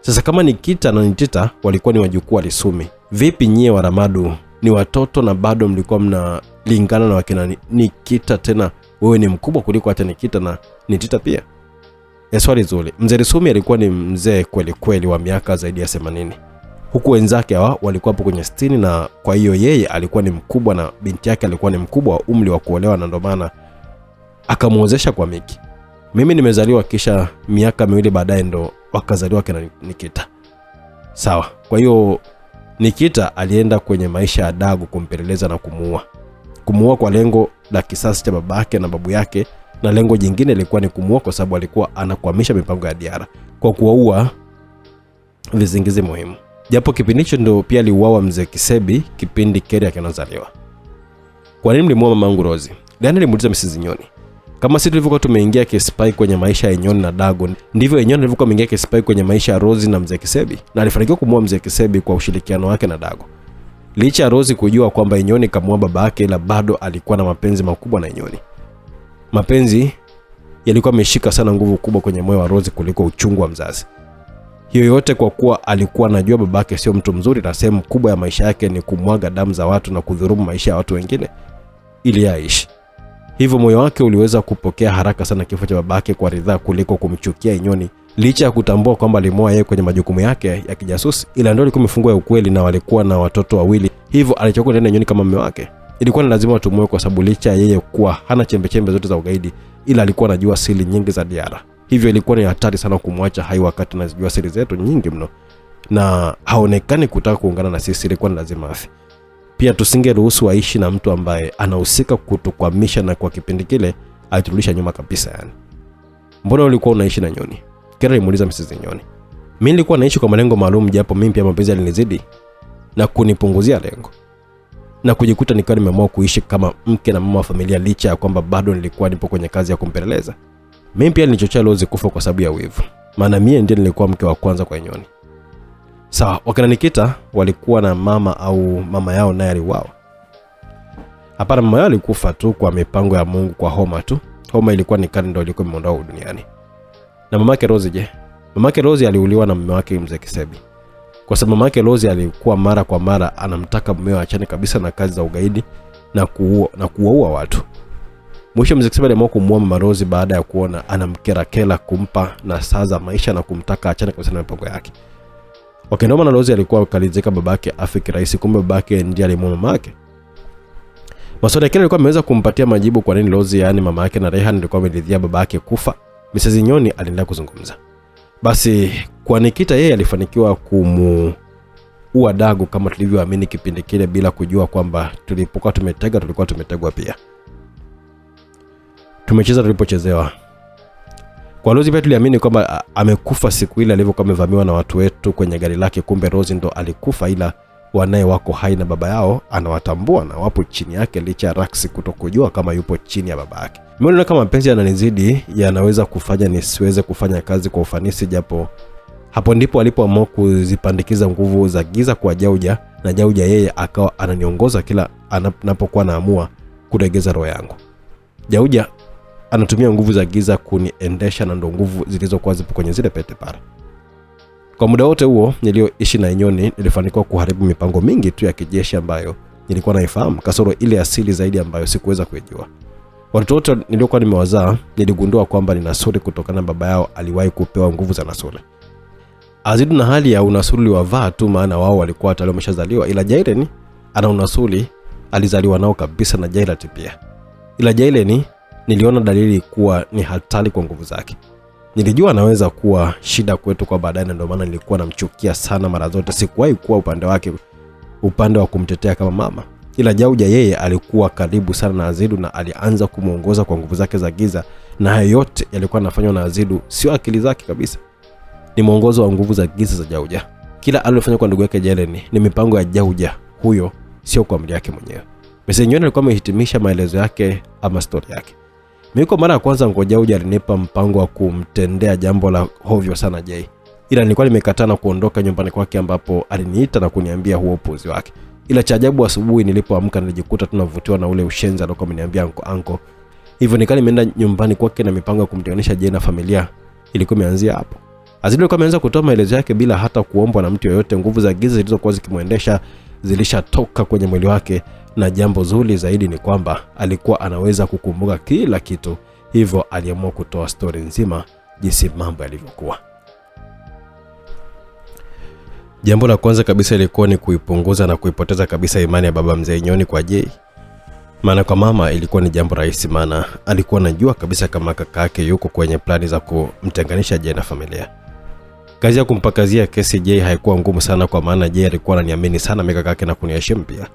Sasa kama Nikita na Nitita walikuwa ni wajukuu wa Lisumi, vipi nyie wa Ramadu ni watoto na bado mlikuwa mnalingana na wakina Nikita, tena wewe ni mkubwa kuliko hata Nikita na Nitita pia? Swali zuri. Mzee Lisumi alikuwa ni mzee kweli kweli wa miaka zaidi ya 80. Huku wenzake hawa walikuwa hapo kwenye 60, na kwa hiyo yeye alikuwa ni mkubwa na binti yake alikuwa ni mkubwa wa umri wa kuolewa, na ndio maana akamuozesha kwa Miki. Mimi nimezaliwa kisha miaka miwili baadaye ndo wakazaliwa kina Nikita. Sawa. Kwa hiyo Nikita alienda kwenye maisha ya Dago kumpeleleza na kumuua kwa lengo la kisasi cha babake na babu yake, na lengo jingine lilikuwa ni kumuua kwa sababu alikuwa anakwamisha mipango ya DR kwa kuwaua vizingizi muhimu. Japo kipindi hicho ndo pia aliuawa Mzee Kisebi kipindi Keri akinazaliwa. Kwa nini mlimuua mamangu Rozi? Gani alimuuliza Mrs. Nyoni. Kama sisi tulivyokuwa tumeingia kispy kwenye maisha ya Nyoni na Dago, ndivyo Nyoni alivyokuwa ameingia kispy kwenye maisha ya Rozi na Mzee Kisebi, na alifanikiwa kumuua Mzee Kisebi kwa ushirikiano wake na Dago. Licha ya Rozi kujua kwamba Nyoni kamuua baba yake, ila bado alikuwa na mapenzi makubwa na Nyoni. Mapenzi yalikuwa yameshika sana nguvu kubwa kwenye moyo wa Rozi kuliko uchungu wa mzazi. Hiyo yote kwa kuwa alikuwa anajua babake sio mtu mzuri na sehemu kubwa ya maisha yake ni kumwaga damu za watu na kudhulumu maisha ya watu wengine ili aishi. Hivyo moyo wake uliweza kupokea haraka sana kifo cha babake kwa ridhaa kuliko kumchukia Inyoni, licha ya kutambua kwamba alimoa yeye kwenye majukumu yake ya kijasusi. Ila ndio ilikuwa mifungo ya ukweli na walikuwa na watoto wawili, hivyo alichukua tena Inyoni kama mume wake. Ilikuwa ni lazima watumwe kwa sababu licha yeye kuwa hana chembe zote za ugaidi, ila alikuwa anajua siri nyingi za Diara. Hivyo ilikuwa ni hatari sana kumwacha hai wakati anajua siri zetu nyingi mno na haonekani kutaka kuungana na sisi. Ilikuwa ni lazima afi. Pia tusingeruhusu aishi na mtu ambaye anahusika kutukwamisha, na kwa kipindi kile aliturudisha nyuma kabisa. Yani, mbona ulikuwa unaishi na Nyoni? Kera alimuuliza Mrs. Nyoni. Mimi nilikuwa naishi kwa malengo maalum, japo mimi pia mapenzi yalinizidi na kunipunguzia lengo, na kujikuta nikiwa nimeamua kuishi kama mke na mama wa familia, licha ya kwamba bado nilikuwa nipo kwenye kazi ya kumpeleleza. Mimi pia nilichochea Rose kufa kwa sababu ya wivu, maana mimi ndiye nilikuwa mke wa kwanza kwa Nyoni. Sawa, wakina Nikita walikuwa na mama au mama yao naye aliuawa? Hapana, mama yao alikufa tu kwa mipango ya Mungu, kwa homa tu. Homa ilikuwa ni kali ndio ilikuwa imeondoa duniani. Na mamake Rose je? Mamake Rose aliuliwa na mume wake Mzee Kisebi. Kwa sababu mamake Rose alikuwa mara kwa mara anamtaka mumewe aachane kabisa na kazi za ugaidi na kuua watu. Mwisho Mzee Kisebi aliamua kumuua mama Rose baada ya kuona anamkerakela kumpa na saa za maisha na kumtaka aachane kabisa na mipango yake. Ndio maana Rose alikuwa kalizika babake afiki rahisi, kumbe babake ndiye alimuua mamake. Maswali yake alikuwa ameweza kumpatia majibu kwa nini Rose, yani mama yake na Rehan, alikuwa ameridhia babake kufa. Mrs. Nyoni aliendelea kuzungumza. Basi kwa Nikita, yeye alifanikiwa kumuua Dagu kama tulivyoamini kipindi kile, bila kujua kwamba tulipokuwa tulikuwa tumetegwa pia. Tumecheza tulipochezewa. Kwa Rose pia tuliamini kwamba amekufa siku ile alivyokuwa amevamiwa na watu wetu kwenye gari lake, kumbe Rose ndo alikufa, ila wanae wako hai na baba yao anawatambua na wapo chini yake, licha ya Raksi kutokujua kama yupo chini ya baba yake. Mimi kama mapenzi yananizidi yanaweza kufanya nisiweze kufanya kazi kwa ufanisi, japo hapo ndipo alipoamua kuzipandikiza nguvu za giza kwa Jauja, na Jauja yeye akawa ananiongoza kila anapokuwa naamua kuregeza roho yangu. Jauja anatumia nguvu za giza kuniendesha, na ndo nguvu zilizokuwa zipo kwenye zile pete pale. Kwa muda wote huo nilioishi na Nyoni, nilifanikiwa kuharibu mipango mingi tu ya kijeshi ambayo nilikuwa naifahamu, kasoro ile asili zaidi ambayo sikuweza kujua. Watoto wote niliokuwa nimewazaa niligundua kwamba ni Nasuri kutokana na baba yao aliwahi kupewa nguvu za Nasuri. Azidu na hali ya unasuri wavaa tu, maana wao walikuwa tayari wameshazaliwa, ila Jailen ana unasuri, alizaliwa nao kabisa, na Jailat pia. Ila Jailen niliona dalili kuwa ni hatari kwa nguvu zake. Nilijua anaweza kuwa shida kwetu kwa baadaye, na ndio maana nilikuwa namchukia sana mara zote. Sikuwahi kuwa upande wake, upande wa kumtetea kama mama. Ila Jauja yeye alikuwa karibu sana na Azidu na alianza kumuongoza kwa nguvu zake za giza, na hayo yote yalikuwa yanafanywa na Azidu, sio akili zake kabisa. Ni mwongozo wa nguvu za giza za Jauja. Kila alilofanya kwa ndugu yake Jailen ni mipango ya Jauja huyo, sio kwa amri yake mwenyewe. Mzee Nyoni alikuwa amehitimisha maelezo yake ama story yake. Mimi kwa mara ya kwanza Jauja alinipa mpango wa kumtendea jambo la hovyo sana Jay. Ila nilikuwa nimekataa na kuondoka nyumbani kwake, ambapo aliniita na kuniambia huo upuzi wake. Ila cha ajabu, asubuhi nilipoamka nilijikuta tunavutiwa na ule ushenzi alikuwa ameniambia anko. Hivyo nikali nimeenda nyumbani kwake na mipango ya kumtenganisha Jay na familia ilikuwa imeanzia hapo. Azidu alikuwa ameanza kutoa maelezo yake bila hata kuombwa na mtu yoyote. Nguvu za giza zilizokuwa zikimuendesha zilishatoka kwenye mwili wake, na jambo zuri zaidi ni kwamba alikuwa anaweza kukumbuka kila kitu. Hivyo aliamua kutoa story nzima jinsi mambo yalivyokuwa. Jambo la kwanza kabisa ilikuwa ni kuipunguza na kuipoteza kabisa imani ya baba Mzee Nyoni kwa Jay. Maana kwa mama ilikuwa ni jambo rahisi, maana alikuwa anajua kabisa kama kaka yake yuko kwenye plani za kumtenganisha Jay na familia. Kazi ya kumpakazia kesi Jay haikuwa ngumu sana, kwa maana Jay alikuwa ananiamini sana mimi kaka yake na kuniheshimu pia.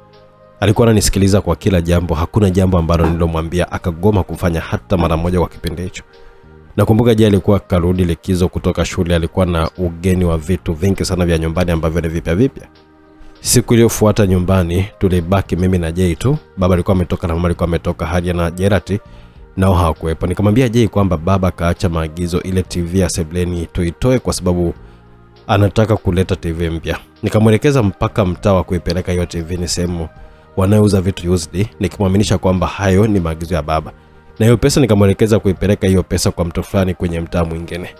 Alikuwa ananisikiliza kwa kila jambo, hakuna jambo ambalo nilomwambia akagoma kufanya hata mara moja kwa kipindi hicho. Nakumbuka Jay alikuwa karudi likizo kutoka shule, alikuwa na ugeni wa vitu vingi sana vya nyumbani ambavyo ni vipya. Siku iliyofuata nyumbani tulibaki mimi na Jay tu. Baba alikuwa ametoka na mama alikuwa ametoka, Hadia na Jerati nao hawakuwepo. Nikamwambia Jay kwamba baba kaacha maagizo ile TV ya sebleni tuitoe kwa sababu anataka kuleta TV mpya. Nikamwelekeza mpaka mtaa wa kuipeleka hiyo TV ni sehemu wanauza vitu used, nikimwaminisha kwamba hayo ni maagizo ya baba. Na hiyo pesa nikamwelekeza kuipeleka hiyo pesa kwa mtu fulani kwenye mtaa mwingine.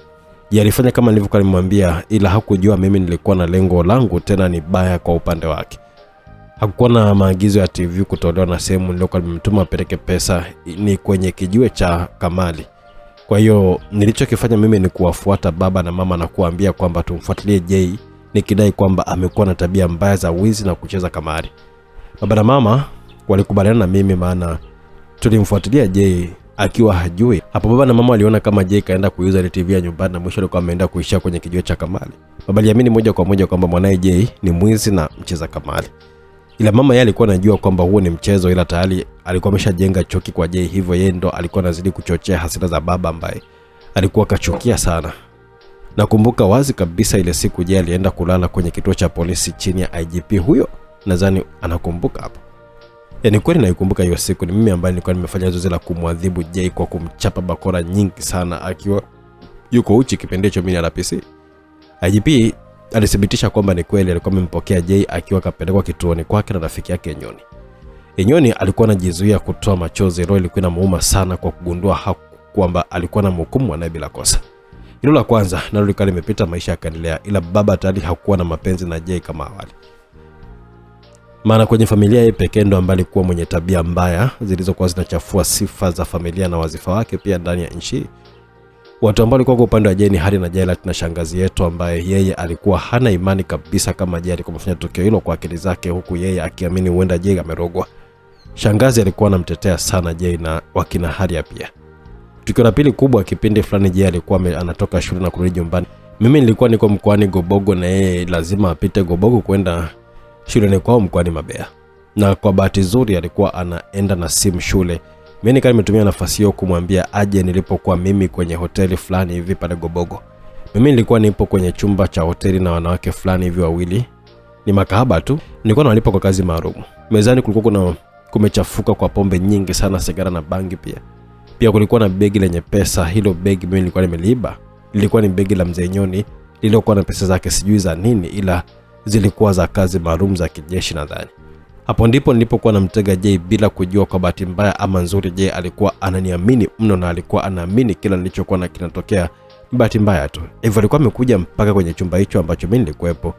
Jay alifanya kama nilivyokuwa nimemwambia, ila hakujua mimi nilikuwa na lengo langu tena ni baya kwa upande wake. Hakukuwa na maagizo ya TV kutolewa na sehemu nilikuwa nimemtuma apeleke pesa ni kwenye kijiwe cha Kamali. Kwa hiyo nilichokifanya mimi ni kuwafuata baba na mama na kuambia kwamba tumfuatilie Jay, nikidai kwamba amekuwa na tabia mbaya za wizi na kucheza kamari. Baba na mama walikubaliana na mimi, maana tulimfuatilia Jay akiwa hajui. Hapo baba na mama waliona kama Jay kaenda kuuza ile TV ya nyumbani na mwisho alikuwa ameenda kuishia kwenye kijiwe cha Kamali. Baba aliamini moja kwa moja kwamba mwanae Jay ni mwizi na mcheza kamari. Ila mama yeye alikuwa anajua kwamba huo ni mchezo, ila tayari alikuwa ameshajenga choki kwa Jay, hivyo yeye ndo alikuwa anazidi kuchochea hasira za baba ambaye alikuwa kachukia sana. Nakumbuka wazi kabisa ile siku Jay alienda kulala kwenye kituo cha polisi chini ya IGP huyo. Nadhani anakumbuka hapo. Yaani kweli naikumbuka hiyo siku, ni mimi ambaye nilikuwa nimefanya zoezi la kumwadhibu Jay kwa kumchapa bakora nyingi sana akiwa yuko uchi kipindi hicho mimi na RPC. IGP alithibitisha kwamba ni kweli alikuwa amempokea Jay akiwa kapelekwa kituoni kwake na rafiki yake Enyoni. Enyoni alikuwa anajizuia kutoa machozi, roho ilikuwa inamuuma sana kwa kugundua kwamba alikuwa na mhukumu naye bila kosa. Hilo la kwanza nalo likawa limepita, maisha yakaendelea, ila baba tayari hakuwa na mapenzi na Jay kama awali. Maana kwenye familia yeye pekee ndo ambaye alikuwa mwenye tabia mbaya zilizokuwa zinachafua sifa za familia na wazifa wake pia ndani ya nchi. Watu ambao walikuwa kwa upande wa Jay ni Hari na Jayla na shangazi yetu ambaye yeye alikuwa hana imani kabisa kama Jay alikuwa amefanya tukio hilo kwa akili zake, huku yeye akiamini huenda Jay amerogwa. Shangazi alikuwa anamtetea sana Jay na wakina Hari pia. Tukio la pili kubwa, kipindi fulani Jay alikuwa anatoka shule na kurudi nyumbani. Mimi nilikuwa niko mkoani Gobogo na yeye lazima apite Gobogo kwenda shule kwao mkoani Mbeya. Na kwa bahati nzuri alikuwa anaenda na simu shule. Mimi nikawa nimetumia nafasi hiyo kumwambia aje nilipokuwa mimi kwenye hoteli fulani hivi pale Gobogo. Mimi nilikuwa nipo kwenye chumba cha hoteli na wanawake fulani hivi wawili. Ni makahaba tu. Nilikuwa nawalipa kwa kazi maalum. Mezani kulikuwa kumechafuka kwa pombe nyingi sana, sigara na bangi pia. Pia kulikuwa na begi lenye pesa. Hilo begi mimi nilikuwa nimeliiba. Lilikuwa ni begi la mzee Nyoni lililokuwa na pesa zake sijui za nini, ila zilikuwa za kazi maalum za kijeshi nadhani. Hapo ndipo nilipokuwa namtega Jay bila kujua. Kwa bahati mbaya ama nzuri, Jay alikuwa ananiamini mno na alikuwa anaamini kila nilichokuwa na kinatokea. Bahati mbaya tu hivyo alikuwa amekuja mpaka kwenye chumba hicho ambacho mimi nilikuwepo,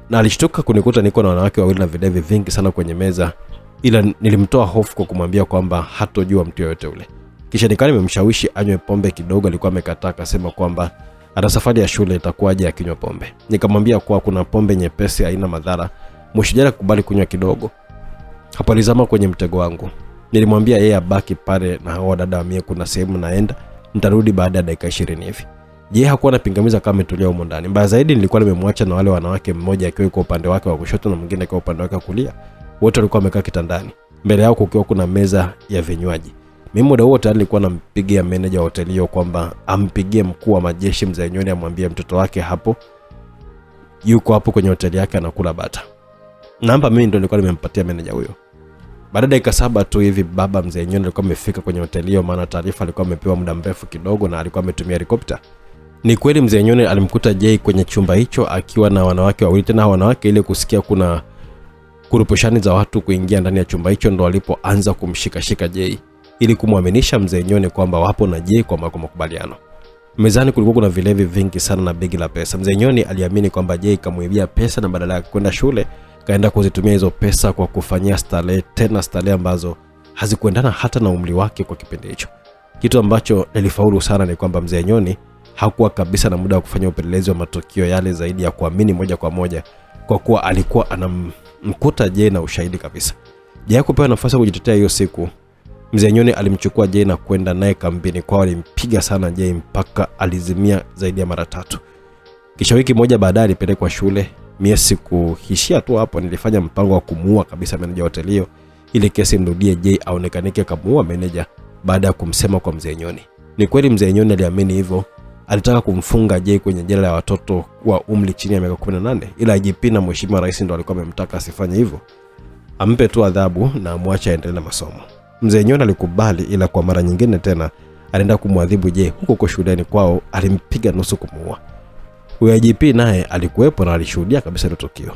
na alishtuka kunikuta niko na wanawake wawili na videvi vingi sana kwenye meza, ila nilimtoa hofu kwa kumwambia kwamba hatojua mtu yote ule. Kisha nikawa nimemshawishi anywe pombe kidogo. Alikuwa amekataa, akasema kwamba ana safari ya shule, itakuwaje akinywa pombe. Nikamwambia kwa kuna pombe nyepesi haina madhara, mshijara kubali kunywa kidogo. Hapo alizama kwenye mtego wangu. Nilimwambia yeye abaki pale na hao dada mie, kuna sehemu naenda, nitarudi baada ya dakika 20 hivi. Yeye hakuwa anapingamiza kama ametulia huko ndani. Mbaya zaidi nilikuwa nimemwacha na wale wanawake, mmoja akiwa kwa upande wake wa kushoto na mwingine kwa upande wake wa kulia. Wote walikuwa wamekaa kitandani. Mbele yao kukiwa kuna meza ya vinywaji. Mimi muda wote nilikuwa nampigia manager wa hoteli hiyo kwamba ampigie mkuu wa majeshi mzee Nyoni amwambie mtoto wake hapo yuko hapo kwenye hoteli yake anakula bata. Namba mimi ndo nilikuwa nimempatia manager huyo. Baada ya dakika 7 tu hivi baba mzee Nyoni alikuwa amefika kwenye hoteli hiyo, maana taarifa alikuwa amepewa muda mrefu kidogo na alikuwa ametumia helikopta. Ni kweli mzee Nyoni alimkuta Jay kwenye chumba hicho akiwa na wanawake wawili, tena wanawake ile kusikia kuna kurupushani za watu kuingia ndani ya chumba hicho ndo alipoanza kumshika Jay ili kumwaminisha mzee Nyoni kwamba wapo na Jay kwa makubaliano. Mezani kulikuwa kuna vilevi vingi sana na begi la pesa. Mzee Nyoni aliamini kwamba Jay kamuibia pesa na badala ya kwenda shule kaenda kuzitumia hizo pesa kwa kufanyia starehe, tena starehe ambazo hazikuendana hata na umri wake kwa kipindi hicho. Kitu ambacho nilifaulu sana ni kwamba mzee Nyoni hakuwa kabisa na muda wa kufanya upelelezi wa matukio yale zaidi ya kuamini moja kwa moja, kwa kuwa alikuwa anamkuta Jay na ushahidi kabisa. Jay kupewa nafasi ya kujitetea hiyo siku, mzee Nyoni alimchukua Jay na kwenda naye kambini kwao. Alimpiga sana Jay mpaka alizimia zaidi ya mara 3. Kisha wiki moja baadaye alipelekwa shule. Mimi sikuishia tu hapo, nilifanya mpango wa kumuua kabisa meneja hoteli hiyo ili kesi mrudie Jay aonekanike kumuua meneja baada ya kumsema kwa mzee Nyoni. Ni kweli mzee Nyoni aliamini hivyo. Alitaka kumfunga Jay kwenye jela ya watoto wa umri chini ya miaka 18, ila IGP na mheshimiwa rais ndo alikuwa amemtaka asifanye hivyo, ampe tu adhabu na amwache aendelee na masomo. Mzee Nyoni alikubali, ila kwa mara nyingine tena alienda kumwadhibu Jay huko shuleni kwao. Alimpiga nusu kumuua. Huyo IGP naye alikuwepo na alishuhudia kabisa ile tukio.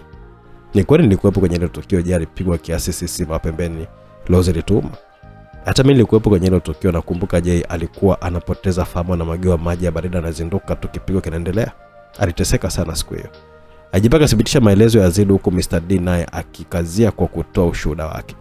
Ni kweli nilikuwepo kwenye ile tukio. Jay alipigwa kiasi sisi mapembeni Lozeri Tuma. Hata mimi nilikuwepo kwenye hilo tukio. Nakumbuka Jay alikuwa anapoteza fahamu na magiwa maji ya baridi anazinduka tukipigo kinaendelea. Aliteseka sana siku hiyo. Ajipaka thibitisha maelezo ya Azidu, huko Mr. D naye akikazia kwa kutoa ushuhuda wake.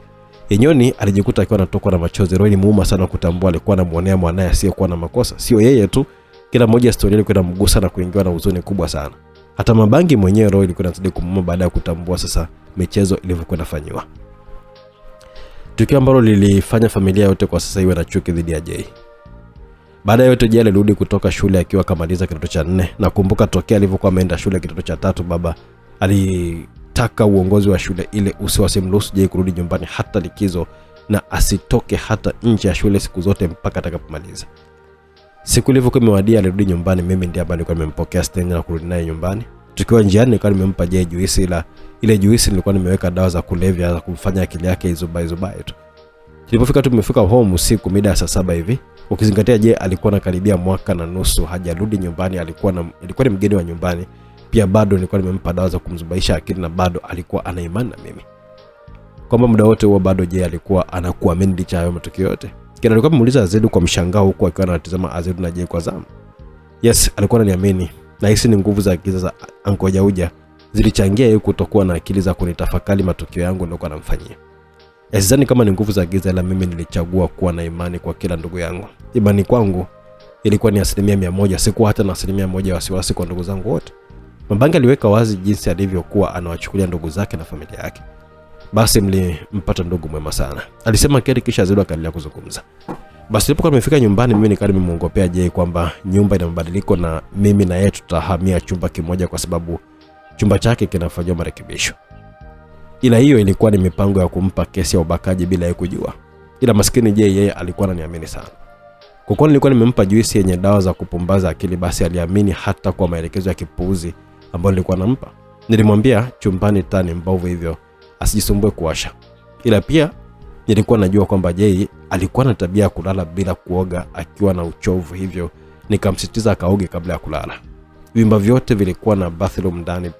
Yenyoni alijikuta akiwa anatokwa na machozi. Roy ni muuma sana kutambua alikuwa anamuonea mwanae asiyekuwa na makosa. Sio yeye tu, kila mmoja story ilikuwa inamgusa na kuingiwa na huzuni kubwa sana. Hata Mabangi mwenyewe Roy ilikuwa inazidi kumuuma baada ya kutambua sasa michezo ilivyokwenda fanywa. Tukio ambalo lilifanya familia yote kwa sasa iwe na chuki dhidi ya Jay. Baada ya yote Jay alirudi kutoka shule akiwa kamaliza kidato cha 4. Nakumbuka tokea alivyokuwa ameenda shule kidato cha 3, baba alitaka uongozi wa shule ile usiwasimruhusu Jay kurudi nyumbani hata likizo, na asitoke hata nje ya shule siku zote mpaka atakapomaliza. Siku ilivyokuwa imewadia alirudi nyumbani. Mimi ndiye ambaye nilikuwa nimempokea stendi na kurudi naye nyumbani. Tukiwa njiani nilikuwa nimempa Jay juisi, ila ile juisi nilikuwa nimeweka dawa za kulevya za kumfanya akili yake izubai tu. Tulipofika tumefika home usiku mida ya saa 7 hivi. Ukizingatia Jay alikuwa anakaribia mwaka na nusu hajarudi nyumbani, ilikuwa ni mgeni wa nyumbani. Pia bado nilikuwa nimempa dawa za kumzubaisha akili na bado alikuwa ana imani na mimi. Kwamba muda wote huo bado Jay alikuwa anakuamini licha ya matukio yote. Kile alikuwa amemuuliza Azidu kwa mshangao huko akiwa anatazama Azidu na Jay kwa zamu. Yes, alikuwa ananiamini. Na hisi ni nguvu za giza za Uncle Jauja zilichangia yeye kutokuwa na akili za kunitafakari matukio yangu ndio anamfanyia. Sidhani kama ni nguvu za giza, ila mimi nilichagua kuwa na imani kwa kila ndugu yangu. Imani kwangu ilikuwa ni 100%, sikuwa hata na 100% ya wasiwasi kwa ndugu zangu wote. Mabangi aliweka wazi jinsi alivyokuwa anawachukulia ndugu zake na familia yake. Basi mlimpata ndugu mwema sana, alisema Keri, kisha Azidu akaendelea kuzungumza. Basi nilipokuwa nimefika nyumbani, mimi nikawa nimemuongopea Jay kwamba nyumba ina mabadiliko na mimi na yeye tutahamia chumba kimoja kwa sababu chumba chake kinafanywa marekebisho. Ila hiyo ilikuwa ni mipango ya kumpa kesi ya ubakaji bila yeye kujua. Ila maskini Jay yeye alikuwa ananiamini sana. Kwa kuwa nilikuwa nimempa juisi yenye dawa za kupumbaza akili, basi aliamini hata kwa maelekezo ya kipuuzi ambayo nilikuwa nampa. Nilimwambia chumbani tani mbovu hivyo asijisumbue kuwasha. Ila pia nilikuwa najua kwamba Jay alikuwa na tabia ya kulala bila kuoga akiwa na uchovu, hivyo nikamsitiza akaoge kabla ya kulala. Vyumba vyote vilikuwa na bathroom ndani.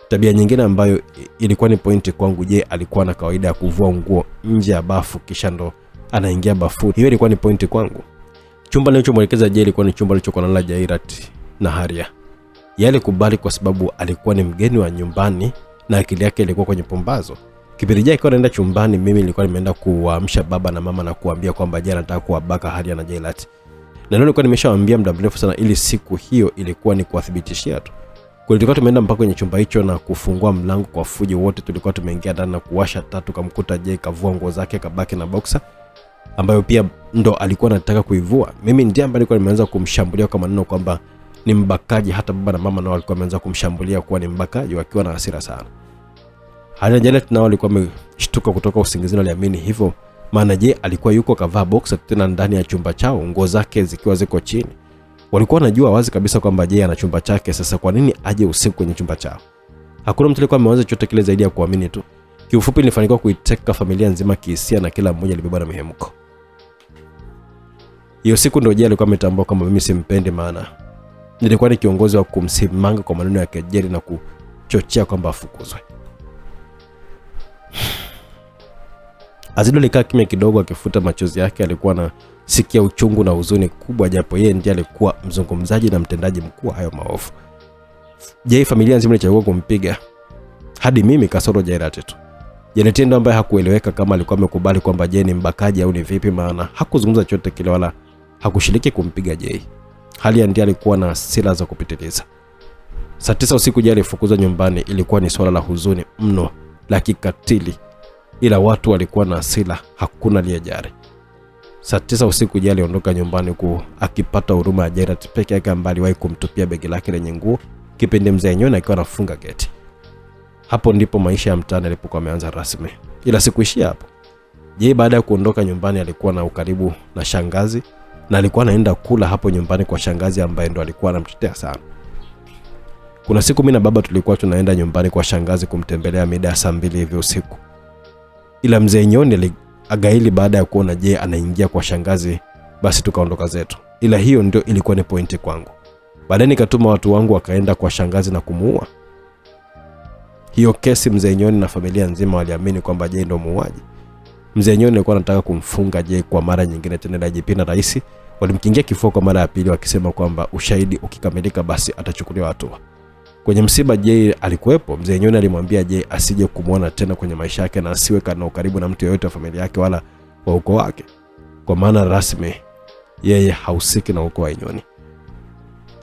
Tabia nyingine ambayo ilikuwa ni pointi kwangu, Jay alikuwa na kawaida ya kuvua nguo nje ya bafu kisha ndo anaingia bafuni. Hiyo ilikuwa ni pointi kwangu. Chumba nilichomwelekeza Jay ilikuwa ni chumba alichokuwa analala Jairat na Haria. Yeye alikubali kwa sababu alikuwa ni mgeni wa nyumbani na akili yake ilikuwa kwenye pumbazo. Kipindi Jay alikuwa anaenda chumbani, mimi nilikuwa nimeenda kuamsha baba na mama na kuambia kwamba Jay anataka kuwabaka Haria na Jairat. Na leo nilikuwa nimeshawaambia muda mrefu sana, ili siku hiyo ilikuwa ni kuwathibitishia tu. Tulikuwa tumeenda mpaka kwenye chumba hicho na kufungua mlango kwa fujo. Wote tulikuwa tumeingia ndani na kuwasha tatu. Kamkuta Jay kavua nguo zake kabaki na boxer ambayo pia ndo alikuwa anataka kuivua. Mimi ndiye ambaye nilikuwa nimeanza kumshambulia kwa maneno kwamba ni mbakaji. Hata baba na mama nao walikuwa wameanza kumshambulia kuwa ni mbakaji wakiwa na hasira sana. Hana Janet nao walikuwa wameshtuka kutoka usingizini, waliamini hivyo maana Jay alikuwa yuko kavaa boxer tena ndani ya chumba chao, nguo zake zikiwa ziko chini. Walikuwa wanajua wazi kabisa kwamba Jay ana chumba chake. Sasa kwa nini aje usiku kwenye chumba chao? Hakuna mtu alikuwa ameanza chochote kile zaidi ya kuamini tu. Kiufupi nilifanikiwa kuiteka familia nzima kihisia na kila mmoja alibeba na mihemko. Hiyo siku ndio Jay alikuwa ametambua kwamba mimi simpendi, maana nilikuwa ni kiongozi wa kumsimanga kwa maneno ya kejeli na kuchochea kwamba afukuzwe. Azidu alikaa kimya kidogo akifuta machozi yake. Alikuwa na sikia uchungu na huzuni kubwa, japo yeye ndiye alikuwa mzungumzaji na mtendaji mkuu hayo maovu. Jay familia nzima ilichagua kumpiga, hadi mimi kasoro Jairat tu. Janet ndo ambaye hakueleweka kama alikuwa amekubali kwamba Jay ni mbakaji au ni vipi, maana hakuzungumza chochote kile wala hakushiriki kumpiga Jay. Hali ndiye alikuwa na hasira za kupitiliza. Saa 9 usiku Jay alifukuzwa nyumbani. Ilikuwa ni swala la huzuni mno la kikatili, ila watu walikuwa na hasira, hakuna aliyejali. Saa 9 usiku Jay aliondoka nyumbani huku akipata huruma ya Jairat peke yake ambaye aliwahi kumtupia begi lake lenye nguo kipindi mzee Nyoni akiwa anafunga geti. Hapo ndipo maisha ya mtaani yalipokuwa yameanza rasmi. Ila sikuishia hapo. Jay baada ya kuondoka nyumbani alikuwa na ukaribu na shangazi na alikuwa anaenda kula hapo nyumbani kwa shangazi ambaye ndo alikuwa anamtetea sana. Kuna siku mimi na baba tulikuwa tunaenda nyumbani kwa shangazi kumtembelea mida ya saa 2 hivi usiku. Ila mzee Nyoni agaili baada ya kuona Jay anaingia kwa shangazi, basi tukaondoka zetu. Ila hiyo ndio ilikuwa ni pointi kwangu. Baadaye nikatuma watu wangu wakaenda kwa shangazi na kumuua. Hiyo kesi mzee Nyoni na familia nzima waliamini kwamba Jay ndo muuaji. Mzee Nyoni alikuwa anataka kumfunga Jay kwa mara nyingine tena, ila IGP na rais walimkingia kifua kwa mara ya pili, wakisema kwamba ushahidi ukikamilika basi atachukuliwa hatua. Kwenye msiba Jay alikuwepo. Mzee Nyoni alimwambia Jay asije kumuona tena kwenye maisha yake na asiwe kana ukaribu na mtu yeyote wa familia yake wala wa ukoo wake, kwa maana rasmi yeye hausiki na ukoo wa Nyoni.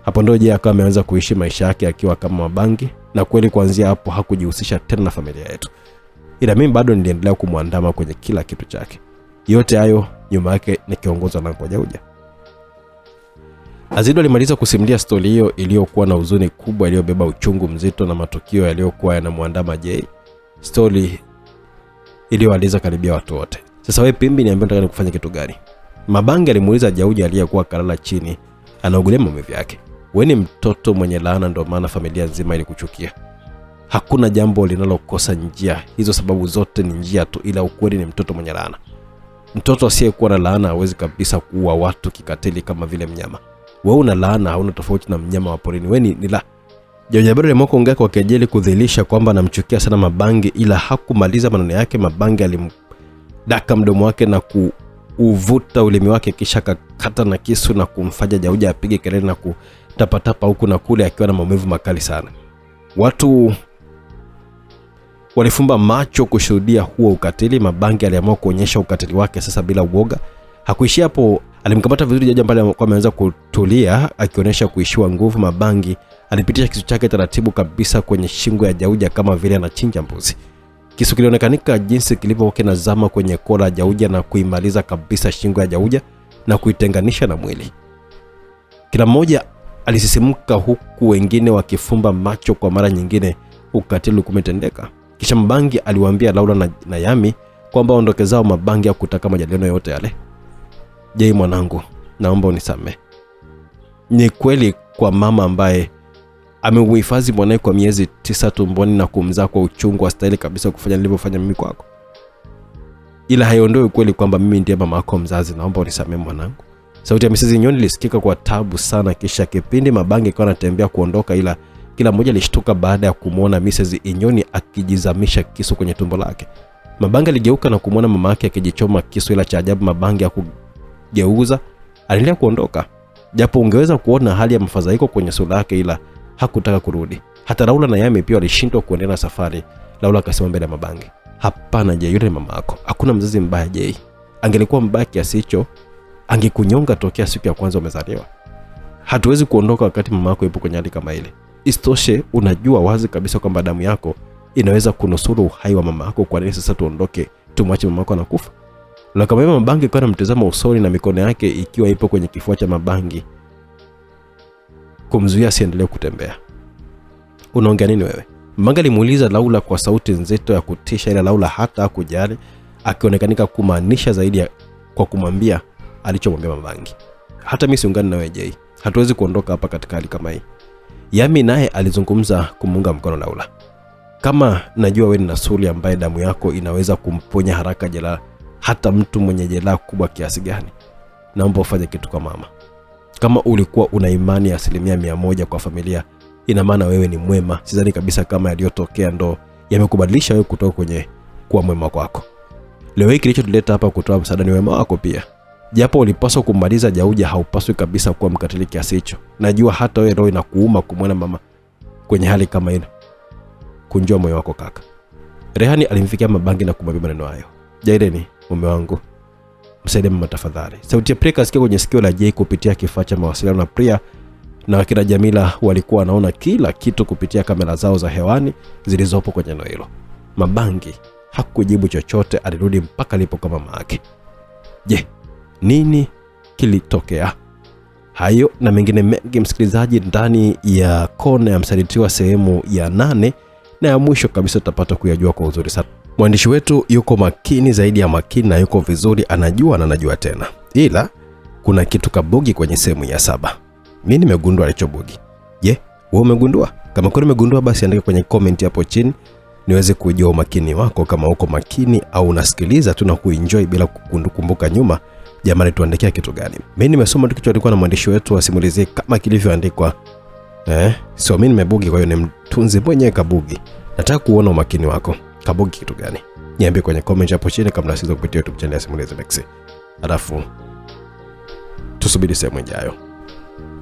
Hapo ndio Jay akawa ameanza kuishi maisha yake akiwa kama Mabangi, na kweli kuanzia hapo hakujihusisha tena na familia yetu. Ila mimi bado niliendelea kumwandama kwenye kila kitu chake. Yote hayo nyuma yake nikiongozwa na Jauja. Azido alimaliza kusimulia stori hiyo iliyokuwa na huzuni kubwa, iliyobeba uchungu mzito na matukio yaliyokuwa yanamwandama Jay. Stori iliyoaliza karibia watu wote. Sasa wewe Pimbi, niambie unataka kufanya kitu gani? Mabangi alimuuliza Jauja aliyekuwa kalala chini anaugulia maumivu yake. Wewe ni mtoto mwenye laana, ndio maana familia nzima ilikuchukia. Hakuna jambo linalokosa njia, hizo sababu zote ni njia tu, ila ukweli ni mtoto mwenye laana. Mtoto asiyekuwa na laana hawezi kabisa kuua watu kikatili kama vile mnyama. Wewe una laana, hauna tofauti na mnyama wa porini. Wewe ni la. Jauja bado aliamua kuongea kwa kejeli kudhihirisha kwamba anamchukia sana Mabangi, ila hakumaliza maneno yake. Mabangi alimdaka mdomo wake na kuuvuta ulimi wake, kisha kakata na kisu na kumfanya Jauja apige kelele na kutapatapa huku na kule akiwa na maumivu makali sana. Watu walifumba macho kushuhudia huo ukatili. Mabangi aliamua kuonyesha ukatili wake sasa bila uoga. Hakuishia hapo, alimkamata vizuri Jauja ambaye alikuwa ameanza kutulia akionyesha kuishiwa nguvu. Mabangi alipitisha kisu chake taratibu kabisa kwenye shingo ya Jauja kama vile anachinja mbuzi. Kisu kilionekanika jinsi kilivyokuwa kinazama kwenye kola ya Jauja na kuimaliza kabisa shingo ya Jauja na kuitenganisha na mwili. Kila mmoja alisisimuka huku wengine wakifumba macho kwa mara nyingine. Ukatili kumetendeka. Kisha Mabangi aliwaambia Laura na Yami kwamba ondoke zao. Mabangi hakutaka majadiliano yote yale. Jay mwanangu, naomba unisamehe. Ni kweli kwa mama ambaye ameuhifadhi mwanae kwa miezi 9 tumboni na kumzaa kwa uchungu wa stahili kabisa kufanya nilivyofanya mimi kwako. Ila haiondoi ukweli kwamba mimi ndiye mama yako mzazi. Naomba unisamehe mwanangu. Sauti ya Mrs. Nyoni ilisikika kwa tabu sana. Kisha kipindi Mabangi akawa anatembea kuondoka, ila kila mmoja alishtuka baada ya kumuona Mrs. Nyoni akijizamisha kisu kwenye tumbo lake. Mabangi aligeuka na kumuona mama yake akijichoma kisu, ila cha ajabu Mabangi hakugeuza, aliendelea kuondoka. Japo ungeweza kuona hali ya mfadhaiko kwenye sura yake, ila hakutaka kurudi. Hata Laura na Yami pia walishindwa kuendelea na safari. Laura akasema mbele ya Mabangi, "Hapana Jay, yule mama yako. Hakuna mzazi mbaya Jay. Angelikuwa mbaya kiasi hicho, angekunyonga tokea siku ya kwanza umezaliwa. Hatuwezi kuondoka wakati mama yako yupo kwenye hali kama ile. Istoshe, unajua wazi kabisa kwamba damu yako inaweza kunusuru uhai wa mama yako. Kwa nini sasa tuondoke tumwache mama yako anakufa?" Na kama Mabangi kwa anamtazama usoni na mikono yake ikiwa ipo kwenye kifua cha Mabangi kumzuia asiendelee kutembea. "Unaongea nini wewe?" Mabangi alimuuliza Laura kwa sauti nzito ya kutisha, ila Laura hata hakujali, akionekanika kumaanisha zaidi kwa kumwambia alichomwambia Mabangi. "Hata mimi siungani na wewe Jay. Hatuwezi kuondoka hapa katika hali kama hii." Yami naye alizungumza kumunga mkono Laura. "Kama najua wewe ni Nasuli ambaye damu yako inaweza kumponya haraka jela, hata mtu mwenye jela kubwa kiasi gani, naomba ufanye kitu kwa mama. Kama ulikuwa una imani ya 100% kwa familia, ina maana wewe ni mwema. Sidhani kabisa kama yaliyotokea ndo yamekubadilisha wewe kutoka kwenye kuwa mwema kwako. Leo hii kilichotuleta hapa kutoa msaada ni wema wako pia. Japo ulipaswa kumaliza Jauja, haupaswi kabisa kuwa mkatili kiasi hicho. Najua hata wewe roho inakuuma kumwona mama kwenye hali kama ile. Kunjua moyo wako kaka." Rehani alimfikia Mabangi na kumwambia maneno hayo. "Jaireni, mume wangu, msaidie mama tafadhali." Sauti ya Priya kasikia kwenye sikio la Jay kupitia kifaa cha mawasiliano na Priya na wakina Jamila walikuwa wanaona kila kitu kupitia kamera zao za hewani zilizopo kwenye eneo hilo. Mabangi hakujibu chochote, alirudi mpaka alipo kama mama yake. Je, nini kilitokea? Hayo na mengine mengi msikilizaji, ndani ya Kona ya Msalitiwa sehemu ya 8 na ya mwisho kabisa tutapata kuyajua kwa uzuri sana. Mwandishi wetu yuko makini zaidi ya makini na yuko vizuri, anajua na anajua tena. Ila kuna kitu kabugi kwenye sehemu ya 7. Mimi nimegundua alichobugi. Je, wewe umegundua? Kama kweli umegundua basi andika kwenye comment hapo chini niweze kujua umakini wako, kama uko makini au unasikiliza tu na kuenjoy bila kukumbuka nyuma. Jamani, tuandikia kitu gani? Mimi nimesoma tu kilichoandikwa na mwandishi wetu, asimulizie kama kilivyoandikwa. So mimi nimebugi, kwa hiyo ni mtunzi mwenyewe kabugi. Nataka kuona umakini wako. Kabugi kitu gani? Niambie kwenye comment hapo chini kama unasikiza kupitia YouTube channel ya Simulizi Max. Alafu tusubiri sehemu ijayo.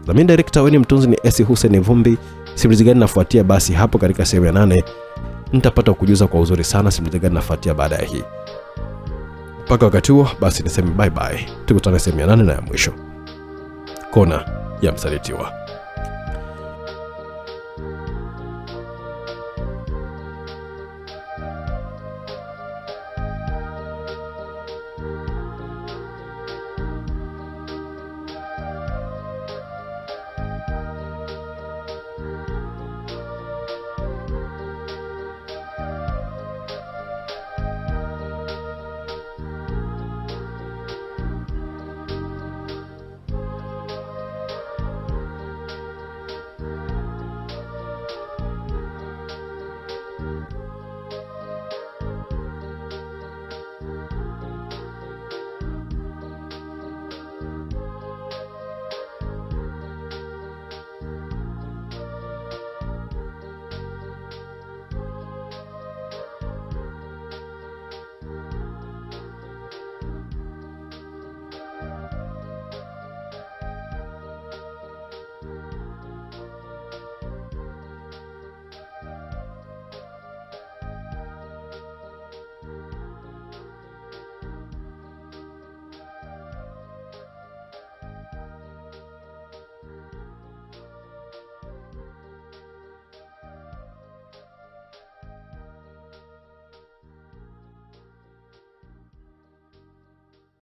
Na mimi director wenu mtunzi ni Esi Hussein Vumbi. Simulizi gani nafuatia? Basi hapo katika sehemu ya 8 nitapata kukujuza kwa uzuri sana simulizi gani nafuatia baada ya hii. Mpaka wakati huo basi niseme bye bye. Tukutane sehemu ya 8 na ya mwisho. Kona ya Msalitiwa.